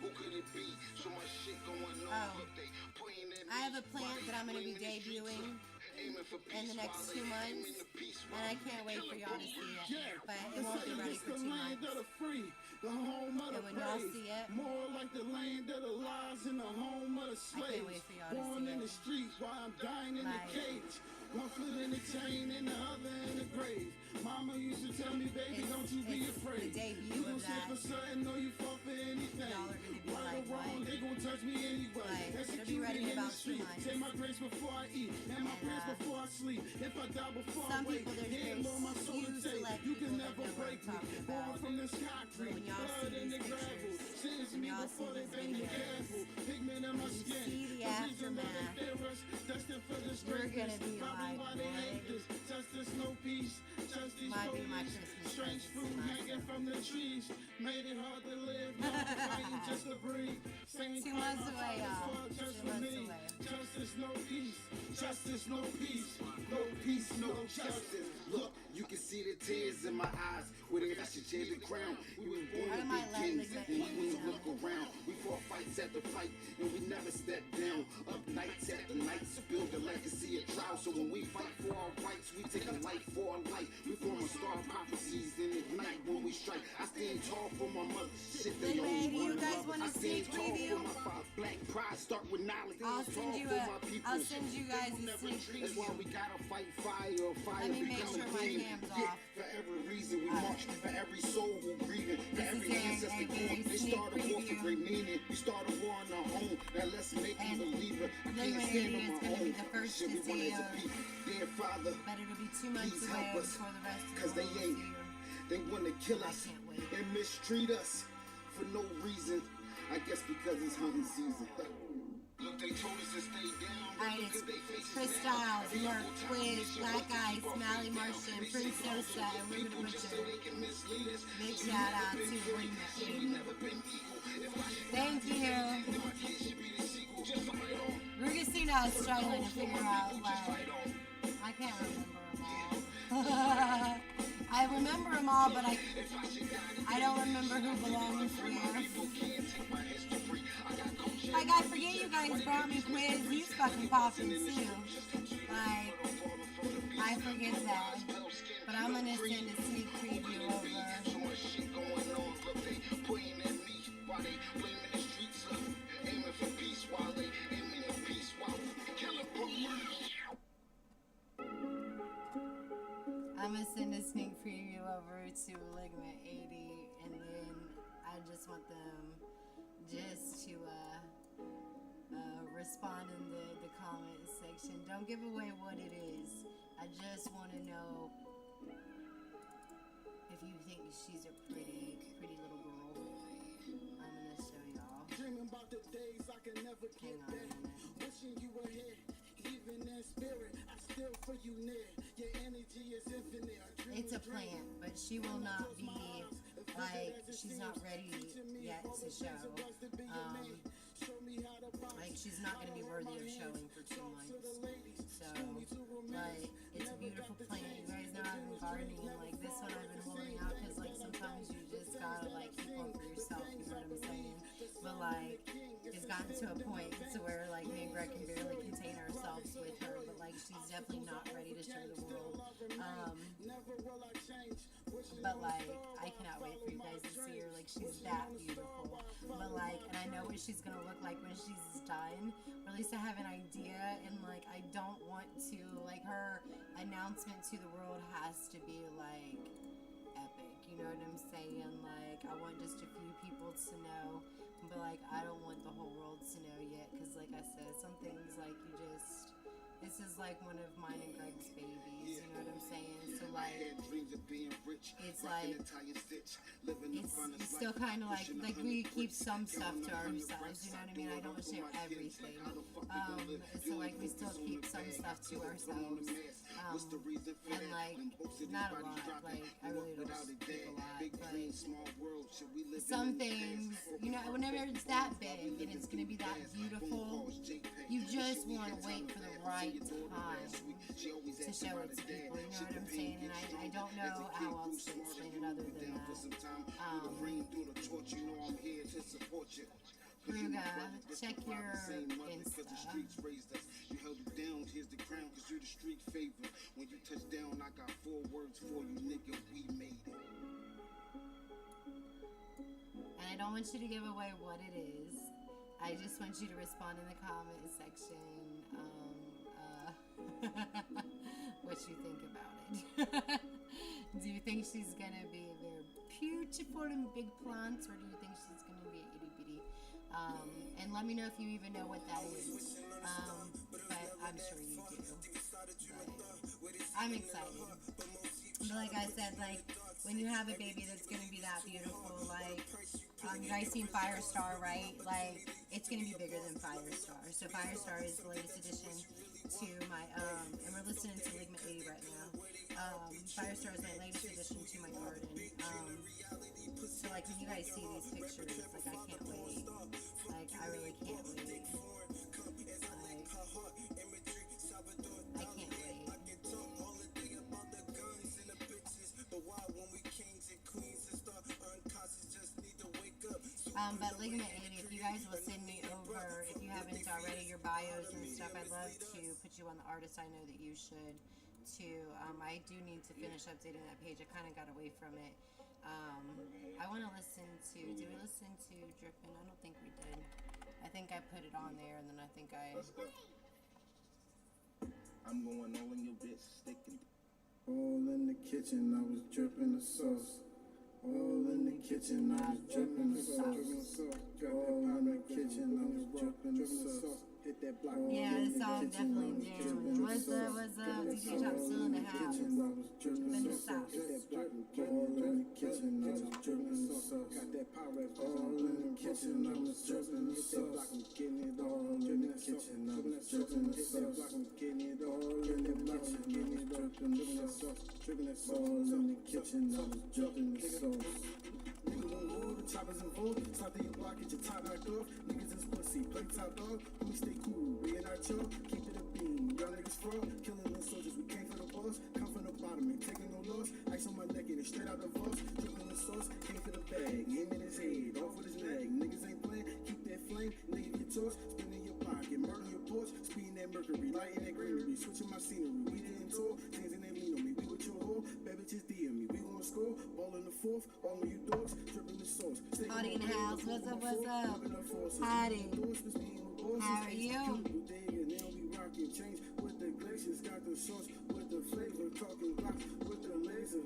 Who could it be? So much shit going on. Oh. Look, they pointing at I have me a plant while that I'm going to be they flaming the streets, debuting aiming for in peace the next while 2 they months, aiming the peace and while I can't wait for y'all to see it. But it won't be ready for 2 the land months. of the free, the home of the And when y'all brave. see it, More like the land of the lies and the home of the I slaves. can't wait for y'all to Born see in it. the streets while I'm dying in Like- the cage. One foot in the chain and the other in the grave. Mama used to tell me, baby, It's- don't you be it's afraid. the debut You gon' of sit that. for something, know you fall for anything. Y'all are gonna be Right like, or wrong, what? they gon' touch me anyway. Like, it'll be Executed ready in in the about 2 street. months. Say my grace before I eat, and my And, prayers before I sleep. If I die before some I wake, people, there's yeah, very Lord, my soul few to take. select You people can that never know what break I'm me. talking Born about. from the sky creek, When y'all blood see in the these gravel. pictures, Sins when me y'all before see they these bang me videos, careful. Pigment in my you skin. see the reason why they aftermath, fear us. Destined for this you're gonna greatness. be Probably like, why they hate what? this. Justice, no peace. Justice, Might be my police. Christmas Strange present fruit to hanging myself. from the trees. Made it hard to live. No fighting just to breathe. Same 2 fight months my away, father y'all. fought just 2 for months me. away. Justice, no peace. Justice, no peace. No peace, no justice. Look, you can see the tears in my eyes. With it, I should change the crown. We were born I to might be let kings, Ligma and eat we some. look around. We fought fights after fight, and we never stepped down. Up nights after nights, build a legacy of drought. So when we fight for our rights, we take a life for our life. We form a star prophecies and ignite when we strike. I stand tall for my mother. Shit, they Ligma, only do you one guys love. want a I stand sneak tall preview? for my father. Black pride start with knowledge. I'll Stand send tall you for a- my people. I'll send you guys a Never sneak retreat. That's why we preview. gotta fight fire. Fire Let me make become sure a my king. cam's Yeah, off. for every reason we Alright. march, for every soul who grieving, for This is every a ancestor very born. They sneak start a war for preview. great meaning. We start a war on our own. Now let's make And you believer. I Ligma can't stand on is my gonna be own. the first Shit, to we want see it to us. be. Dear Father, But it'll be 2 months Please away help us, before the rest of the 'cause they world ain't. see you. they want to kill I us can't wait. and mistreat us for no reason. I guess because it's hunting season. Look, they told us to stay down. Alright, it's Chris Styles, Merc, Quiz, Black Ice, Mally Martian, Prince Sosa, and Ruben the Butcher. Big shout out to Ligma. Thank you. Rugacino is struggling to figure out, like, I can't remember them all. I remember them all, but I don't remember who belongs where. Like, I forget you guys brought me Quiz. He's fucking popping too. Like, I forget that. But I'm gonna send a sneak preview over. I'm gonna send a sneak preview over to Ligma 80, and then I just want them just to respond in the comment section. Don't give away what it is. I just want to know if you think she's a pretty little girl. I'm gonna show y'all. Dreaming about the days I can never Hang get on a back. minute. Wishing you were here, even in spirit. I still for you near. Your energy is infinite. I dream It's a plant, but she will not be, like, she's not ready yet to show. Like, she's not going to be worthy of showing for 2 months. So, like, it's a beautiful plant. You guys know I've been gardening, and, like, this one I've been holding out because, like, sometimes you just gotta, like, keep one for yourself, you know what I'm saying? But, like, it's gotten to a point to where, like, me and Greg can barely contain ourselves with her, but, like, she's definitely not ready to show the world. But, like, I cannot wait for you guys to see her. Like, she's that beautiful. But, like, and I know what she's gonna look like when she's done, or at least I have an idea, and, like, I don't want to, like, her announcement to the world has to be, like, epic, you know what I'm saying? Like, I want just a few people to know, but, like, I don't want the whole world to know yet, because, like I said, some things, like, you just This is like one of mine and Greg's babies. You know what I'm saying? So I like, had dreams of being rich, it's rocking like Italian stitch, living the it's finest still life, kind of like pushing we 100 keep bricks, some stuff to counting 100 ourselves. You know what I mean? I don't racks, share for my kids. everything. How the fuck we gonna live? So You like ain't we still focused on keep the some bag. stuff to You don't put on ourselves. the mask. What's the reason for And that? like When most of not a these lot. bodies dropping, Like I grew up really don't without a keep dad. a lot, Big but dreams, small world. Should we live some in the things, past? you know, whenever it's that big and it's gonna be that beautiful, you just want to wait for the right time to show it to people. You know what I'm saying? And I don't know how else to explain it other than that. Kruga, check your Insta. You held it down, here's the crown, cause you're the street favorite. When you touch down, I got 4 words for you, nigga, we made it. And I don't want you to give away what it is. I just want you to respond in the comment section what you think about it. Do you think she's gonna be very beautiful and big plants, or do you think she's gonna be itty bitty? And let me know if you even know what that is. But I'm sure you do. But I'm excited. But like I said, like when you have a baby that's gonna be that beautiful, like you guys seen Firestar, right? Like it's gonna be bigger than Firestar. So Firestar is the latest addition to my and we're listening to Ligma 80 right now. Firestar is my latest addition to my garden. So like when you guys see these pictures, like I can't wait. Like I really can't wait. I can't wait. But Ligma 80, if you guys will send me over, if you haven't already, your bios and stuff, I'd love to put you on the artist. I know that you should too. I do need to finish updating that page. I kind of got away from it. I want to listen to, did we listen to Drippin'? I don't think we did. I think I put it on there, and then I think I... I'm going all in your bitch, sticking. All in the kitchen, I was dripping the sauce. All in the kitchen, I was dripping the sauce. All in the kitchen, I was dripping the sauce. Hit that block. Yeah, this song definitely jamming. Was DJ Chop still in the house? Dripping the sauce. All in the kitchen, I was dripping the sauce. Got that power. All in the kitchen, I was dripping the sauce. All in the kitchen, I was dripping the sauce. All in the kitchen, I was dripping the sauce. All in the kitchen, I was dripping the sauce. Nigga won't roll, the choppers involved. Stop to your block, get your top knocked off. Niggas is pussy, play top dog. Homie stay cool, we ain't our y'all. Keep it a beam, y'all niggas fraud. Killing the soldiers, we came for the boss. Come from the bottom, ain't taking no loss. Ice on my neck, and it's straight out the boss. Dripping the sauce, came for the bag. Aim in his head, off with his leg. Niggas ain't playing, keep that flame. Nigga get tossed, spin in your pocket, murder your porch. Speeding that mercury, lighting that greenery. Switching my scenery, we getting tall. Things and they lean on me, we with your whore. Bad bitches DM me, we gon' score. Ball in the fourth, all of you dogs. Dripping the sauce. Hottie in the house, what's up, what's up? Hottie, how are you? Change with the glaciers, got the sauce with the flavor, talking rock with the laser,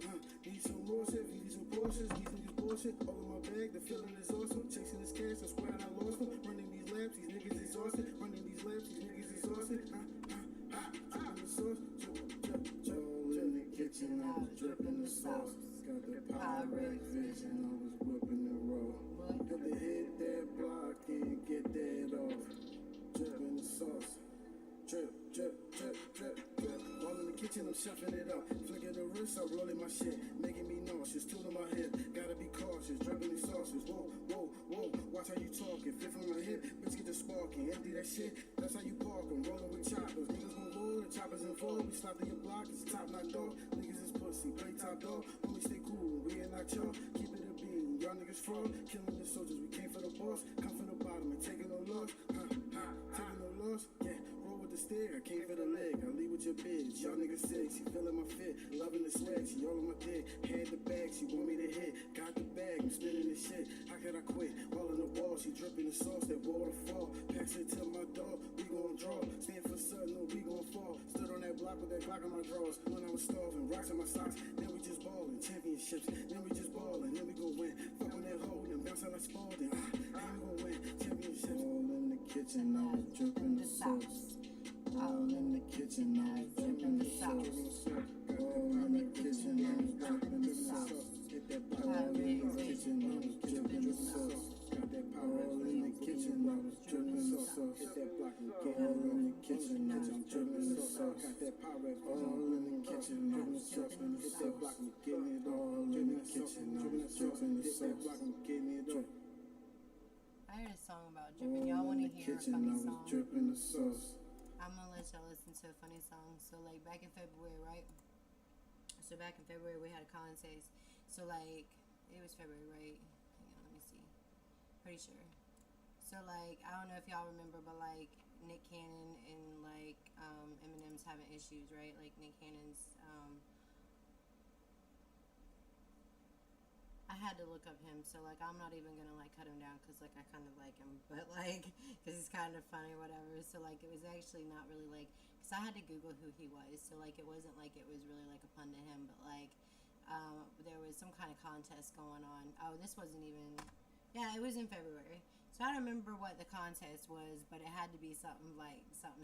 Need some more shit, need some Porsches, these niggas bullshit, all in my bag, the feeling is awesome, chasing this cash, I swear I lost them, running these laps, these niggas exhausted, running these laps, these niggas exhausted, dripping the sauce, all in the kitchen, I was dripping the sauce, got the Pyrex vision, I was whipping the roll, had to hit that block and get that off, dripping the sauce. Drip, drip, drip, drip, drip. All in the kitchen, I'm shuffling it up. Flicking the wrist, I'm rolling my shit. Making me nauseous, tool in my head. Gotta be cautious, dripping these sauces. Whoa, whoa, whoa. Watch how you talking. Fit from my hip, bitch get the sparking. Empty that shit, that's how you park 'em. Rolling with choppers. Niggas gon' roll, the choppers involved. We stop to your block, it's top knocked off. Niggas is pussy, play top dog. Homie stay cool, we ain't not y'all. Keep it a beam, y'all niggas fraud. Killing the soldiers, we came for the boss. Come from the bottom and taking no loss. Taking no loss, yeah. The steer, I came for the leg, I leave with your bitch. Y'all niggas sick, she feeling my fit, loving the swag, she all on my dick. Had the bag, she want me to hit. Got the bag, I'm spinning this shit. How could I quit? All in the wall, she dripping the sauce, that waterfall. Pass it to my dog, we gon' draw. Stand for something, no, we gon' fall. Stood on that block with that Glock on my drawers. When I was starving, rocks on my socks. Then we just ballin', championships. Then we just ballin', then we gon' win. Fuck on that hoe, then bounce out like Spalding. Then we gon' win, championships. All in the kitchen, I was dripping the sauce. All in the kitchen. All in the kitchen, dripping the sauce. Hit that block and getting it all in the kitchen. Dripping the sauce, getting it all. I heard a song about dripping. Y'all want to hear a funny song? Dripping the sauce. I'm gonna let y'all listen to a funny song. So like back in February, right? So back in February we had a contest. So like it was February, right? Hang on, let me see. Pretty sure. So like I don't know if y'all remember, but like Nick Cannon and like Eminem's having issues, right? Like Nick Cannon's I had to look up him, so like I'm not even gonna like cut him down because like I kind of like him, but like because he's kind of funny or whatever. So like it was actually not really like because I had to Google who he was, so like it wasn't like it was really like a pun to him, but like there was some kind of contest going on. Oh, this wasn't even. Yeah, it was in February. So I don't remember what the contest was, but it had to be something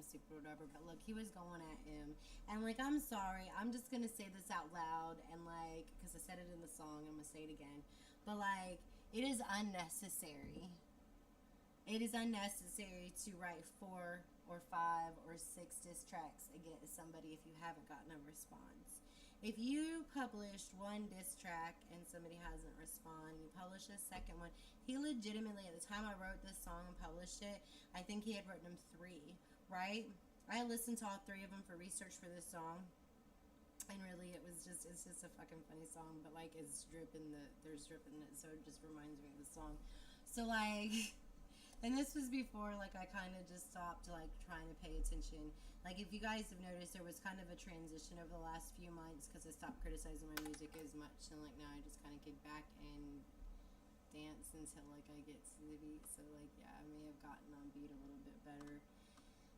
super or whatever. But look, he was going at him, and like I'm sorry, I'm just gonna say this out loud, and like because I said it in the song, I'm gonna say it again. But like it is unnecessary. It is unnecessary to write 4 or 5 or 6 diss tracks against somebody if you haven't gotten a response. If you published one diss track and somebody hasn't responded, you publish a second one. He legitimately, at the time I wrote this song and published it, I think he had written them 3, right? I listened to all 3 of them for research for this song. And really, it's just a fucking funny song, but like there's drip in it, so it just reminds me of the song. So like, and this was before like I kind of just stopped like trying to pay attention. Like if you guys have noticed, there was kind of a transition over the last few months because I stopped criticizing my music as much, and like now I just kind of kick back and dance until like I get to the beat. So like yeah, I may have gotten on beat a little bit better.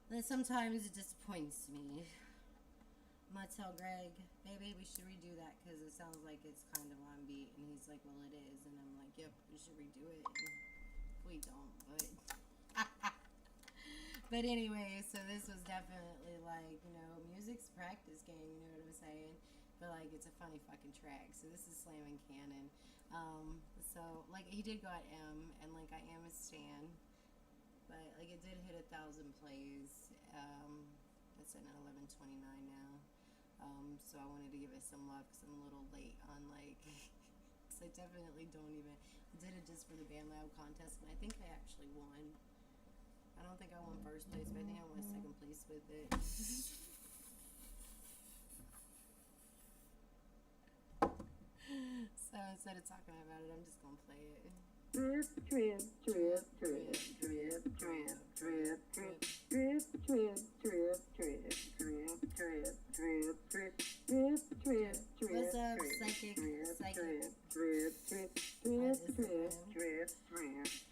Then sometimes it disappoints me. I'm gonna tell Greg, maybe we should redo that because it sounds like it's kind of on beat, and he's like, well it is, and I'm like, yep, we should redo it. And we don't, but but anyway, so this was definitely like, you know, music's a practice game, you know what I'm saying? But like it's a funny fucking track. So this is Slam and Cannon. So like he did go at M, and like I am a stan, but like it did hit 1,000 plays. It's at 11:29 now. So I wanted to give it some love because I'm a little late on like because I definitely don't even I did it just for the Band Lab contest, and I think I actually won. I don't think I won first place, but I think I won second place with it. So instead of talking about it, I'm just gonna play it. Drip, drip, drip, drip, drip, drip, drip, drip, drip, drip, drip, drip, drip, drip, drip, drip, drip, drip, drip. What's up, psychic? Drip, drip, drip, drip, drip, drip,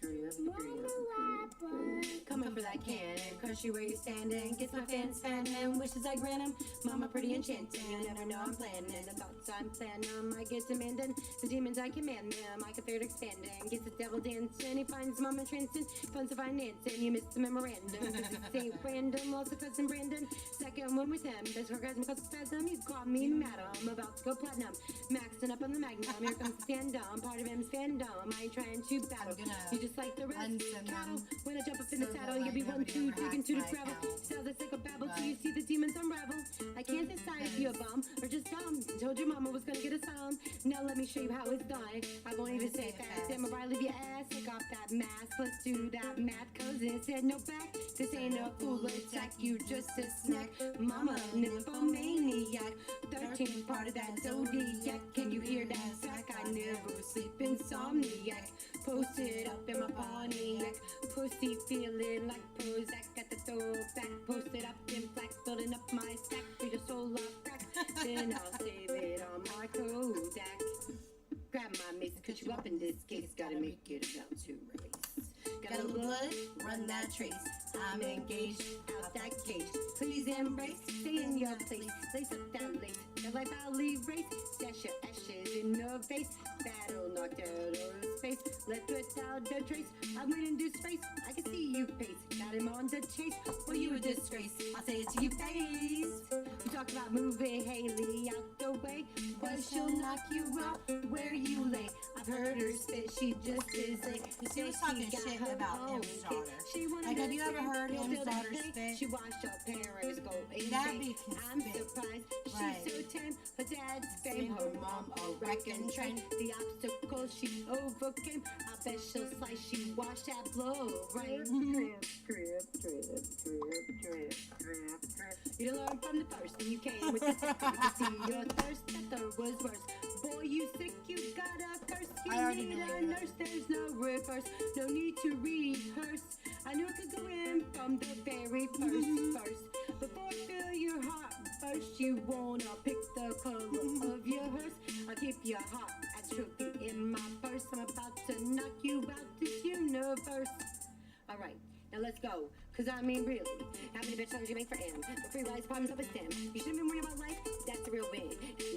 drip, Momma Rapper. Coming for that cannon, crush you where you're standing. Gets my fans fanning, wishes I grant 'em. Mama pretty enchanting, you never know I'm planning. The thoughts I'm planning, I get demanding. The demons I command them, I can fear expanding. Gets the devil dancing, he finds mama trancing. Funds of financing, you missed the memorandum. This ain't random, also cousin Brandon. Second one with him, best orgasm cause spasm. He's caught me mad, I'm about to go platinum. Maxing up on the magnum, here comes the fandom. Part of him's fandom, I ain't trying to battle. You just like the rest, cattle. When I jump up in the saddle, you'll be 1, 2, digging to the gravel. Sounds like a babble till you see the demons unravel. I can't decide if you're a bum or just dumb. Told your mama was gonna get a sum. Now let me show you how it's done. I won't even say it fast. Am I right? Leave your ass, take off that mask. Let's do that math, cause it said no back. This ain't a fool attack, you just a snack. Mama, nymphomaniac. 13th part of that zodiac. Can you hear that sack? I never sleep, insomniac. Posted up in my Pontiac. Pussy feeling like Prozac at the throwback. Posted up in black, building up my stack. For your soul off crack. Then I'll save it on my Kodak. Grab my mace and cut you up in this case. Gotta make it down to race. Got a little blood, run that trace. I'm engaged, out that cage. Please embrace, stay in your place. Lace up that lace, the life alley race. Dash your ashes in the face. Battle knocked out of space. Left without a trace. I'm winning this race. I can see you pace. Got him on the chase. Well, you a disgrace. I'll say it to your face. We talk about moving Haley out the way. But she'll knock you out where you lay. I've heard her spit, she just is like. She was talking shit about M's daughter. Like, have you ever heard M's daughter spit? She watched her parents go That insane. bitch can I'm spit. surprised Right. she's so tame. Her dad's fame, her mom a wrecking train. The obstacles she overcame, I bet she'll slice. She washed that blow, right? Drip, drip, drip, drip, drip, drip, drip. You learn from the first, and you came with the second. You see your thirst, the third was worse. Boy, you sick, you got a curse. You I already need knew a you. nurse, there's no reverse. No need to rehearse. I knew it could go in from the very first. Before I feel your heart burst, you wanna pick the color of your hearse. I'll keep your heart as trophy in my purse. I'm about to knock you out this universe. Alright, now let's go. Cause I mean really, how many bitch songs you make for M? The free rise problems of a stem. You shouldn't be worrying about life, that's a real win.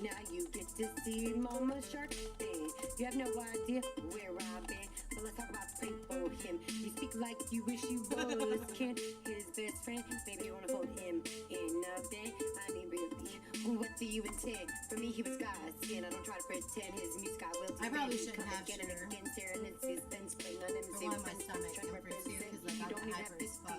Now you get to see Mama Shark Fin. You have no idea where I've been. But let's talk about pray for him. You speak like you wish you was Ken, his best friend. Maybe you wanna fold him in a bed. I mean really, what do you intend? For me he was God's skin. I don't try to pretend his music I will I probably shouldn't have get sugar. it again. Sarah and it's been spraying on him. For one, my stomach, and for two, 'cause, like, You I'm don't even have hyper to as fuck.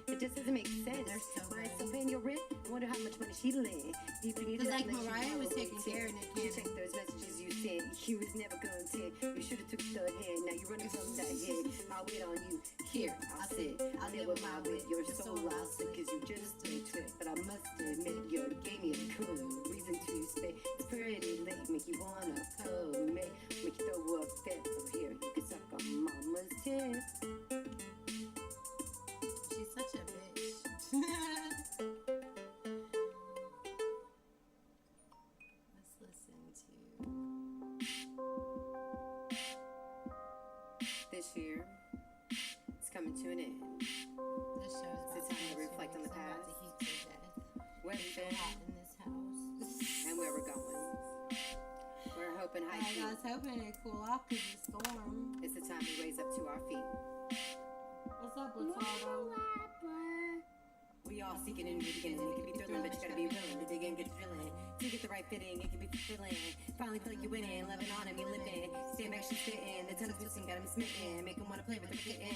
it just doesn't make sense. They're so Why good. still paying your rent? I wonder how much money she lent. Deep in your Cause, like, unless you Mariah was probably taking care of Nick You Cannon. check those messages you sent. You was never content. You should have took the head. Now you're running from that head. I'll wait on you. Here, I'll sit. I'll live with my wit. Your soul I'll sit. Cause you just a trip. But I must admit, you gave me a cool reason to stay. It's pretty late. Make you wanna come. Make you throw a fit over here. You can suck on mama's tip. She's such a bitch. Let's listen to. This year, it's coming to an end. This show is It's about time to to reflect on the I'm about past. to heat to death. Where It's we've so been hot in this house. and where we're going. We're hoping high I was hoping it'd cool off because of the storm. It's the time we raise up to our feet. What's up, Latardo? We all seek an new beginning. It can be thrilling, but you gotta be willing to dig in, get thrilling. To get the right fitting, it can be fulfilling. Finally feel like you're winning, loving on him, you living. Stand back, she's spitting. The tongue's twisting, got him smitten. Make him wanna play with the kitten.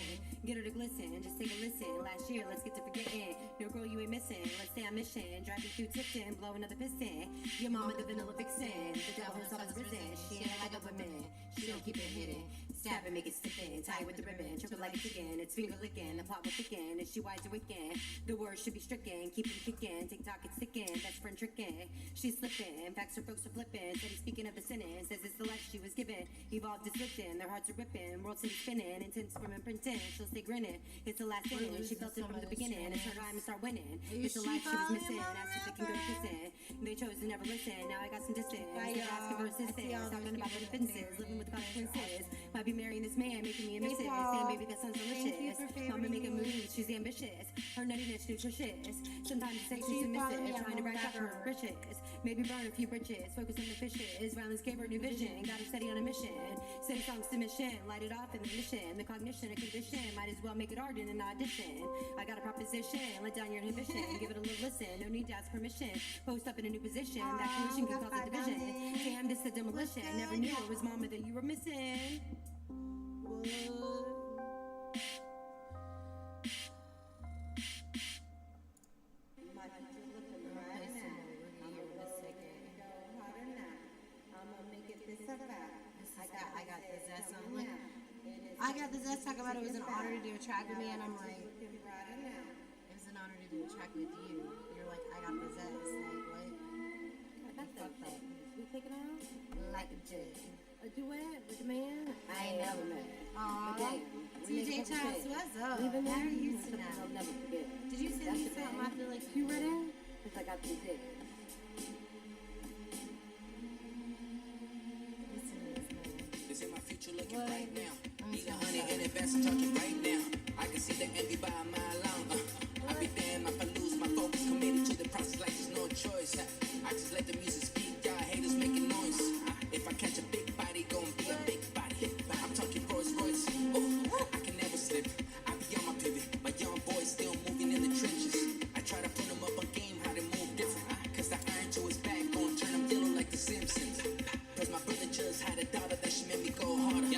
Get her to glisten, just take a listen. Last year, let's get to forgetting. No girl, you ain't missing. Let's stay on mission. Driving through Tipton, blow another piston. Your mama, the vanilla vixen. The devil herself is risen. She ain't like a woman. She don't keep it hidden. Stab and make it stick in. Tie it with the ribbon. Choke it like a chicken. It's finger licking. The plot will thicken. And she wise a wicked. The words should be stricken. Keep them kicking. TikTok it's sticking. Best friend tricking. She's slipping. Facts her folks are flipping. Steady speaking of the sentence. Says it's the life she was given. Evolved is lifting. Their hearts are ripping. World city spinning. Intense from imprinting. She'll stay grinning. It's the last inning. She felt it from the beginning. It's her time to start winning. It's the life she was missing. Asked if they can go to kissing. They chose to never listen. Now I got some distance. They're asking for assistance. Talking about the defenses. Living with consequences. Might be marrying this man, making me a missus. Saying baby that sounds delicious. Mama making moves, she's ambitious. Her nuttiness nutritious. Sometimes it's sexy submissive. Trying to brag up her riches. Maybe burn a few bridges. Focus on the fishes. Violence gave her new vision. Got her steady on a mission. Sing songs to mission. Light it off in the mission. The cognition, a condition. Might as well make it art in an audition. I got a proposition. Let down your inhibition. Give it a little listen. No need to ask permission. Post up in a new position. That collision can cause a division. Damn, this a demolition. Never knew it was mama that you were missing. I got the zest talking about it was an honor to do a track with me, and I'm like, it was an honor to do a track with you. You're like, I got the zest. Like, what? Fuck that. We take it out? Like a jig. A duet with a man? I ain't never met. Aww. TJ Childs, what's up? Leaving How there? are you tonight? I'll never forget. Did you send me something? I feel like You ready? Because I got the dick. Listen to this, man. This is my future looking What? right now. I'm Need sorry. 100 in advance, I'm talking right now. I can see the envy by a mile long. I be damned if I lose my focus, committed to the process like there's no choice. I just let the music speak, y'all haters making noise. If I catch a big body, gon' be a big body. I'm talking Rolls Royce. Oh, I can never slip. I be on my pivot. My young boys still moving in the trenches. I try to put them up on game, how they move different. Cause the iron to his back, gon' turn them yellow like the Simpsons. Cause my brother just had a daughter that she made me go harder.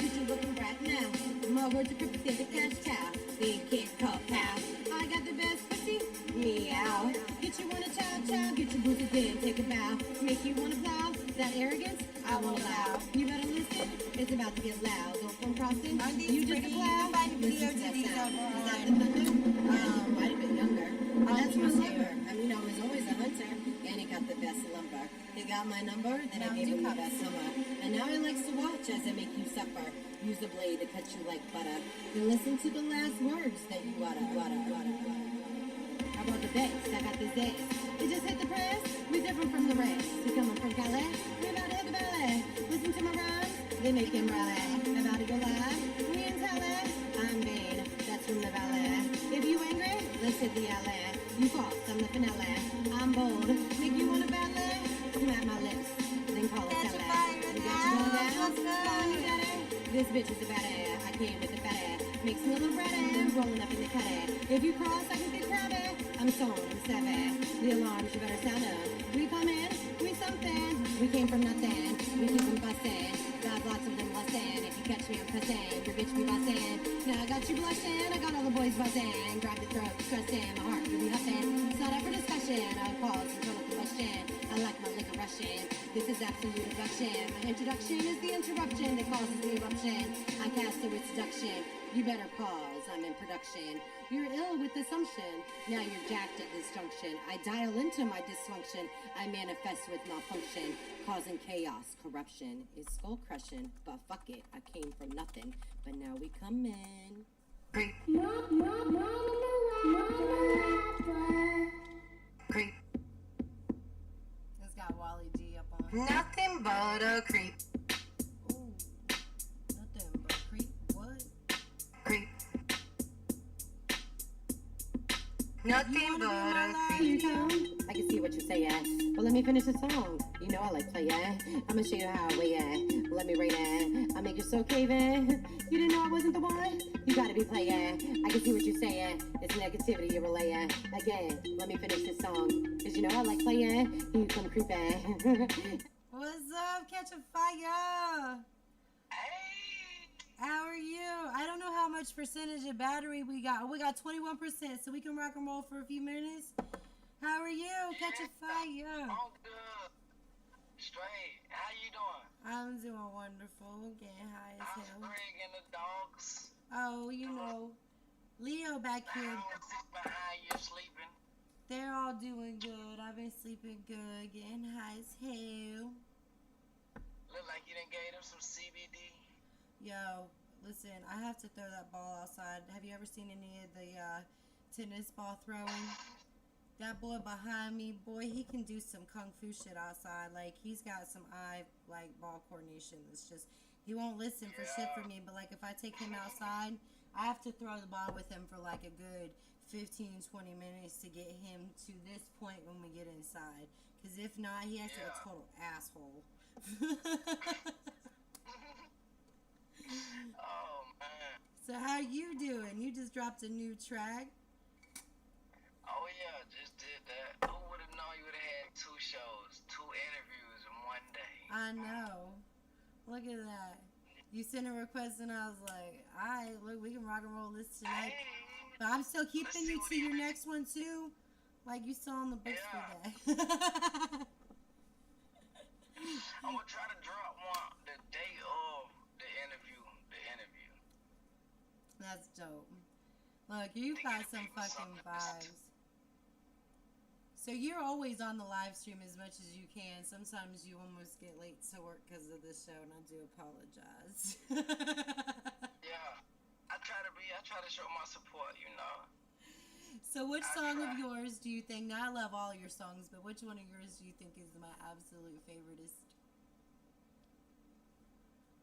get you looking right now. More words of purpose than the cash cow. Big kid called pal. I got the best pussy, meow. Get you wanna chow chow, get your booty then take a bow. Make you wanna plow, that arrogance, I won't allow. You better listen, it's about to get loud. Don't come crossing, you just a plow. Listen to that sound. Is that the thunder? Might have been younger. But that's my lumber. I mean, I was always a hunter, and he got the best lumber. He got my number, then I gave him the best summer. And now he likes to watch as I make you suffer. Use the blade to cut you like butter. Then listen to the last words that you utter. I brought the bass, I got this ass. It just hit the press, we different from the rest. We coming from Calais, we about to hit the ballet. Listen to my rhymes, they make him rally. About to go live, we in Calais. I'm vain, that's from the ballet. If you angry, let's hit the alley. You false, I'm the finale. I'm bold, make you wanna ballet. Smack my lips, then call it Catch a Calais. fire You now, got you going down? let's go. Call me daddy. This bitch is a bad ass. I came with the fat ass. Makes me look ready, rolling up in the cut ass. If you cross, I can get crabby. I'm sold, I'm savvy. The alarms, you better sound up. We come in, we something. We came from nothing. We keep them bustin'. Got lots of them lustin'. If you catch me, I'm cussin'. Your bitch be bustin'. Now I got you blushin'. I got all the boys buzzin'. Grab the throat, stressin'. My heart, you be huffin'. It's not up for discussion. I'll pause and turn up the combustion. I like my liquor rushin'. This is absolute abduction. My introduction is the interruption that causes the eruption. I cast a seduction. You better pause, I'm in production. You're ill with assumption. Now you're jacked at this junction. I dial into my dysfunction. I manifest with malfunction, causing chaos, corruption. It's skull crushing, but fuck it, I came from nothing. But now we come in. Momma Rapper. Creep. It's got Wally G up on. Nothing but a creep. Ooh, nothing but creep. What? Creep. Nothing but a creep. I can see what you're saying, but let me finish the song. You know I like playing. I'ma show you how I weigh it. Let me rate it. I make your soul cave in. You didn't know I wasn't the one? You gotta be playing. I can see what you're saying. It's negativity you're relaying. Again, let me finish this song. Cause you know I like playing. You come creeping. What's up? Catch a fire. How are you? I don't know how much percentage of battery we got. We got 21%, so we can rock and roll for a few minutes. How are you? Catch a fire. I'm good. Straight. How you doing? I'm doing wonderful. Getting high as I'm hell. bringing the dogs. Oh, you know, Leo back The here. house is behind you sleeping. They're all doing good. I've been sleeping good, getting high as hell. Look like you done gave them some CBD. Yo, listen, I have to throw that ball outside. Have you ever seen any of the tennis ball throwing? That boy behind me, boy, he can do some kung fu shit outside. Like, he's got some ball coordination. It's just, he won't listen for shit for me. But, like, if I take him outside, I have to throw the ball with him for, like, a good 15, 20 minutes to get him to this point when we get inside. Because if not, he acts like a total asshole. Oh, man. So how you doing? You just dropped a new track. Oh, yeah, just did that. Who would have known you would have had 2 shows, 2 interviews in one day? I know. Look at that. You sent a request and I was like, alright, look, we can rock and roll this tonight. Hey, But I'm still keeping you to your next one too. Like you saw on the books for that. I'm going to try to drop one the day of the interview. That's dope. Look, you got some fucking vibes. So you're always on the live stream as much as you can. Sometimes you almost get late to work because of the show, and I do apologize. Yeah, I try to show my support, you know. So which I song try. of yours do you think, now I love all your songs, but which one of yours do you think is my absolute favoriteest?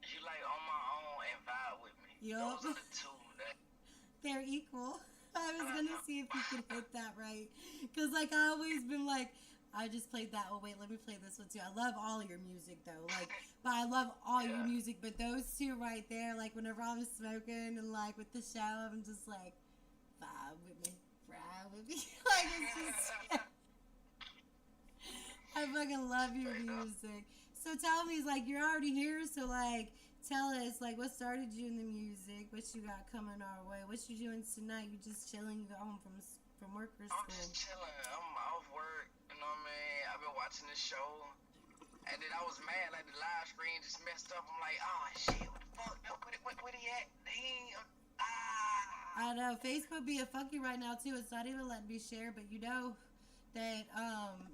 You like On My Own and Vibe With Me. Yup. Those are the 2 that... They're equal. I was gonna see if you could hit that right, cause like I always been like, I just played that. Oh wait, let me play this one too. I love all your music though, like, but I love all your music. But those 2 right there, like whenever I'm smoking and like with the show, I'm just like, vibe with me, ride with me. Like it's just, I fucking love your music. So tell me, like you're already here, so like tell us, like, what started you in the music? What you got coming our way? What you doing tonight? You just chilling? You got home from work or school? I'm just chilling. I'm off work. You know what I mean? I've been watching this show. And then I was mad, like the live screen just messed up. I'm like, oh shit, what the fuck? Where he at? He ain't. I know Facebook be a fuck you right now too. It's not even letting me share, but you know that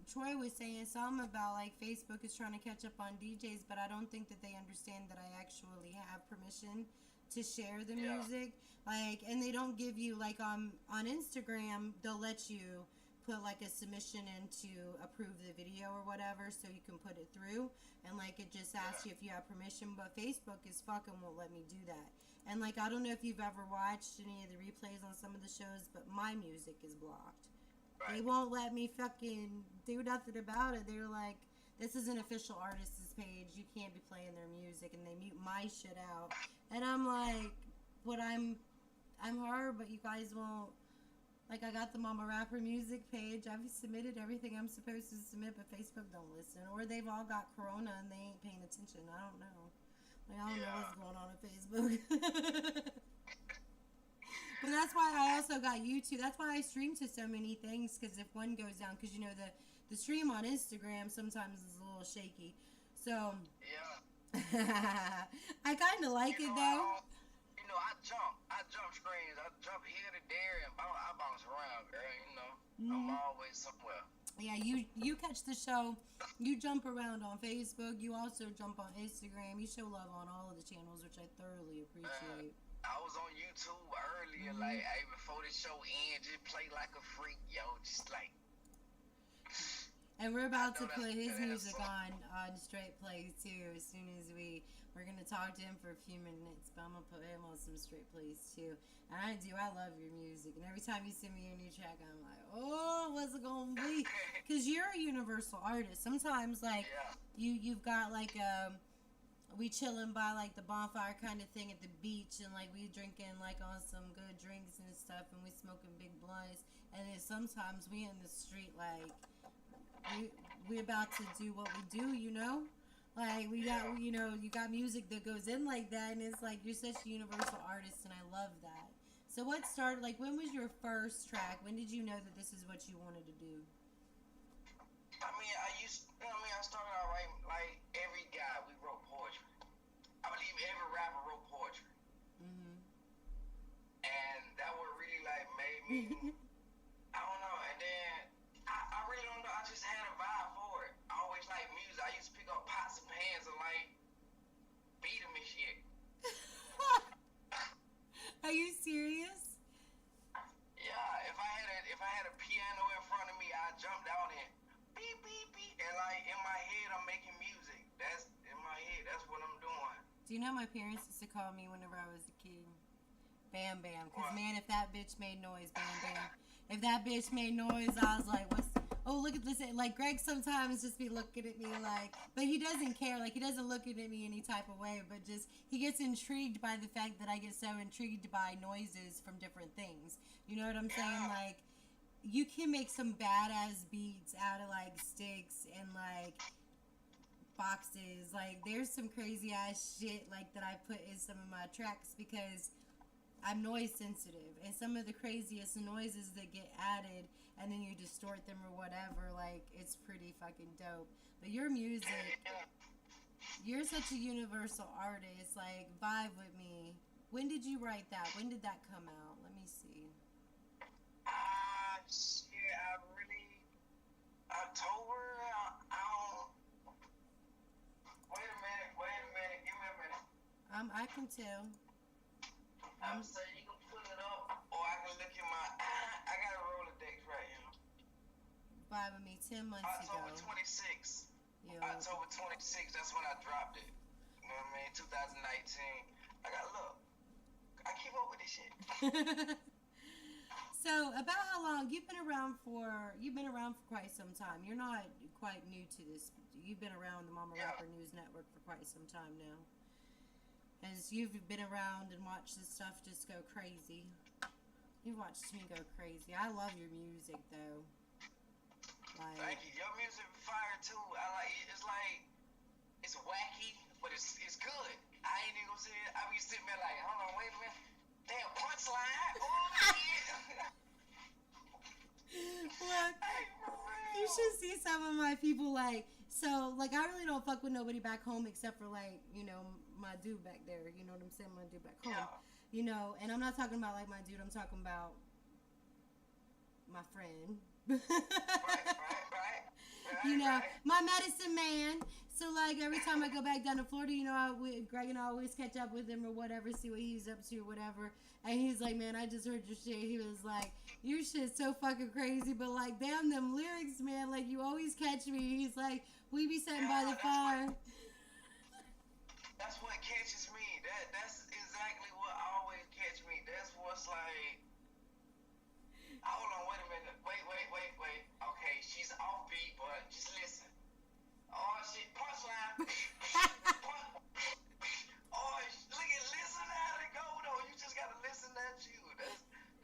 Troy was saying something about like Facebook is trying to catch up on DJs, but I don't think that they understand that I actually have permission to share the music. Like, and they don't give you like on Instagram, they'll let you put like a submission in to approve the video or whatever, so you can put it through, and like it just asks you if you have permission. But Facebook is fucking won't let me do that. And like, I don't know if you've ever watched any of the replays on some of the shows, but my music is blocked. Right. They won't let me fucking do nothing about it. They're like, this is an official artist's page. You can't be playing their music, and they mute my shit out. And I'm like, but I'm her, but you guys won't. Like, I got the Momma Rapper music page. I've submitted everything I'm supposed to submit, but Facebook don't listen. Or they've all got corona and they ain't paying attention. I don't know. Like, I don't know what's going on Facebook. But that's why I also got YouTube. That's why I stream to so many things, because if one goes down, because, you know, the stream on Instagram sometimes is a little shaky. So, I kind of like it, though. I jump screens. I jump here to there, and I bounce around, girl, you know. I'm always somewhere. Yeah, you catch the show. You jump around on Facebook. You also jump on Instagram. You show love on all of the channels, which I thoroughly appreciate. I was on YouTube earlier, like, before the show ended, just play like a freak, yo, just like. And we're about to put his music on Straight Plays too. As soon as we're gonna talk to him for a few minutes, but I'm gonna put him on some Straight Plays too. And I love your music. And every time you send me a new track, I'm like, oh, what's it gonna be? Because you're a universal artist. Sometimes, like, you've got like we chilling by like the bonfire kind of thing at the beach, and like we drinking like on some good drinks and stuff, and we smoking big blunts. And then sometimes we in the street, like we about to do what we do, you know. Like, we got, you know, you got music that goes in like that, and it's like, you're such a universal artist, and I love that. So what started, like, when was your first track? When did you know that this is what you wanted to do? I started out writing, like, every guy, we wrote poetry. I believe every rapper wrote poetry. And that what really, like, made me, I don't know, and then, I really don't know, I just had a vibe for it. I always liked music. I used to pick up pots and pans and, like, beat them and shit. Are you serious? Yeah, if I had a piano in front of me, I'd jump down and beep, beep, beep. And, like, in my head, I'm making music. That's, in my head, that's what I'm doing. Do you know my parents used to call me whenever I was a kid? Bam Bam. Because, man, if that bitch made noise, Bam Bam. If that bitch made noise, I was like, oh, look at this. Like, Greg sometimes just be looking at me like, but he doesn't care. Like, he doesn't look at me any type of way, but just, he gets intrigued by the fact that I get so intrigued by noises from different things. You know what I'm saying? Like, you can make some badass beats out of, like, sticks and, like, boxes. Like, there's some crazy ass shit, like, that I put in some of my tracks because I'm noise sensitive, and some of the craziest noises that get added, and then you distort them or whatever, like, it's pretty fucking dope. But your music, you're such a universal artist, like, vibe with me. When did you write that? When did that come out? Let me see. Shit, October, I don't, wait a minute, give me a minute. I can tell. I'm saying you can pull it up, or I can look at I got a Rolodex right here. Vibe with me 10 months October ago. 26th. Yo. October 26th, that's when I dropped it. You know what I mean? 2019. I got, look, I keep up with this shit. So, about how long, you've been around for quite some time. You're not quite new to this. You've been around the Momma Rapper News Network for quite some time now. As you've been around and watched this stuff just go crazy. You watched me go crazy. I love your music, though. Like, thank you. Your music fire, too. I like it. It's like, it's wacky, but it's good. I ain't even gonna say it. I be sitting there like, hold on, wait a minute. Damn, punchline. Oh, shit. Look, you should see some of my people like. So, like, I really don't fuck with nobody back home except for, like, you know, my dude back there. You know what I'm saying? My dude back home. Yeah. You know, and I'm not talking about, like, my dude. I'm talking about my friend. Right. You know, my medicine man. So, like, every time I go back down to Florida, you know, Greg and I always catch up with him or whatever, see what he's up to or whatever. And he's like, man, I just heard your shit. He was like, your shit's so fucking crazy, but, like, damn, them lyrics, man, like, you always catch me. He's like, we be sitting by the fire. That's what catches me. That's exactly what always catch me. That's what's like, hold on, wait a minute. Wait. Okay, she's offbeat, but just listen. Oh, shit, punchline. Oh, listen how it go, though. You just gotta listen at you.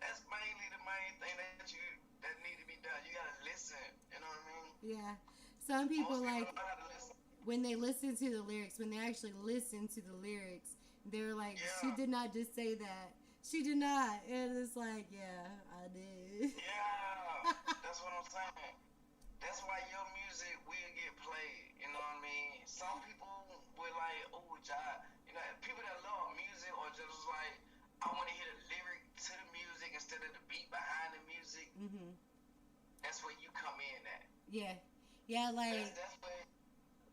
That's mainly the main thing that need to be done. You gotta listen. You know what I mean? Yeah. Some people, Most like, don't know how to listen. when they listen to the lyrics, when they actually listen to the lyrics, they're like, she did not just say that. She did not. And it's like, yeah, I did. Yeah, that's what I'm saying. That's why your music will get played. You know what I mean? Some people will like, oh, you know, people that love music or just like, I want to hear the lyric to the music instead of the beat behind the music. Mm-hmm. That's where you come in at. Yeah. Yeah, like, That's where.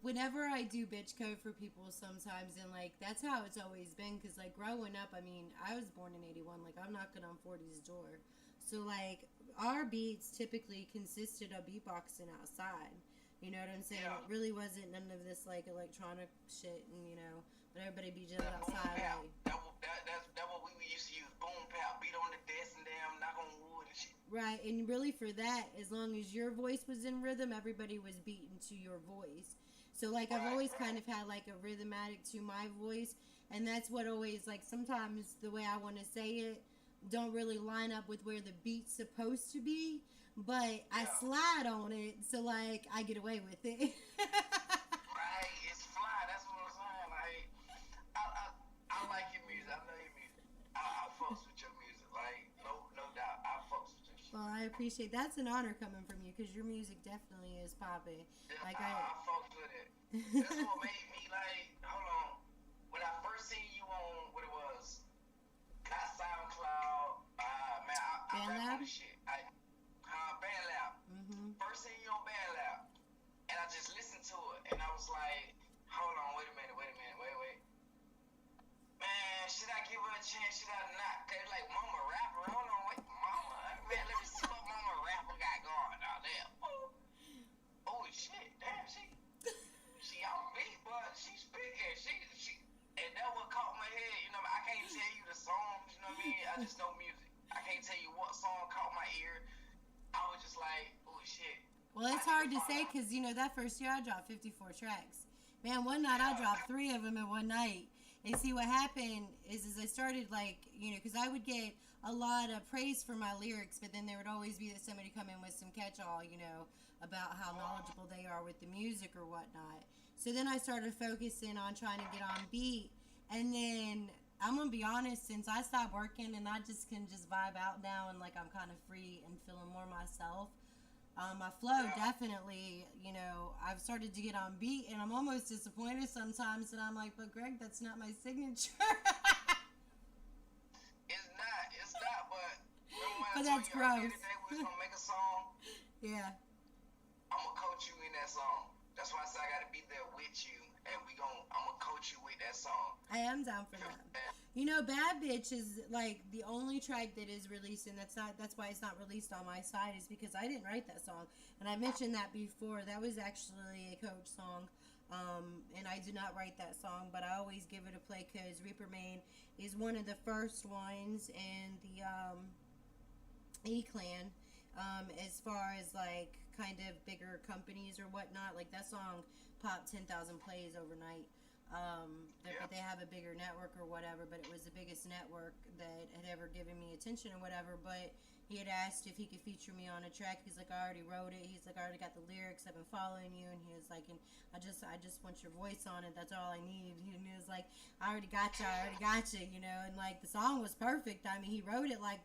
whenever I do bitch code for people sometimes, and, like, that's how it's always been, because, like, growing up, I mean, I was born in 81, like, I'm knocking on 40's door. So, like, our beats typically consisted of beatboxing outside. You know what I'm saying? Yeah. It really wasn't none of this, like, electronic shit, and, you know, but everybody be just That boom outside, pow. like. That's what we used to use. Boom pow, beat on the desk and damn knock on wood and shit. Right, and really for that, as long as your voice was in rhythm, everybody was beating to your voice. So, like, I've always kind of had, like, a rhythmatic to my voice, and that's what always, like, sometimes the way I want to say it don't really line up with where the beat's supposed to be, but I slide on it, so, like, I get away with it. Right, it's fly. That's what I'm saying. Like, I like your music. I know your music. I fucks with your music. Like, no doubt. I fucks with your shit. Well, I appreciate that's an honor coming from you, because your music definitely is popping. Yeah, Like, I fucks with it. That's what made me like, hold on. When I first seen you on what it was, not SoundCloud, man, I rap on the shit. BandLab. Mm-hmm. First seen you on BandLab, and I just listened to it, and I was like, hold on, wait a minute. Man, should I give her a chance? Should I not? Cause like Momma Rapper, hold on, wait, Mama, man, let me see what Momma Rapper got going on there. Oh shit, damn, she on beat, but she speaking, she, and that what caught my head. You know, I can't tell you the songs. You know what I mean? I just know music. I can't tell you what song caught my ear. I was just like, oh shit. Well, it's hard to say, because, you know, that first year I dropped 54 tracks. Man, one night I dropped 3 of them in one night. And see, what happened is I started, like, you know, because I would get a lot of praise for my lyrics, but then there would always be somebody come in with some catch-all, you know, about how knowledgeable they are with the music or whatnot. So then I started focusing on trying to get on beat. And then, I'm going to be honest, since I stopped working and I just can just vibe out now and, like, I'm kind of free and feeling more myself, my flow definitely, you know, I've started to get on beat, and I'm almost disappointed sometimes, and I'm like, but Greg, that's not my signature. It's not, but remember when But I that's told you earlier gross. today we was gonna make a song? Yeah. I'm gonna coach you in that song. That's why I said I gotta be there with you, and I'm gonna coach you with that song. I am down for that. You know, Bad Bitch is like the only track that is released, and that's why it's not released on my side, is because I didn't write that song. And I mentioned that before. That was actually a Coach song. And I did not write that song, but I always give it a play because Reaper Main is one of the first ones in the E-Clan, as far as like kind of bigger companies or whatnot. Like that song popped 10,000 plays overnight. But they have a bigger network or whatever. But it was the biggest network that had ever given me attention or whatever. But he had asked if he could feature me on a track. He's like, I already wrote it. He's like, I already got the lyrics. I've been following you. And he was like, and I just want your voice on it. That's all I need. And he was like, I already got you. You know. And like the song was perfect. I mean, he wrote it like,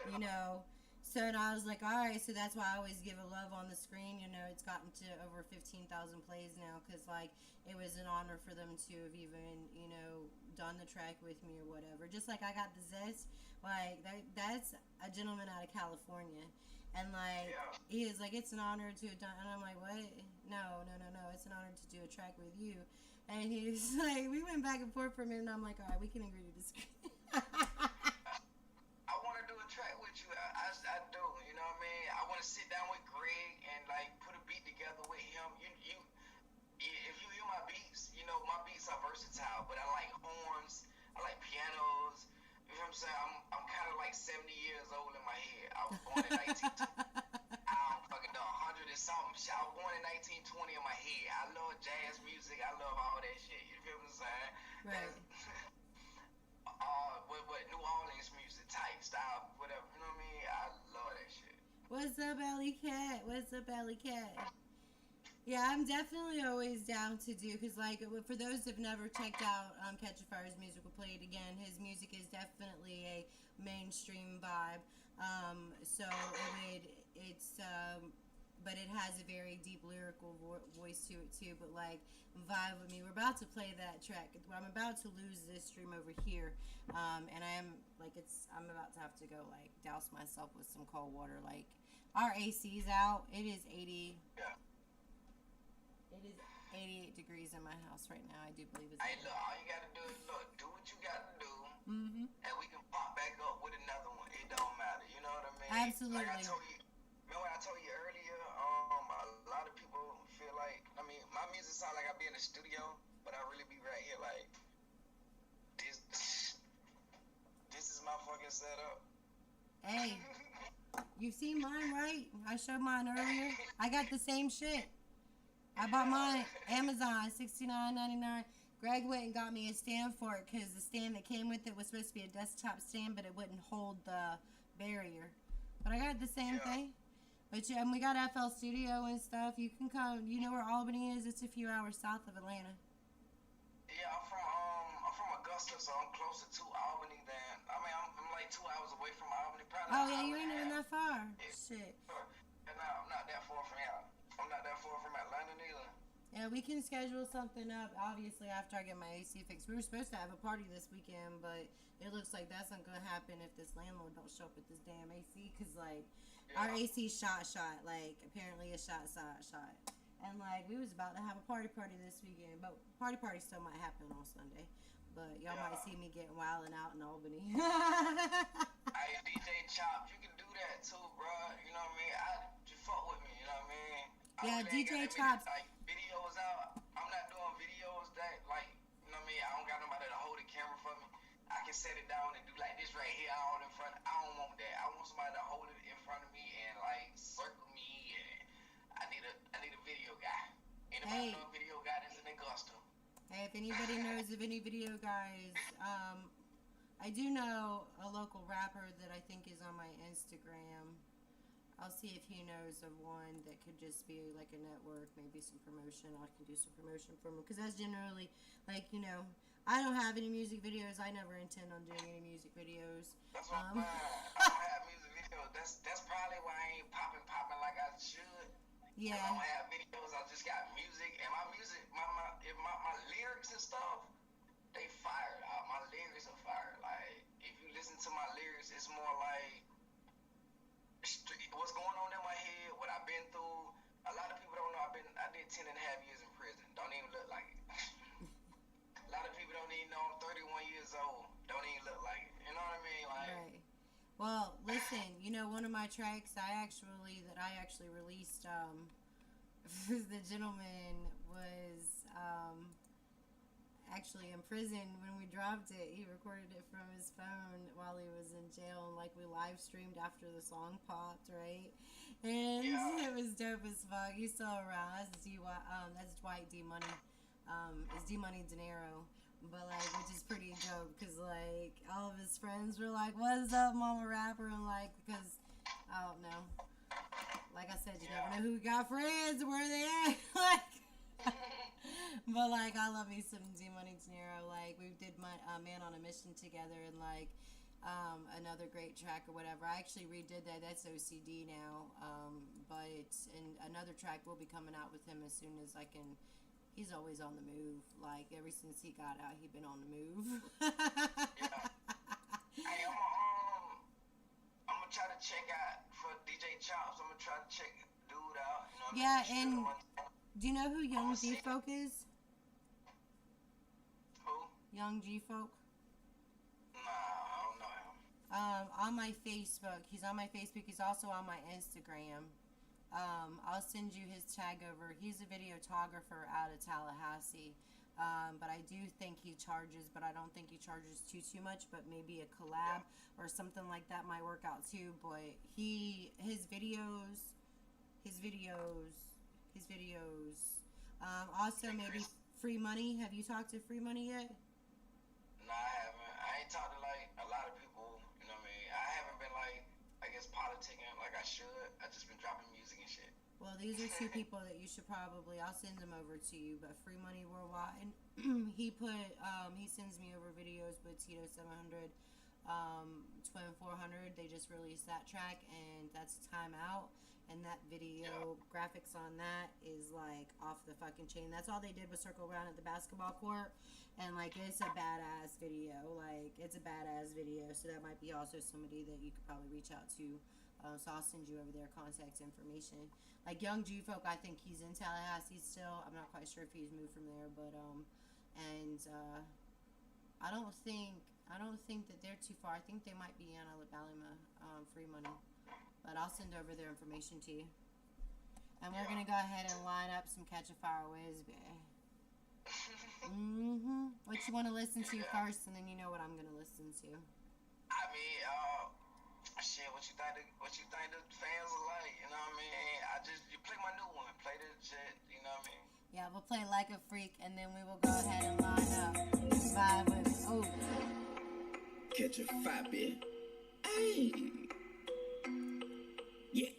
you know. So and I was like, all right. So that's why I always give a love on the screen. You know, it's gotten to over 15,000 plays now because like it was an honor for them to have even, you know, done the track with me or whatever. Just like I got the zest. Like that's a gentleman out of California, and like he is like, it's an honor to have done. And I'm like, what? No. It's an honor to do a track with you. And he's like, we went back and forth for a minute. And I'm like, all right, we can agree to disagree. I want to do a track with you. I do. You know what I mean? I want to sit down with Greg and like put a beat together with him. If you hear my beats, you know my beats are versatile, but I like horns. I like pianos. You know what I'm saying? I'm kind of like 70 years old in my head. I was born in 1920. I don't fucking know, 100 and something shit. I was born in 1920 in my head. I love jazz music. I love all that shit. You feel what I'm saying? Right. What New Orleans music type style, whatever. You know what I mean? I love that shit. What's up, Alley Cat? What's up, Alley Cat? Yeah, I'm definitely always down to do, because like for those that've never checked out Catch a Fire's music, we'll play it again. His music is definitely a mainstream vibe. But it has a very deep lyrical voice to it too. But like, vibe with me. We're about to play that track. I'm about to lose this stream over here, and I'm about to have to go like douse myself with some cold water. Like our AC's out. It is 80. Yeah. It is 88 degrees in my house right now. I do believe it's. Hey, look, all you gotta do is do what you gotta do, and we can pop back up with another one. It don't matter, you know what I mean? Absolutely. Like I told you, remember when I told you earlier? A lot of people feel like, I mean, my music sound like I be in the studio, but I really be right here, like this. This is my fucking setup. Hey, you seen mine, right? I showed mine earlier. I got the same shit. I bought mine Amazon, $69.99. Greg went and got me a stand for it because the stand that came with it was supposed to be a desktop stand, but it wouldn't hold the barrier. But I got the same thing. But yeah, and we got FL Studio and stuff. You can come. You know where Albany is? It's a few hours south of Atlanta. Yeah, I'm from Augusta, so I'm closer to Albany than. I mean, I'm like 2 hours away from Albany. Probably. Oh yeah, you ain't even that far. Yeah. Shit. And I'm not that far from y'all. I'm not that far from Atlanta neither. Yeah, we can schedule something up, obviously, after I get my AC fixed. We were supposed to have a party this weekend, but it looks like that's not going to happen if this landlord don't show up with this damn AC, because, like, our AC shot, like, apparently it's shot. And, like, we was about to have a party this weekend, but party still might happen on Sunday. But y'all might see me getting wilding out in Albany. Hey, DJ Chop, you can do that, too, bro. You know what I mean? Just fuck with me, you know what I mean? Yeah, DJ Chops. Like, videos out. I'm not doing videos that, like, you know what I mean? I don't got nobody to hold the camera for me. I can set it down and do like this right here all in front. I don't want that. I want somebody to hold it in front of me and like circle me. And I need a video guy. Anybody know a video guy that's in Augusta? Hey, if anybody knows of any video guys, I do know a local rapper that I think is on my Instagram. I'll see if he knows of one that could just be like a network, maybe some promotion. I can do some promotion for him, because that's generally, like, you know, I don't have any music videos. I never intend on doing any music videos. That's what I'm saying. I don't have music videos. That's probably why I ain't popping like I should. Yeah. I don't have videos. I just got music, and my music, my lyrics and stuff, they fired out. My lyrics are fired. Like, if you listen to my lyrics, it's more like what's going on in my head, what I've been through. A lot of people don't know I did 10 and a half years in prison. Don't even look like it. A lot of people don't even know I'm 31 years old. Don't even look like it. You know what I mean? Like, right. Well, listen, you know, one of my tracks I actually released, the gentleman was actually in prison when we dropped it. He recorded it from his phone while he was in jail, and like we live streamed after the song popped, right? And it was dope as fuck. He's still around. That's Dwight D Money. is D Money Dinero. But like, which is pretty dope because like all of his friends were like, "What's up, Momma Rapper?" And like, because I don't know. Like I said, you never know who got friends, where they at. Like, but like, I love me some D Money Dinero. Like, we did my Man on a Mission together, and like another great track or whatever. I actually redid that. That's OCD now. But and another track will be coming out with him as soon as I can. He's always on the move. Like, ever since he got out, he been on the move. Hey, I'm gonna try to check out for DJ Chops. I'm gonna try to check dude out. You know what Yeah, I mean? and do you know who Young G Folk is? Who? Young G Folk. Nah, I don't know him. On my Facebook. He's on my Facebook. He's also on my Instagram. I'll send you his tag over. He's a videographer out of Tallahassee. But I do think he charges, but I don't think he charges too much, but maybe a collab or something like that might work out too. But his videos, also maybe Free Money. Have you talked to Free Money yet? Nah, I haven't. I ain't talked to like a lot of people, you know what I mean? I haven't been like, I guess, politicking like I should. I just been dropping music and shit. Well, these are two people that you should probably, I'll send them over to you, but Free Money Worldwide, he sends me over videos with Tito 700, Twin 400, they just released that track, and that's Time Out, and that video, graphics on that is, like, off the fucking chain. That's all they did was circle around at the basketball court, and, like, it's a badass video, so that might be also somebody that you could probably reach out to. So I'll send you over their contact information. Like Young G Folk, I think he's in Tallahassee still. I'm not quite sure if he's moved from there, but I don't think that they're too far. I think they might be in Alabama, Free Money. But I'll send over their information to you. And we're gonna go ahead and line up some Catch a Fire Wisby. What you want to listen to first, and then you know what I'm gonna listen to. I mean, shit, what you think the fans are like, you know what I mean? You play my new one, play the shit, you know what I mean? Yeah, we'll play Like a Freak, and then we will go ahead and line up. Vibe with it. Oh. Catch a fire, bitch. Hey. Yeah.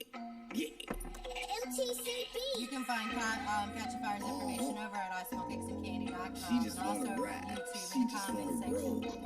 You can find Catch a Fire's information over at iSmokeXandCandy.com. She just and also wanna over rap. YouTube She in the just comment wanna roll. section.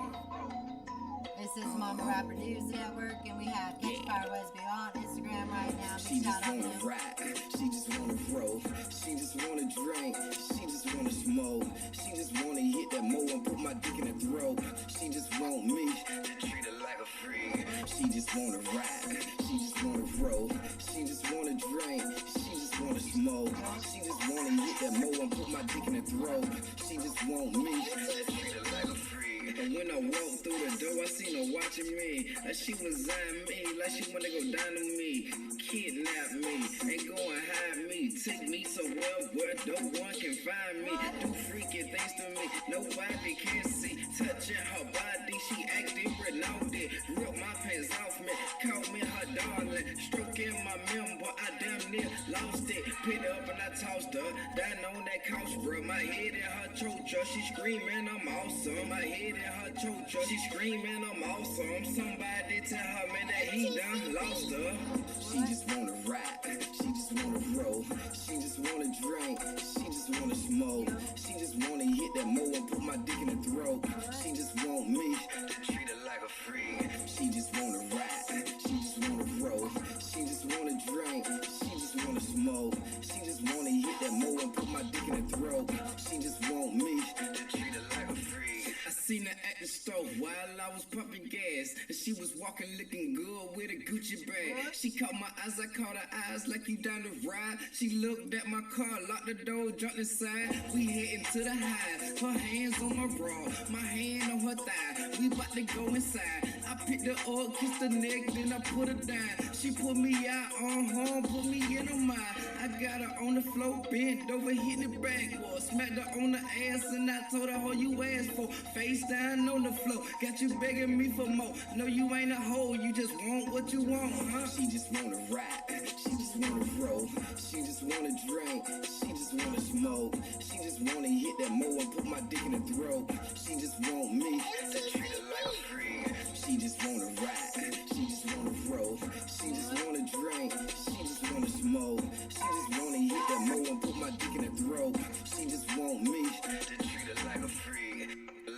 This is Momma Rapper News Network, and we have Catch a Fire Wisby on Instagram right now. She Big just shout out wanna to him. rap, she just wanna roll, she just wanna drink, she just wanna smoke, she just wanna hit that mo and put my dick in her throat. She just want me to treat her like a freak. She just wanna rap, she just wanna roll, she just wanna drink, she just wanna smoke, she just wanna hit that mo and put my dick in her throat. She just want me to treat her like a freak. And when I walked through the door, I seen her watching me, like she was eyeing me, like she wanna go down on me, kidnap me, and go and hide me, take me somewhere where no one can find me, do freaky things to me, nobody can see, touching her body, she acting renowned, rip my pants off me, call me her darling, stroking my member, I damn near lost it, picked up and I tossed her, down on that couch, bro, my head in her chocha, she screaming I'm awesome, my head in her chocha, she screaming I'm awesome, somebody tell her man that he done lost her. She just wanna rap, she just wanna roll, she just wanna drink, she just wanna smoke, she just wanna hit that mo and put my dick in her throat. She just want me to treat her like a freak. She just wanna rap, she just wanna roll, she just wanna drink, she just wanna smoke, she just wanna hit that mo and put my dick in her throat. She just want me to treat her like a freak. I seen her at the store while I was pumping gas, and she was walking looking good with a Gucci bag. She caught my eyes, I caught her eyes like you down the ride. She looked at my car, locked the door, jumped inside. We heading to the high, her hands on my bra, my hand on her thigh. We about to go inside. I picked her up, kissed her neck, then I put her down. She put me out on home, put me in her mind. I got her on the floor, bent over, hit the backwards, smacked her on the ass, and I told her all you asked for. Face down on the floor, got you begging me for more. No, you ain't a hoe, you just want what you want, huh? She just wanna ride, she just wanna roll, she just wanna drink, she just wanna smoke, she just wanna hit that mo and put my dick in her throat. She just want me to treat her like a freak. She just wanna ride, she just wanna roll, she just wanna drink, she just wanna smoke, she just wanna hit that mo and put my dick in her throat. She just want me to treat her like a freak,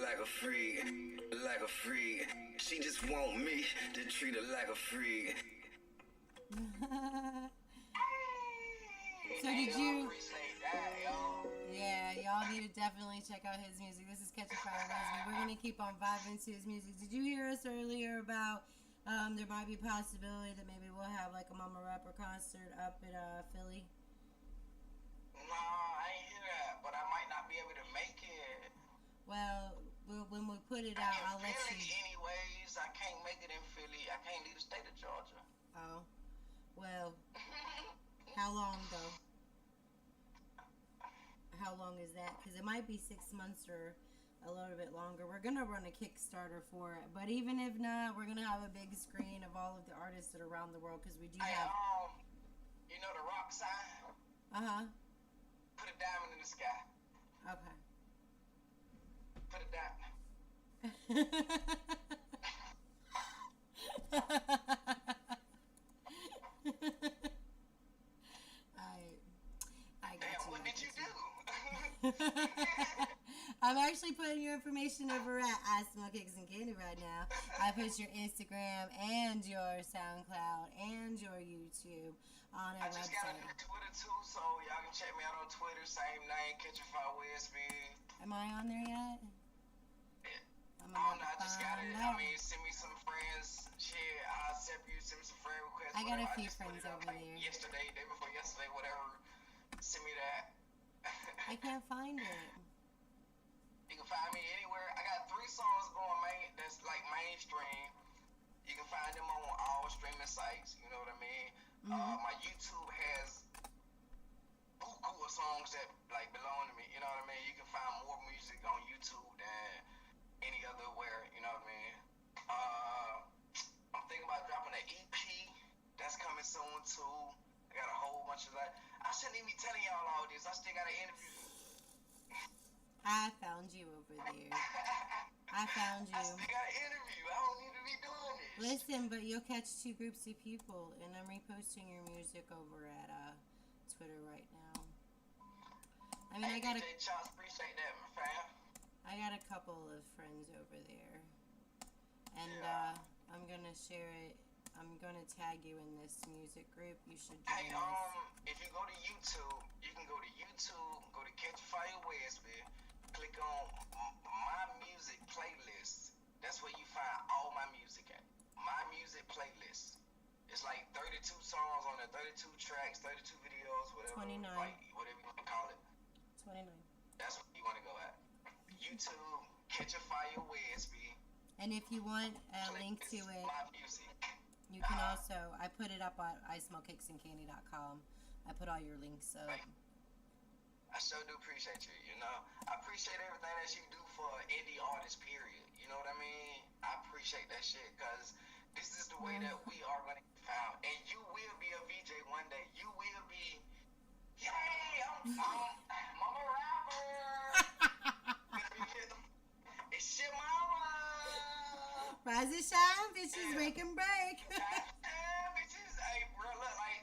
like a freak, like a freak. She just want me to treat her like a freak. So did you? Appreciate that, yo. Yeah, y'all need to definitely check out his music. This is Catch a Fire Lesbian. We're gonna keep on vibing to his music. Did you hear us earlier about there might be a possibility that maybe we'll have like a Momma Rapper concert up at Philly? No, I ain't hear that, but I might not be able to make it. Well, when we put it out, I'll let Philly, you. anyways, I can't make it in Philly. I can't leave the state of Georgia. Oh, well, how long though? How long is that? Because it might be 6 months or a little bit longer. We're gonna run a Kickstarter for it, but even if not, we're gonna have a big screen of all of the artists that are around the world because we do have. You know the rock sign? Put a diamond in the sky. Okay. Put a diamond. I got Damn, you. what did you do? I'm actually putting your information over at I Smell Cakes and Candy right now. I put your Instagram and your SoundCloud and your YouTube on our I just got a website. new Twitter too, so y'all can check me out on Twitter. Same name, Catch a Fire WSB. Am I on there yet? I don't know, I just got it. I mean, send me some friends. Shit, I'll accept you. Send me some friend requests. I got a whatever. few just put friends it up, over like, there. Yesterday, day before yesterday, whatever. Send me that. I can't find it. You can find me anywhere. I got 3 songs going that's like mainstream. You can find them on all streaming sites. You know what I mean? My YouTube has buku of songs that like belong to me. You know what I mean? You can find more music on YouTube than any other where. You know what I mean? I'm thinking about dropping an EP that's coming soon too. I got a whole bunch of that. I shouldn't even be telling y'all all this. I still got an interview. I found you over there. I found you. I still got an interview. I don't need to be doing this. Listen, but you'll catch 2 groups of people, and I'm reposting your music over at Twitter right now. I mean, hey, DJ Chops, appreciate that, my fam. I got a couple of friends over there, and I'm gonna share it. I'm gonna tag you in this music group. You should join this. If you go to YouTube, you can go to YouTube, go to Catch Fire WSB, click on my music playlist. That's where you find all my music at. My music playlist. It's like 32 songs on there, 32 tracks, 32 videos, whatever. 29. Like, whatever you want to call it. 29. That's what you want to go at. YouTube, Catch a Fire WSB. And if you want a link to it, my music. you can also, I put it up on ismellcakesandcandy.com. I put all your links up. I sure do appreciate you, you know. I appreciate everything that you do for indie artists, period. You know what I mean? I appreciate that shit, because this is the way that we are going to get found. And you will be a VJ one day. You will be, yay, I'm Momma Rapper. It's your mama. Rise and shine, bitches, make and break. Damn, bitches. Hey, bro, look, like,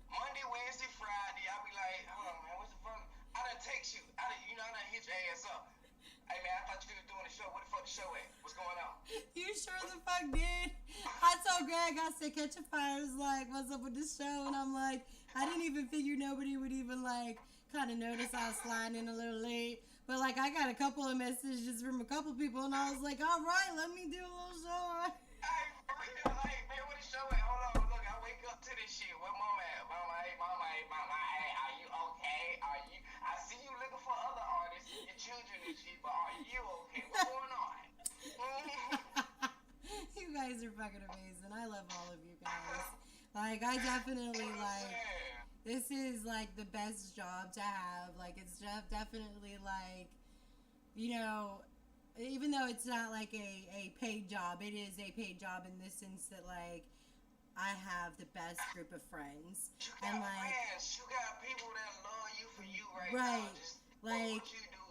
Monday, Wednesday, Friday, I'll be like, hold on, man, what's the fuck? I done text you. I done hit your ass up. Hey, man, I thought you were doing the show. Where the fuck the show at? What's going on? You sure the fuck did. I told Greg, I said, Catch a Fire was like, what's up with this show? And I'm like, I didn't even figure nobody would even, like, kind of notice I was sliding in a little late. But, like, I got a couple of messages from a couple people, and I was like, all right, let me do a little show. Hey, for real, like, man, where the show at? Hold on, look, I wake up to this shit. Where mama at? Mama, hey, are you okay? I see you looking for other artists, your children and shit, but are you okay? What's going on? You guys are fucking amazing. I love all of you guys. Like, I definitely, like, this is, like, the best job to have. Like, it's definitely, like, you know, even though it's not like a paid job, it is a paid job in the sense that like I have the best group of friends. You got And like friends. You got people that love you for you now. right. Just Like what you do,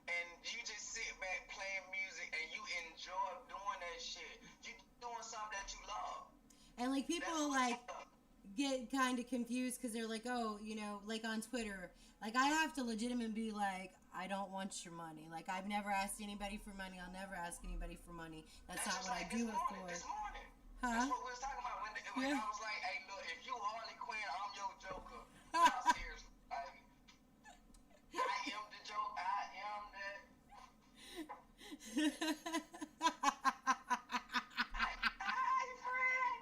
and you just sit back playing music, and you enjoy doing that shit. You doing something that you love. and like That's people what like you love. get kind of confused because they're like, oh, you know, like on Twitter, like I have to legitimately be like, I don't want your money. Like I've never asked anybody for money. I'll never ask anybody for money. That's not just what I like do this it morning. for. This morning. Huh? That's what we was talking about when Yeah. I was like, hey, look, if you Harley Quinn, I'm your Joker. Nah, seriously. Like, I am the joke. I am that. Hi, friend.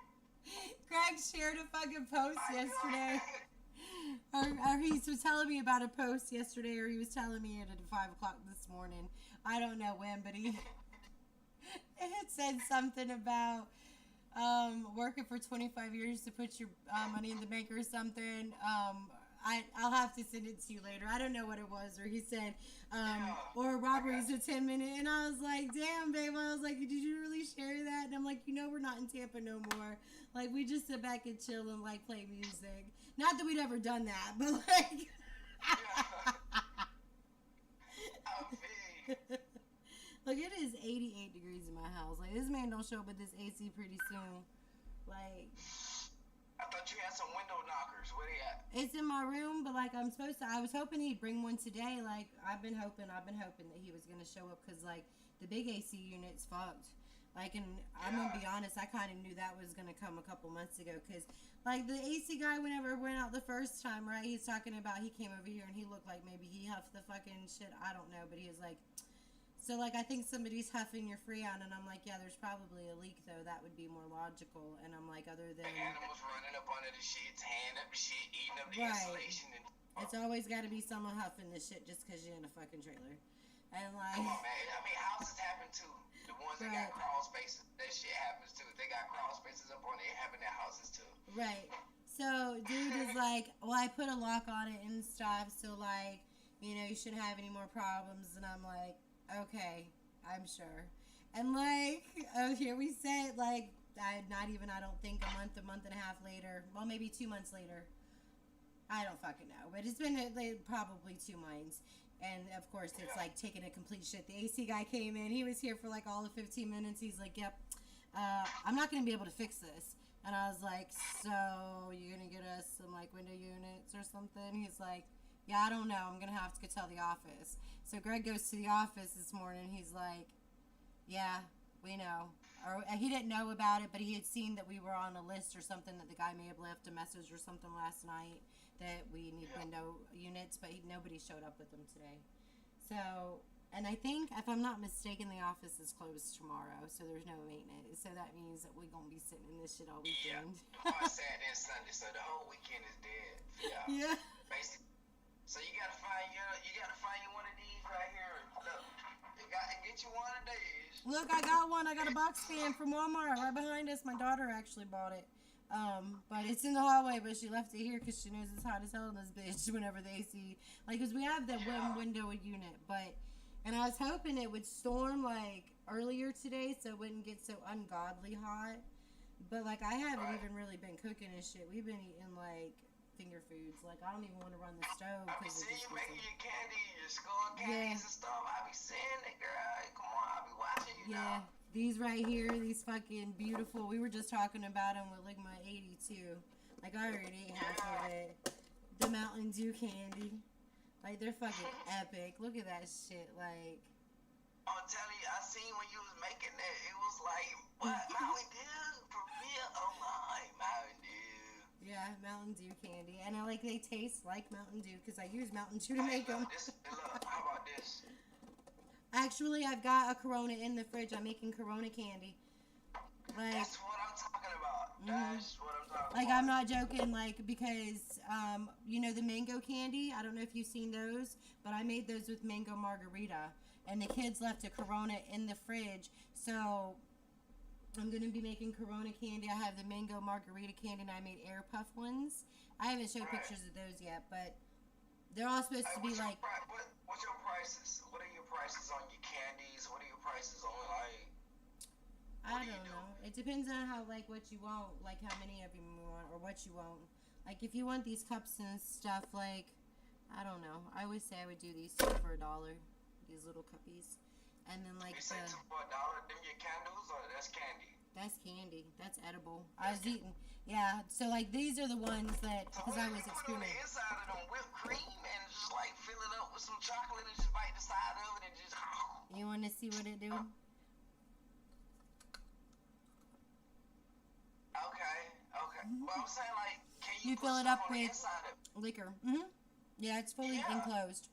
Greg shared a fucking post yesterday. Or he was telling me about a post yesterday, or he was telling me it at 5 o'clock this morning. I don't know when, but he it said something about working for 25 years to put your money in the bank or something. I'll have to send it to you later. I don't know what it was. Or he said, or robberies a 10-minute. And I was like, damn, babe. I was like, did you really share that? And I'm like, you know, we're not in Tampa no more. Like, we just sit back and chill and, like, play music. Not that we'd ever done that, but, like... Look, it is 88 degrees in my house. Like, this man don't show up with this AC pretty soon. Like... I thought you had some window knockers. Where they at? It's in my room, but like I'm supposed to. I was hoping he'd bring one today. Like I've been hoping that he was gonna show up because like the big AC unit's fucked. Like, and I'm gonna be honest, I kind of knew that was gonna come a couple months ago because like the AC guy, whenever went out the first time, right? He's talking about he came over here and he looked like maybe he huffed the fucking shit. I don't know, but he was like. So, like, I think somebody's huffing your Freon, and I'm like, yeah, there's probably a leak, though. That would be more logical. And I'm like, other than... Animals running up under the shit, tearing up the shit, eating up the Right. insulation. And... It's always got to be someone huffing this shit just because you're in a fucking trailer. And, like... Come on, man. I mean, houses happen, too. The ones that got Right. crawl spaces, that shit happens, too. They got crawl spaces up on there, having their houses, too. Right. So, dude is like, well, I put a lock on it and stuff, so, like, you know, you shouldn't have any more problems. And I'm like, okay, I'm sure. And, like, oh, here we sit, like, I don't think a month and a half later. Well, maybe 2 months later. I don't fucking know. But it's been like, probably 2 months. And, of course, it's, like, taking a complete shit. The AC guy came in. He was here for, like, all of 15 minutes. He's like, yep, I'm not going to be able to fix this. And I was like, so you're going to get us some, like, window units or something? He's like, yeah, I don't know. I'm going to have to go tell the office. So Greg goes to the office this morning. He's like, yeah, we know. Or he didn't know about it, but he had seen that we were on a list or something, that the guy may have left a message or something last night that we need window units, but nobody showed up with them today. So, and I think, if I'm not mistaken, the office is closed tomorrow, so there's no maintenance. So that means that we're going to be sitting in this shit all weekend. On Saturday and Sunday, so the whole weekend is dead. Yeah. Basically. So you gotta find you one of these right here. Look, you gotta get you one of these. Look, I got one. I got a box fan from Walmart right behind us. My daughter actually bought it. But it's in the hallway, but she left it here because she knows it's hot as hell in this bitch whenever the AC... Like, because we have the one window unit, but... And I was hoping it would storm, like, earlier today so it wouldn't get so ungodly hot. But, like, I haven't even really been cooking and shit. We've been eating, like... finger foods. Like, I don't even want to run the stove. I be seeing you making your candy, your skull candies and stuff. I be seeing it, girl. Come on, I be watching you. Yeah, dog. these right here, these fucking beautiful. We were just talking about them with Ligma 82. Like, I already ate half of it. The Mountain Dew candy. Like, they're fucking epic. Look at that shit. Like, I'm telling you, I seen when you was making that. It was like, what? Mountain Dew? For real? Oh my, Mountain Dew. yeah, Mountain Dew candy. And they taste like Mountain Dew because I use Mountain Dew to make them. Look, how about this? Actually, I've got a Corona in the fridge. I'm making Corona candy. Like, that's what I'm talking about. That's what I'm talking like, about. I'm not joking, like, because, you know, the mango candy, I don't know if you've seen those, but I made those with mango margarita. And the kids left a Corona in the fridge, so I'm going to be making Corona candy. I have the mango margarita candy, and I made air puff ones. I haven't showed pictures of those yet, but They're all supposed to be like, what's your prices? What are your prices on your candies? What are your prices on like? I don't know. It depends on how, like, what you want, like how many of them you want or what you want. Like if you want these cups and stuff, like, I don't know. I always say I would do these two for $1. These little cuppies. And then like You say two for $1, them your candles or that's candy? That's candy. That's edible. I was eating. Yeah. So like these are the ones that because I was experimenting. Put on the inside of them whipped cream and just like fill it up with some chocolate and just bite the side of it and just. You want to see what it do? Okay. Well, I'm saying like, can you put fill it up on the with inside of liquor. Yeah, it's fully enclosed.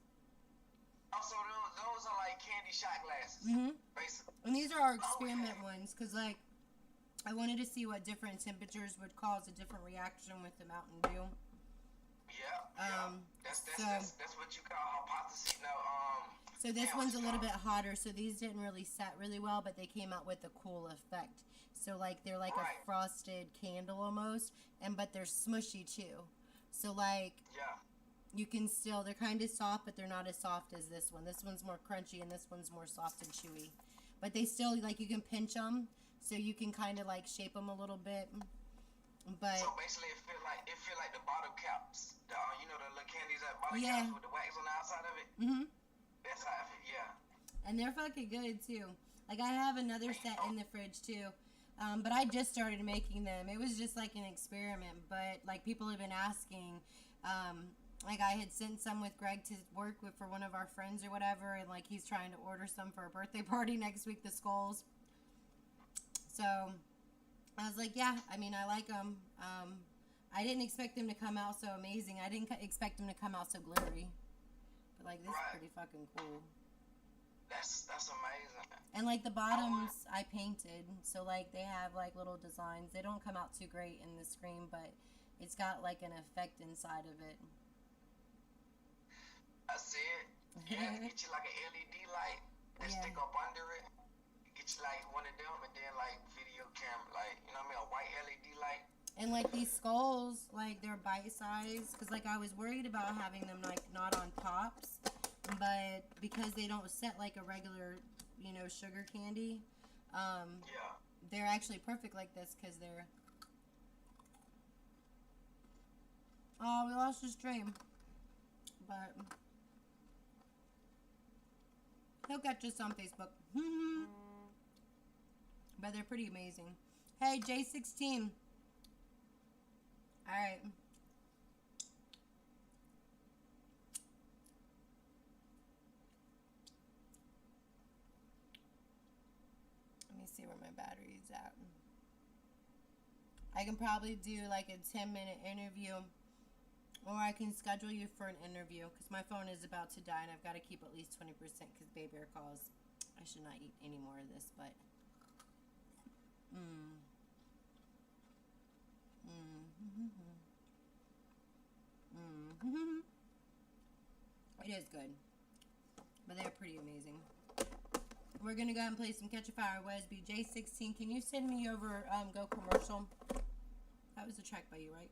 Oh, so those are like candy shot glasses, basically. And these are our experiment ones, because, like, I wanted to see what different temperatures would cause a different reaction with the Mountain Dew. Yeah. That's what you call hypothesis. So this one's a little bit hotter, so these didn't really set really well, but they came out with a cool effect. So, like, they're like a frosted candle almost, but they're smushy, too. So, like... Yeah. You can still, they're kind of soft, but they're not as soft as this one. This one's more crunchy, and this one's more soft and chewy. But they still, like, you can pinch them, so you can kind of, like, shape them a little bit. But so basically, it feel like the bottle caps. You know, the little candies at bottle caps with the wax on the outside of it. That's how I feel. Yeah. And they're fucking good too. Like I have another set in the fridge too. But I just started making them. It was just like an experiment. But like people have been asking. Like I had sent some with Greg to work with for one of our friends or whatever, and like he's trying to order some for a birthday party next week, the skulls. So I was like, yeah, I mean, I like them. I didn't expect them to come out so amazing. I didn't expect them to come out so glittery. But like this is pretty fucking cool. That's amazing. And like the bottoms I painted, so like they have like little designs. They don't come out too great in the screen, but it's got like an effect inside of it. I see it. You have to get you like an LED light that stick up under it. Get you like one of them, and then like video camera, like, you know what I mean, a white LED light. And like these skulls, like they're bite size, because like I was worried about having them like not on tops, but because they don't set like a regular, you know, sugar candy, they're actually perfect like this because they're. Oh, we lost the stream, but. He'll catch us on Facebook. But they're pretty amazing. Hey, J16. Alright. Let me see where my battery's at. I can probably do like a 10-minute interview. Or I can schedule you for an interview because my phone is about to die and I've got to keep at least 20% because Baby Bear calls. I should not eat any more of this, but. It is good. But they're pretty amazing. We're going to go ahead and play some Catch a Fire Wesby. J16, can you send me over Go Commercial? That was a track by you, right?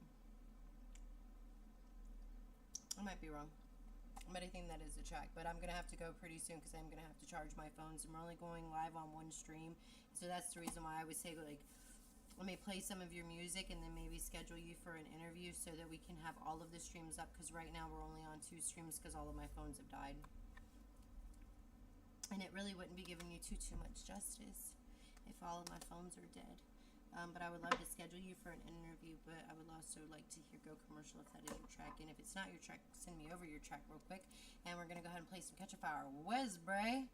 I might be wrong, but I think that is the track. But I'm going to have to go pretty soon because I'm going to have to charge my phones. And we're only going live on one stream. So that's the reason why I would say, like, let me play some of your music and then maybe schedule you for an interview so that we can have all of the streams up. Because right now we're only on 2 streams because all of my phones have died. And it really wouldn't be giving you too much justice if all of my phones are dead. But I would love to schedule you for an interview, but I would also like to hear Go Commercial if that is your track. And if it's not your track, send me over your track real quick. And we're going to go ahead and play some Catch a Fire Wesby.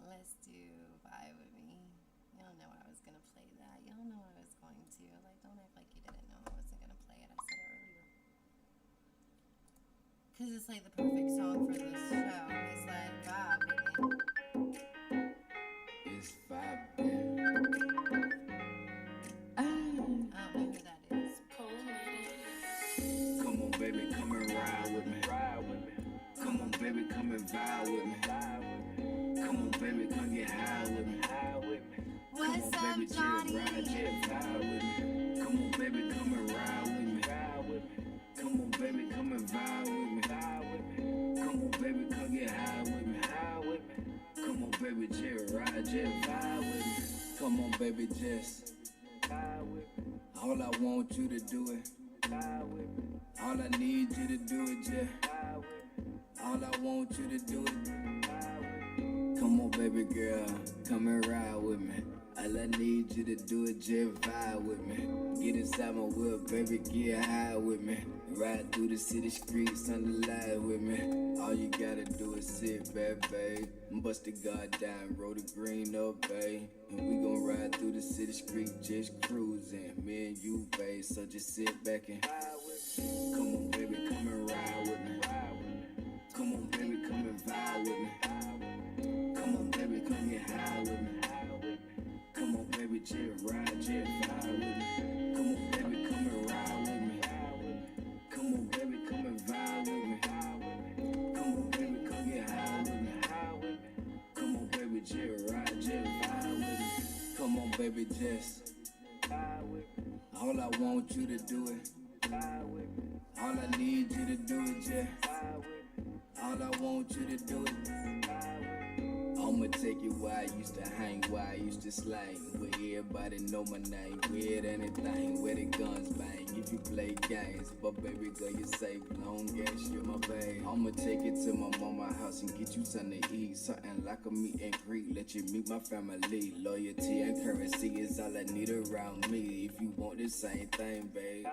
Let's do Vibe With Me. Y'all know I was going to play that. Y'all know I was going to. Like, don't act like you didn't know I wasn't going to play it. I said it earlier. Because it's like the perfect song for this show. It's like Vibe With Me. It's vibing. I don't know who that is. Come on, baby, come and ride with me. Come on, baby, come and vibe with me. Come on, baby, come get high with me. What's Come on, baby, up, Johnny? Just ride, just vibe with me. Come on, baby, come and ride. baby, just ride, just vibe with me. Come on, baby, just vibe with me. All I want you to do is vibe with me. All I need you to do is just vibe with me. All I want you to do is vibe with me. Come on, baby girl, come and ride with me. All I need you to do is just vibe with me. Get inside my wheel, baby, get high with me. Ride through the city streets on the line with me. All you gotta do is sit back, babe. Bust the goddamn road to green up, babe. And we gon' ride through the city street just cruising. Me and you, babe, so just sit back and vibe with me. Come on, baby, come and ride with me. Come on, baby, come and vibe with me. Come on, baby, come get high with me. Come on, baby, just ride, just vibe with me. Come on, baby, come and ride with me. Come on, baby, come and vibe with me. Come on, baby, come get high with me. Come on, baby, just ride, just vibe with me. Come on, baby, just vibe with me. All I want you to do is vibe with me. All I need you to do is just vibe with me. All I want you to do is vibe with me. I'ma take you where I used to hang, where I used to slang, where everybody know my name, with anything, where the guns bang, if you play games, but baby girl, you safe, long gas, you're my babe. I'ma take it to my mama house and get you something to eat, something like a meet and greet, let you meet my family, loyalty and currency is all I need around me, if you want the same thing, babe.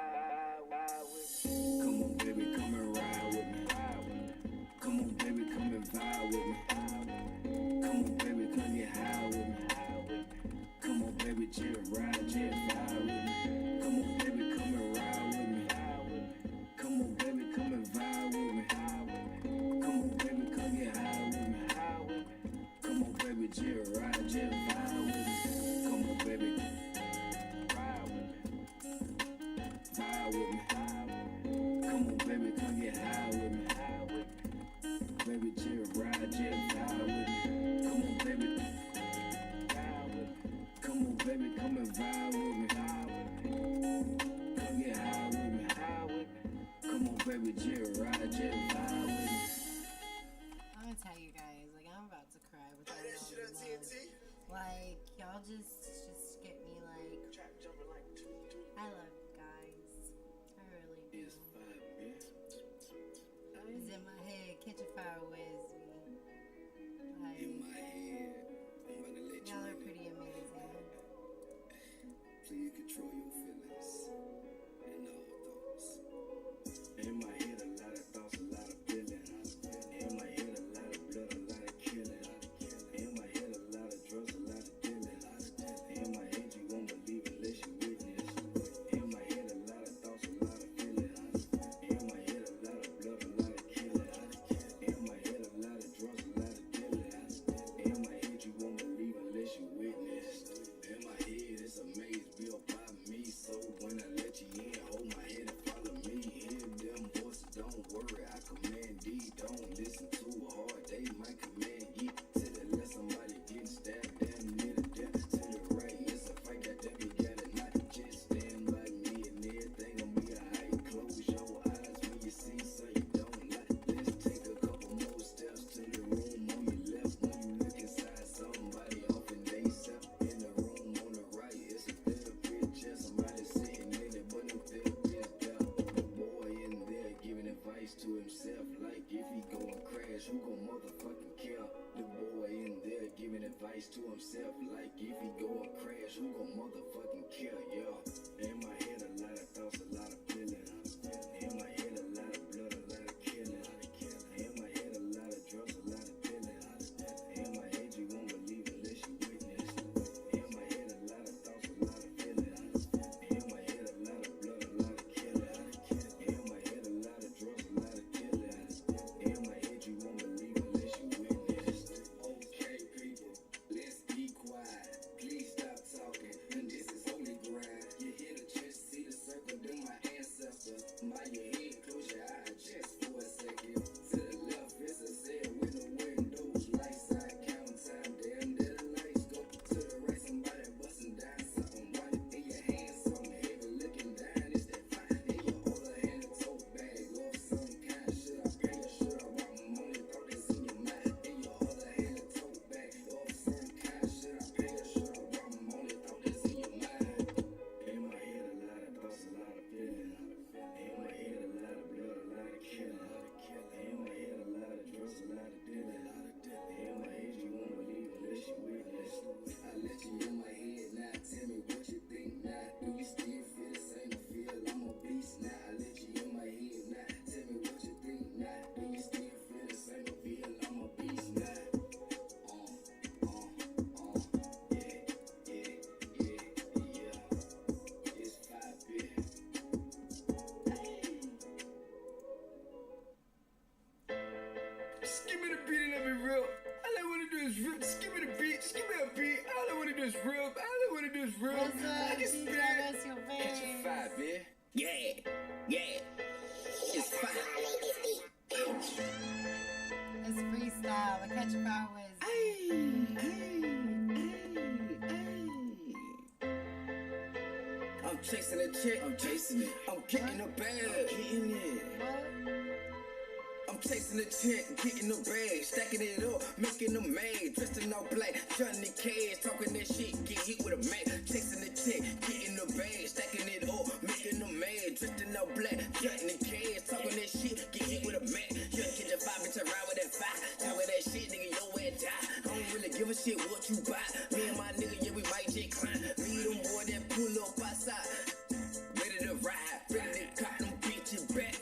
Come on, baby, come and ride with me. Come on, baby, come and vibe with me. Come on, baby, come get high with me. Come on, baby, just ride, just vibe with me. Come on, baby, come and ride with me. Come on, baby, come and vibe with me. Come on, baby, come get high with me. Come on, baby, just ride, just vibe with me. Come on, baby, ride with me. Vibe with me. Come on, baby, come get high with me. Baby, just ride, just vibe with me. Come on, baby, ride with me. Come on, baby, come and vibe with me. Come get high with me. Come on, baby, just ride, just vibe with me. I'm gonna tell you guys, like, I'm about to cry with all y'all love. Like, y'all just get me, like, I love you guys. I really do. It's in my head, catch a fire with me. Like, In my head, I'm about to let y'all you are know. pretty amazing. Please control your feelings and all thoughts. In my head, a lot of thoughts, a lot of feelings. In my head, a lot of blood, a lot of killing. In my head, a lot of drugs, a lot of dealing. In my head, you won't believe unless you witness. In my head, a lot of thoughts, a lot of feelings. In my head, a lot of blood, a lot of killing. In my head, a lot of drugs, a lot of dealing. In my head, you won't believe unless you witness. In my head, it's a maze built by me. So when I let you in, hold my head and follow me. Hear them voices, don't worry, I command thee. Don't listen too hard, they might command ye. To the left, somebody getting stabbed, damn near to death. To the right, it's a fight, goddamn, you gotta not just stand by me and everything gon' be alright. Close your eyes when you see something you don't like. Let's take a couple more steps to the room on your left. When you look inside, somebody off and they self. In the room on the right, it's a therapist chair. Somebody sitting in it, but no therapist there. The boy in there giving advice to himself, like if he gon' crash, who gon' motherfucking care? The boy in there giving advice to himself, like if he gon' crash, who gon' motherfucking care? Yeah. In my head, a lot of thoughts, a lot of feelings. In my head, a lot of blood, a lot of killing. In my head, a lot of drugs, a lot of dealing. In my head, you won't believe unless you witness. In my head, a lot of thoughts, a lot of feelings. In my head, a lot of blood, a lot of killing. In my head, a lot of drugs, a lot of dealing. In my head, you won't believe unless you witness. Okay, people, let's be quiet. Please stop talking, and this is holy grind. You hear the church, see the circle, then my hands is rip. Just give me the beat. Just give me a beat. All I wanna do is rip. All I wanna do is rip. What's up, I can DJ? spit. That's your Catch a face. five, man. Yeah, yeah. It's fire. It's freestyle. The Catch a Fire was. I'm chasing a chick. I'm chasing it. I'm getting a bag. I'm getting it. I'm chasing a chick, getting a bag, stacking it up, making them mad, dressed in all black, Johnny Cash, talking that shit, get hit with a Mac. Chasing a chick, getting a bag, stacking it up, making them mad, dressed in all black, Johnny Cash, talking that shit, get hit with a Mac. Yeah, get your five, bitch, I ride with that five, talking that shit, nigga, your ass die. I don't really give a shit what you buy. Me and my nigga, yeah, we might just climb. Me them boy that pull up outside, ready to ride, ready to cop them bitches back.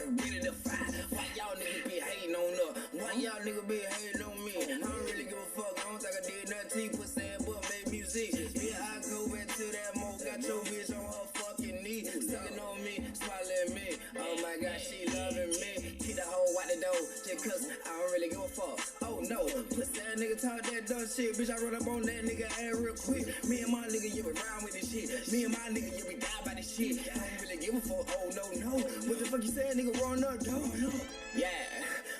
Ready to fight. Why y'all niggas be hating on us? Why y'all niggas be hating on me? I don't really give a fuck. I don't think I did nothing but saying but make music. Yeah, I go back to that mo. Got your bitch on her fucking knee. Sucking on me, swallowing me. Oh my god, she loving me. Keep the hoe out the door. Just cause I don't really give a fuck. Oh no, pussy that nigga talk that dumb shit. Bitch, I run up on that nigga ass real quick. Me and my nigga, yeah, we round with this shit. Me and my nigga, yeah, we die by this shit. I don't really give a fuck. Oh no, no. What the fuck you saying, nigga? Run up, though. Yeah,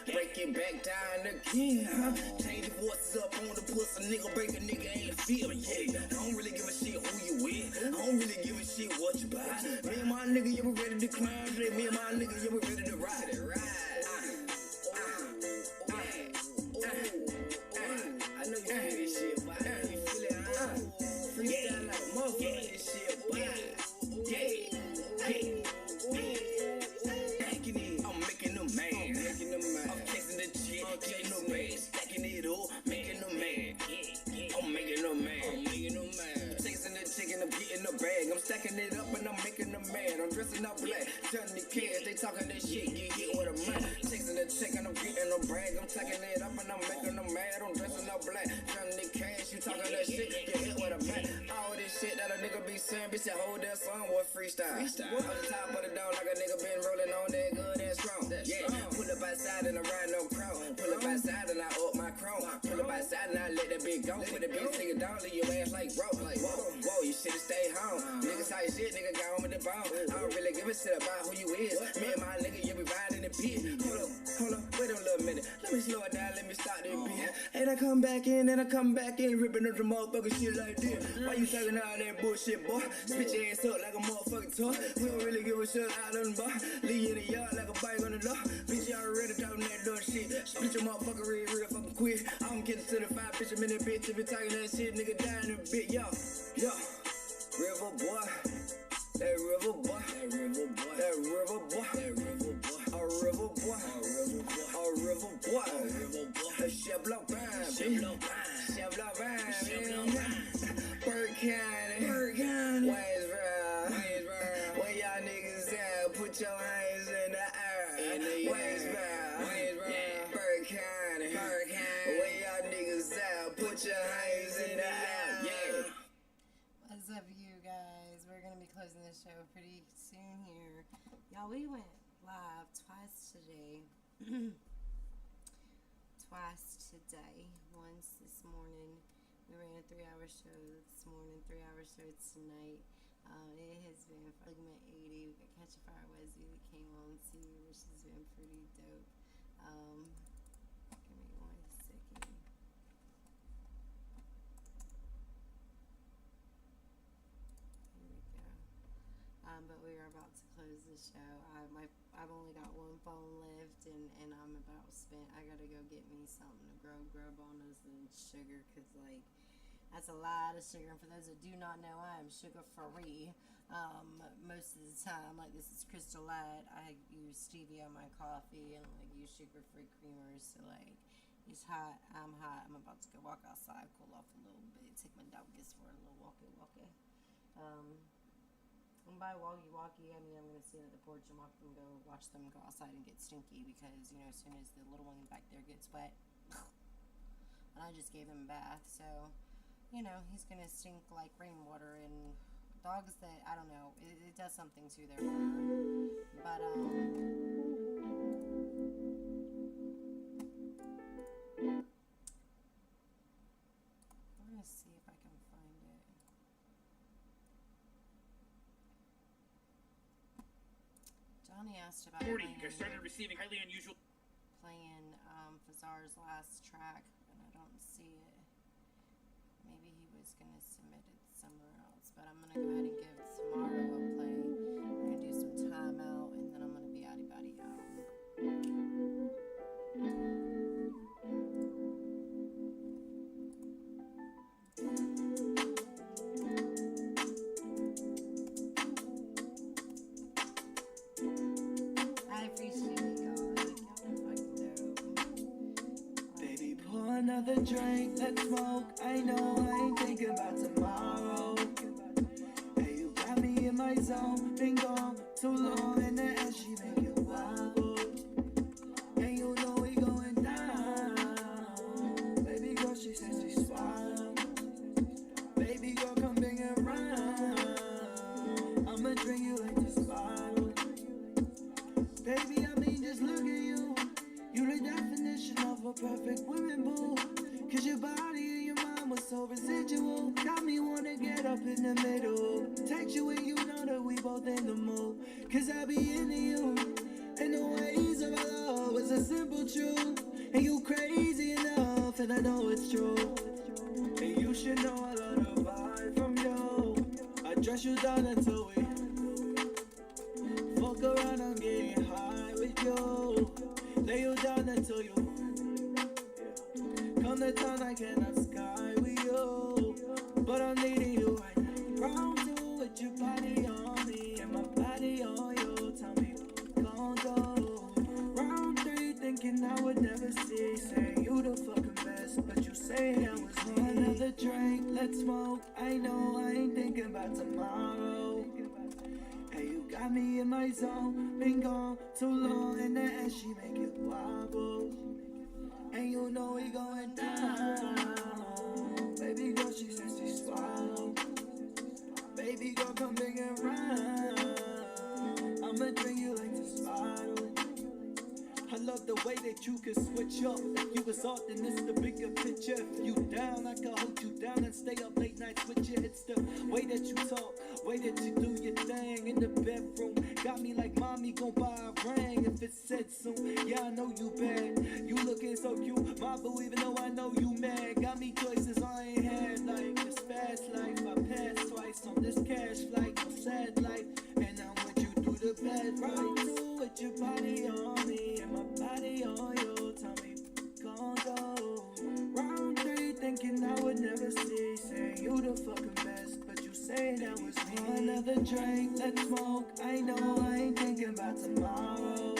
break it back down again, huh? Change the voices up on the pussy, nigga. Break a nigga ain't feel, yeah. I don't really give a shit who you with. I don't really give a shit what you buy. Me and my nigga, yeah, we ready to climb. Me and my nigga, yeah, we ready to ride. I know you feel this shit, boy. You feel it, freestyle like a motherfucker, this shit, boy. Yeah. Backing it, I'm making them mad. I'm chasing the chick, getting them mad. Stacking it up, making them mad. I'm making them mad. Chasing the chick and I'm getting the bag. I'm stacking it up and I'm making them mad. I'm dressing up black, Johnny Cash, they talking that shit, get hit with a man. Chasing the chick and I'm getting the brag. I'm stacking it up and I'm making them mad. I'm dressing up black, Johnny Cash, you talking that shit, get hit with a man. All this shit that a nigga be saying, bitch, that whole damn song was freestyle. On the top of the dome like a nigga been rolling on that good and strong. Yeah, pull up outside and I ride no crown. Pull up outside and I up my chrome. Pull up outside and I let that bitch go. Put the bitch nigga down, leave your ass like rope. Whoa, you should've stayed home. Niggas talk shit, nigga got home with the bone. I don't really give a shit about who you is. Me and my nigga, yeah, we riding the pit. Hold up, wait a little minute. Let me slow it down, let me start this beat. And I come back in, ripping up the motherfucking shit like this. Why you talking all that bullshit, boy? Spit your ass up like a motherfucking toy. We don't really give a shit out on the bar. Leave you in the yard like a bike on the law. Bitch, y'all already talking that dumb shit. Spit your motherfucker real fucking quick. I'm getting to the 5 bitch a minute, bitch. If you talking that shit, nigga, dying in a bit, yo. River boy. That river boy. That river boy. That river boy. That river boy. A river boy. A river boy. A river boy. A river boy. A Chevlon Vine. Chevlon Vine. Bird County. Ways round. Where y'all niggas at? Put your hands in the air. Ways round. Bird County. Where y'all niggas at? Put your hands in the air. Yeah. What's up, you guys? We're gonna be closing the show pretty soon here. Y'all, we went live twice today. Once this morning. We ran a 3-hour show this morning, 3-hour show tonight. It has been Fragment 80. We got Catch a Fire Wesley that came on too, which has been pretty dope. Give me 1 second. Here we go. But we are about to close the show. I've only got one phone left, and I'm about spent. I gotta go get me something to grow bonus and sugar, cause like that's a lot of sugar. And for those that do not know, I am sugar free. Most of the time, like this is Crystal Light. I use stevia on my coffee and like use sugar free creamers. So like it's hot. I'm hot. I'm about to go walk outside, cool off a little bit, take my doggies for a little walkie. And by walkie, I mean I'm gonna sit at the porch and watch them go outside and get stinky, because you know as soon as the little one back there gets wet, and I just gave him a bath, so you know he's gonna stink like rainwater. And dogs that I don't know, it does something to their fur, but to see if I can find it. Johnny asked about 40. I started receiving highly unusual. playing Fazar's last track, and I don't see it. Maybe he was gonna submit it somewhere else, but I'm gonna go ahead and give tomorrow a play. I'm gonna do some time out, and then I'm gonna be outy body out. I appreciate it, y'all. Like, y'all are fucking dope. Baby, pour another drink, let's smoke. I know I ain't thinking about tomorrow. Hey, you got me in my zone. Been gone too long, and the ass she make you wobble. And you know we going down. Baby girl, she says she swallow. Baby girl, come bring it round. I'ma drink you like this bottle. Baby, I mean, just look at you. You the definition of a perfect woman, boo. Cause your body and your mind was so residual. Got me wanna get up in the middle. Text you when you know that we both in the mood. Cause I be into you. And the ways of our love was a simple truth. And you crazy enough, and I know it's true. And you should know I love the vibe from you. I dress you down until we fuck around, I'm getting high with you. Lay you down until you come to town, I cannot sky with you. But I'm needing you right now. Round two with your body on me and my body on you. Tell me gon' go. Round three thinking I would never see. Saying you the fucking best, but you say that was me. Another drink, let's smoke. I know I ain't thinking about tomorrow. Hey, you got me in my zone. Been gone too long, and the ass she make it wobble. And you know we going down. Baby girl, she says she swallow. Baby girl, come bring it round. I'ma drink you like this bottle. I love the way that you can switch up. If you was off, then it's the bigger picture. If you down, I can hold you down and stay up late nights with you. It's the way that you talk, way that you do your thing in the bedroom. Got me like mommy gon' buy a ring if it said soon. Yeah, I know you bad. You looking so cute, my boo, even though I know you mad. Got me choices I ain't had, like this fast life. I passed twice on this cash flight, no sad life. And I'm with you through the bed, right through with your body on me and my body on you. Tell me, gon' go. Round three, thinking I would never see. Saying you the fucking best, but you say that was me. Another drink, let's smoke. I know I ain't thinking about tomorrow.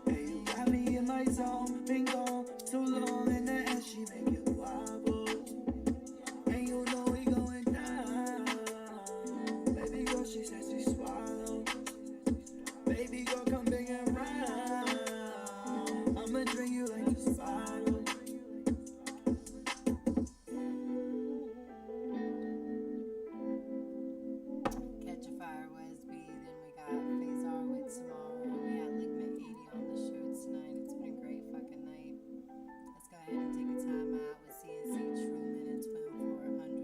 Hey, you got me in my zone. Been gone too long, and the ass she make it wobble. And you know we going down. Baby girl, she says she swallow. Baby girl, come bring it round. I'ma drink you like this bottle. Catch a Fire Wesby, then we got Fazar with tomorrow. We had Ligament 80 on the show tonight. It's been a great fucking night. Let's go ahead and take a time out with CNC Truman and Twin 400.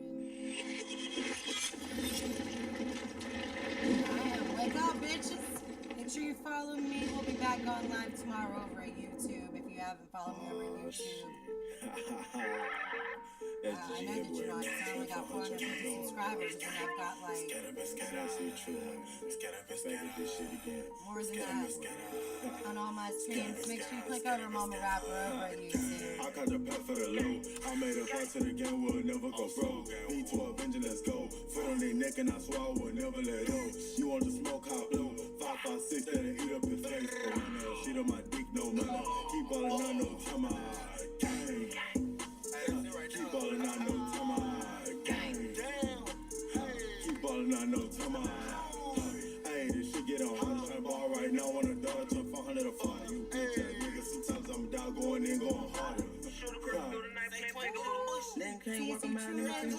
Wake up, bitches! Make sure you follow me. We'll be back on live tomorrow over at YouTube. If you haven't followed me over at YouTube. I know that you're not. I only got 450 subscribers, and I've got like more than that on all my streams. Make sure you click over Momma Rapper over at YouTube. I caught the path for the low. I made a fight to the game, we'll never go broke. B2 Avenger, let's go. Foot on their neck and I swallow, we'll never let go. You want to smoke, hot blow. 556, that'll eat up your face. Shit on my dick, no money. Keep ballin', I know, time I gang. Keep ballin', I know, time I gang. Keep ballin', I know, time I. Hey, this shit get on. I'm trying to ball right now on a dollar, turn 400 or 40. You bitch ass nigga, sometimes I'm down going in, going harder. Then can't walk a mile in the fence.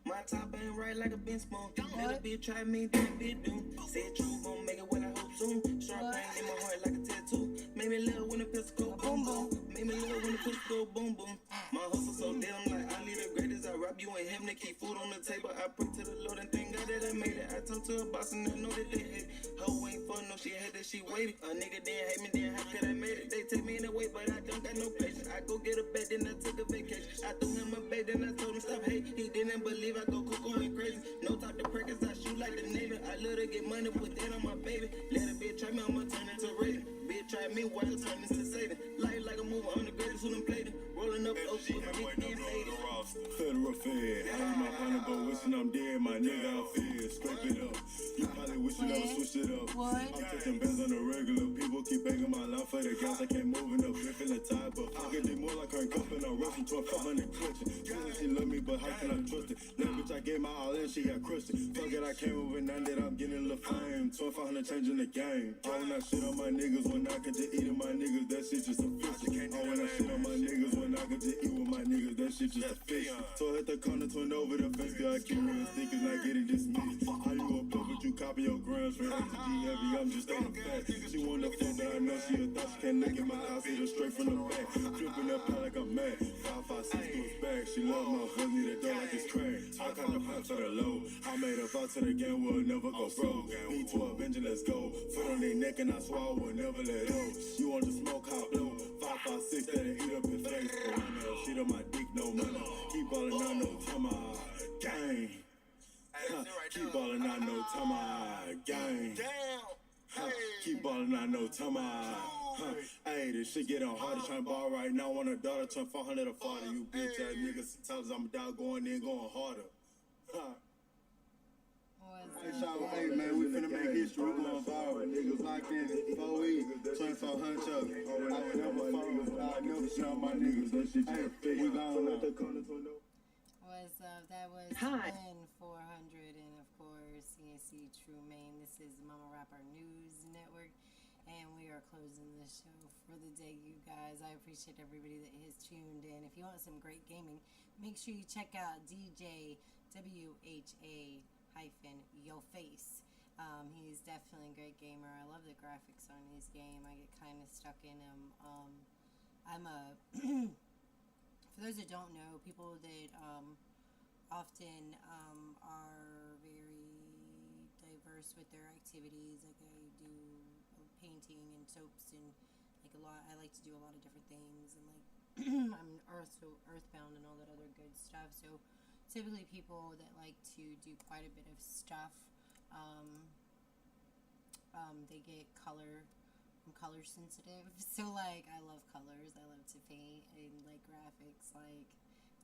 My top ain't right like a bench spoon. Let a bitch try me, then a bitch do. Said true, gon' make it what I hope soon. Sharp pain in my heart like a tattoo. Made me love when the pistol go boom boom. Made me love when the pistol go boom boom. My hustle so damn like I lead the greatest. I rap rob you and him to keep food on the table. I pray to the Lord and thank God that I made it. I talk to a boss and I know that they hate it. Hoe ain't for no, she hate that she waited. A nigga didn't hate me, then how could I made it? They take me in the way, but I don't got no patience. I go get a bag, then I took a vacation. I threw him a bag, then I told him stop hate. He didn't believe I go cuckoo and crazy. No talk to practice, I shoot like the Navy. I love to get money, put that on my baby. Let a bitch try me, I'ma turn into Raiden. Bitch try me, why you turn into Satan? Life like a movie, I'm the greatest who done played it. Rolling up those with my dick being faded. Federal Fed, had my honey, but wishing I'm dead, my nigga, I'm fed. Scrape it up. You probably wish you never switched it up. I'm taking bands on the regular. People keep begging my line for the gas. I can't move enough, feeling tired, but fuck it, they more like her cup and I'm rushing to a 500 clutching. She love me, but how can I trust it? That bitch, I gave my all in, she got crushed it. Fuck it, I came over now that I'm getting a little fame. 2500 changing the game. All when I shit on my niggas, when I can just eat on my niggas, that shit just a fish. All when I shit on my niggas, when I can just eat with my niggas, that shit just a fish. So I hit the corner, twin over the fence, I keep real stickers, not getting dismissed. How you gon' fuck, but you copy your grams from A to G heavy, I'm just staying fat. She wanna fuck, but I know she a thought, she can't look in my eyes, hit her straight from the back. Dripping up pot like I'm mad, 556 goes back. She love my voice, need a door like it's crack. I got the hunt for the low, I made a vow to the game, we'll never go broke. B12 engine, let's go. Foot on their neck and I swallow, we'll never let go. You want to smoke, how blow? 556 that'll eat up his face. Shit on my dick, no money. Keep ballin', I know time I gang. Keep ballin', I know time I gang. Keep ballin', I know time I. Hey, this shit get on harder. Tryna ball right now on a dollar. Turn 400 or 40. You bitch ass niggas. Sometimes I'm down going in, going harder. Hey man, we finna make history. We going viral. Niggas locked in 4E, 2400 chuck. I would never follow. I never show my niggas. Hey, we gone now. That was Lynn 400 and of course CNC True Main. This is Momma Rapper News Network and we are closing the show for the day, you guys. I appreciate everybody that has tuned in. If you want some great gaming, make sure you check out DJ WHA-Yo Face. He's definitely a great gamer. I love the graphics on his game. I get kind of stuck in him. I'm a for those that don't know, people that often are very diverse with their activities. Like I do painting and soaps and like a lot. I like to do a lot of different things and like I'm earthbound and all that other good stuff. So typically people that like to do quite a bit of stuff, they get color. I'm color sensitive, so like I love colors. I love to paint and like graphics, like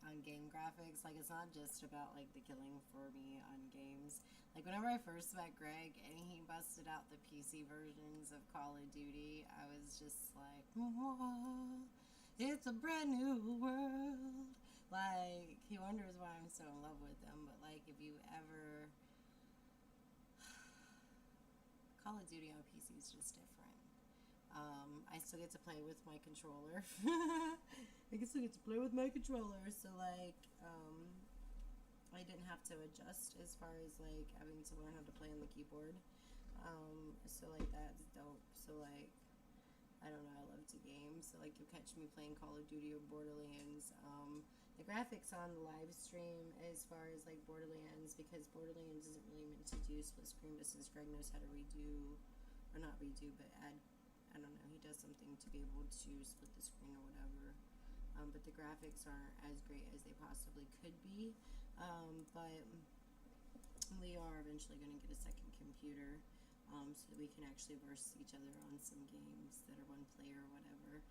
on game graphics. Like it's not just about like the killing for me on games. Like whenever I first met Greg and he busted out the PC versions of Call of Duty, I was just like, whoa, it's a brand new world. Like he wonders why I'm so in love with them. But like if you ever Call of Duty on PC is just different. I still get to play with my controller. I still get to play with my controller, so like, I didn't have to adjust as far as like having to learn how to play on the keyboard. So like that's dope. So like, I don't know, I love to game. So like you'll catch me playing Call of Duty or Borderlands. The graphics on the live stream as far as like Borderlands, because Borderlands isn't really meant to do split screen, but since Greg knows how to redo, or not redo, but add, I don't know, he does something to be able to split the screen or whatever. But the graphics aren't as great as they possibly could be. But we are eventually going to get a second computer so that we can actually verse each other on some games that are one player or whatever.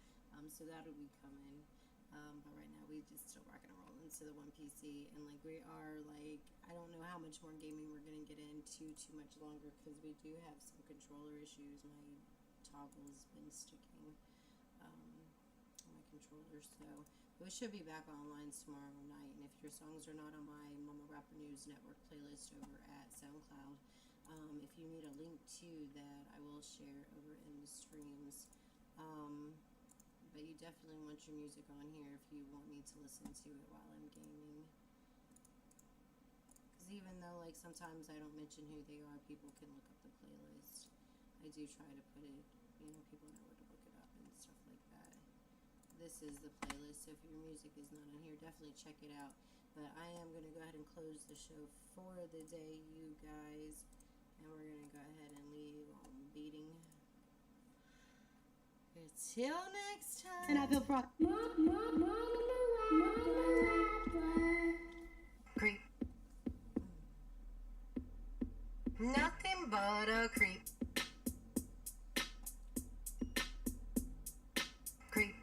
So that'll be coming. But right now we just still rocking and rolling to the one PC, and like we are like, I don't know how much more gaming we're going to get into too much longer because we do have some controller issues. My toggle's been sticking on my controller, so we should be back online tomorrow night. And if your songs are not on my Momma Rapper News Network playlist over at SoundCloud, if you need a link to that, I will share over in the streams. But you definitely want your music on here if you want me to listen to it while I'm gaming. Because even though like sometimes I don't mention who they are, people can look up the playlist. I do try to put it, you know, people know where to look it up and stuff like that. This is the playlist, so if your music is not on here, definitely check it out. But I am going to go ahead and close the show for the day, you guys. And we're going to go ahead and leave on beating. Until next time. And I feel frog. Creep. Nothing but a creep. Creep.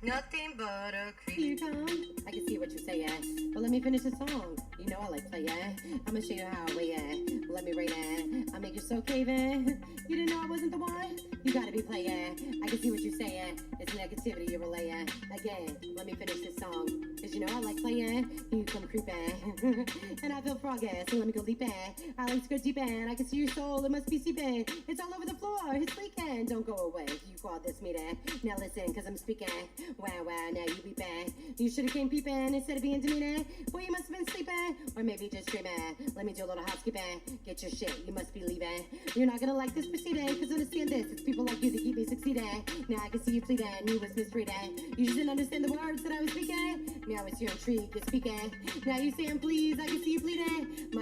Nothing but a creep. Here you come. I can see what you're saying. But let me finish the song. You know I like playing. I'ma show you how I weigh it. Let me rate it. I make you so caving. You didn't know I wasn't the one? You gotta be playing. I can see what you're saying. It's negativity you're relaying. Again, let me finish this song. Cause you know I like playing. You come creeping. And I feel froggy, so let me go leaping. I like to go deep in. I can see your soul, it must be seeping. It's all over the floor, it's leaking. Don't go away, you called this meeting. Now listen, cause I'm speaking. Wow, wow, now you beeping. You should've came peeping instead of being demeaning. Boy, you must have been sleeping. Or maybe just dreaming. Let me do a little housekeeping. Get your shit, you must be leaving. You're not gonna like this proceeding. Cause understand this, it's people like you that keep me succeeding. Now I can see you pleading, you was misreading. You just didn't understand the words that I was speaking. Now it's your intrigue, you're speaking. Now you saying please, I can see you pleading. My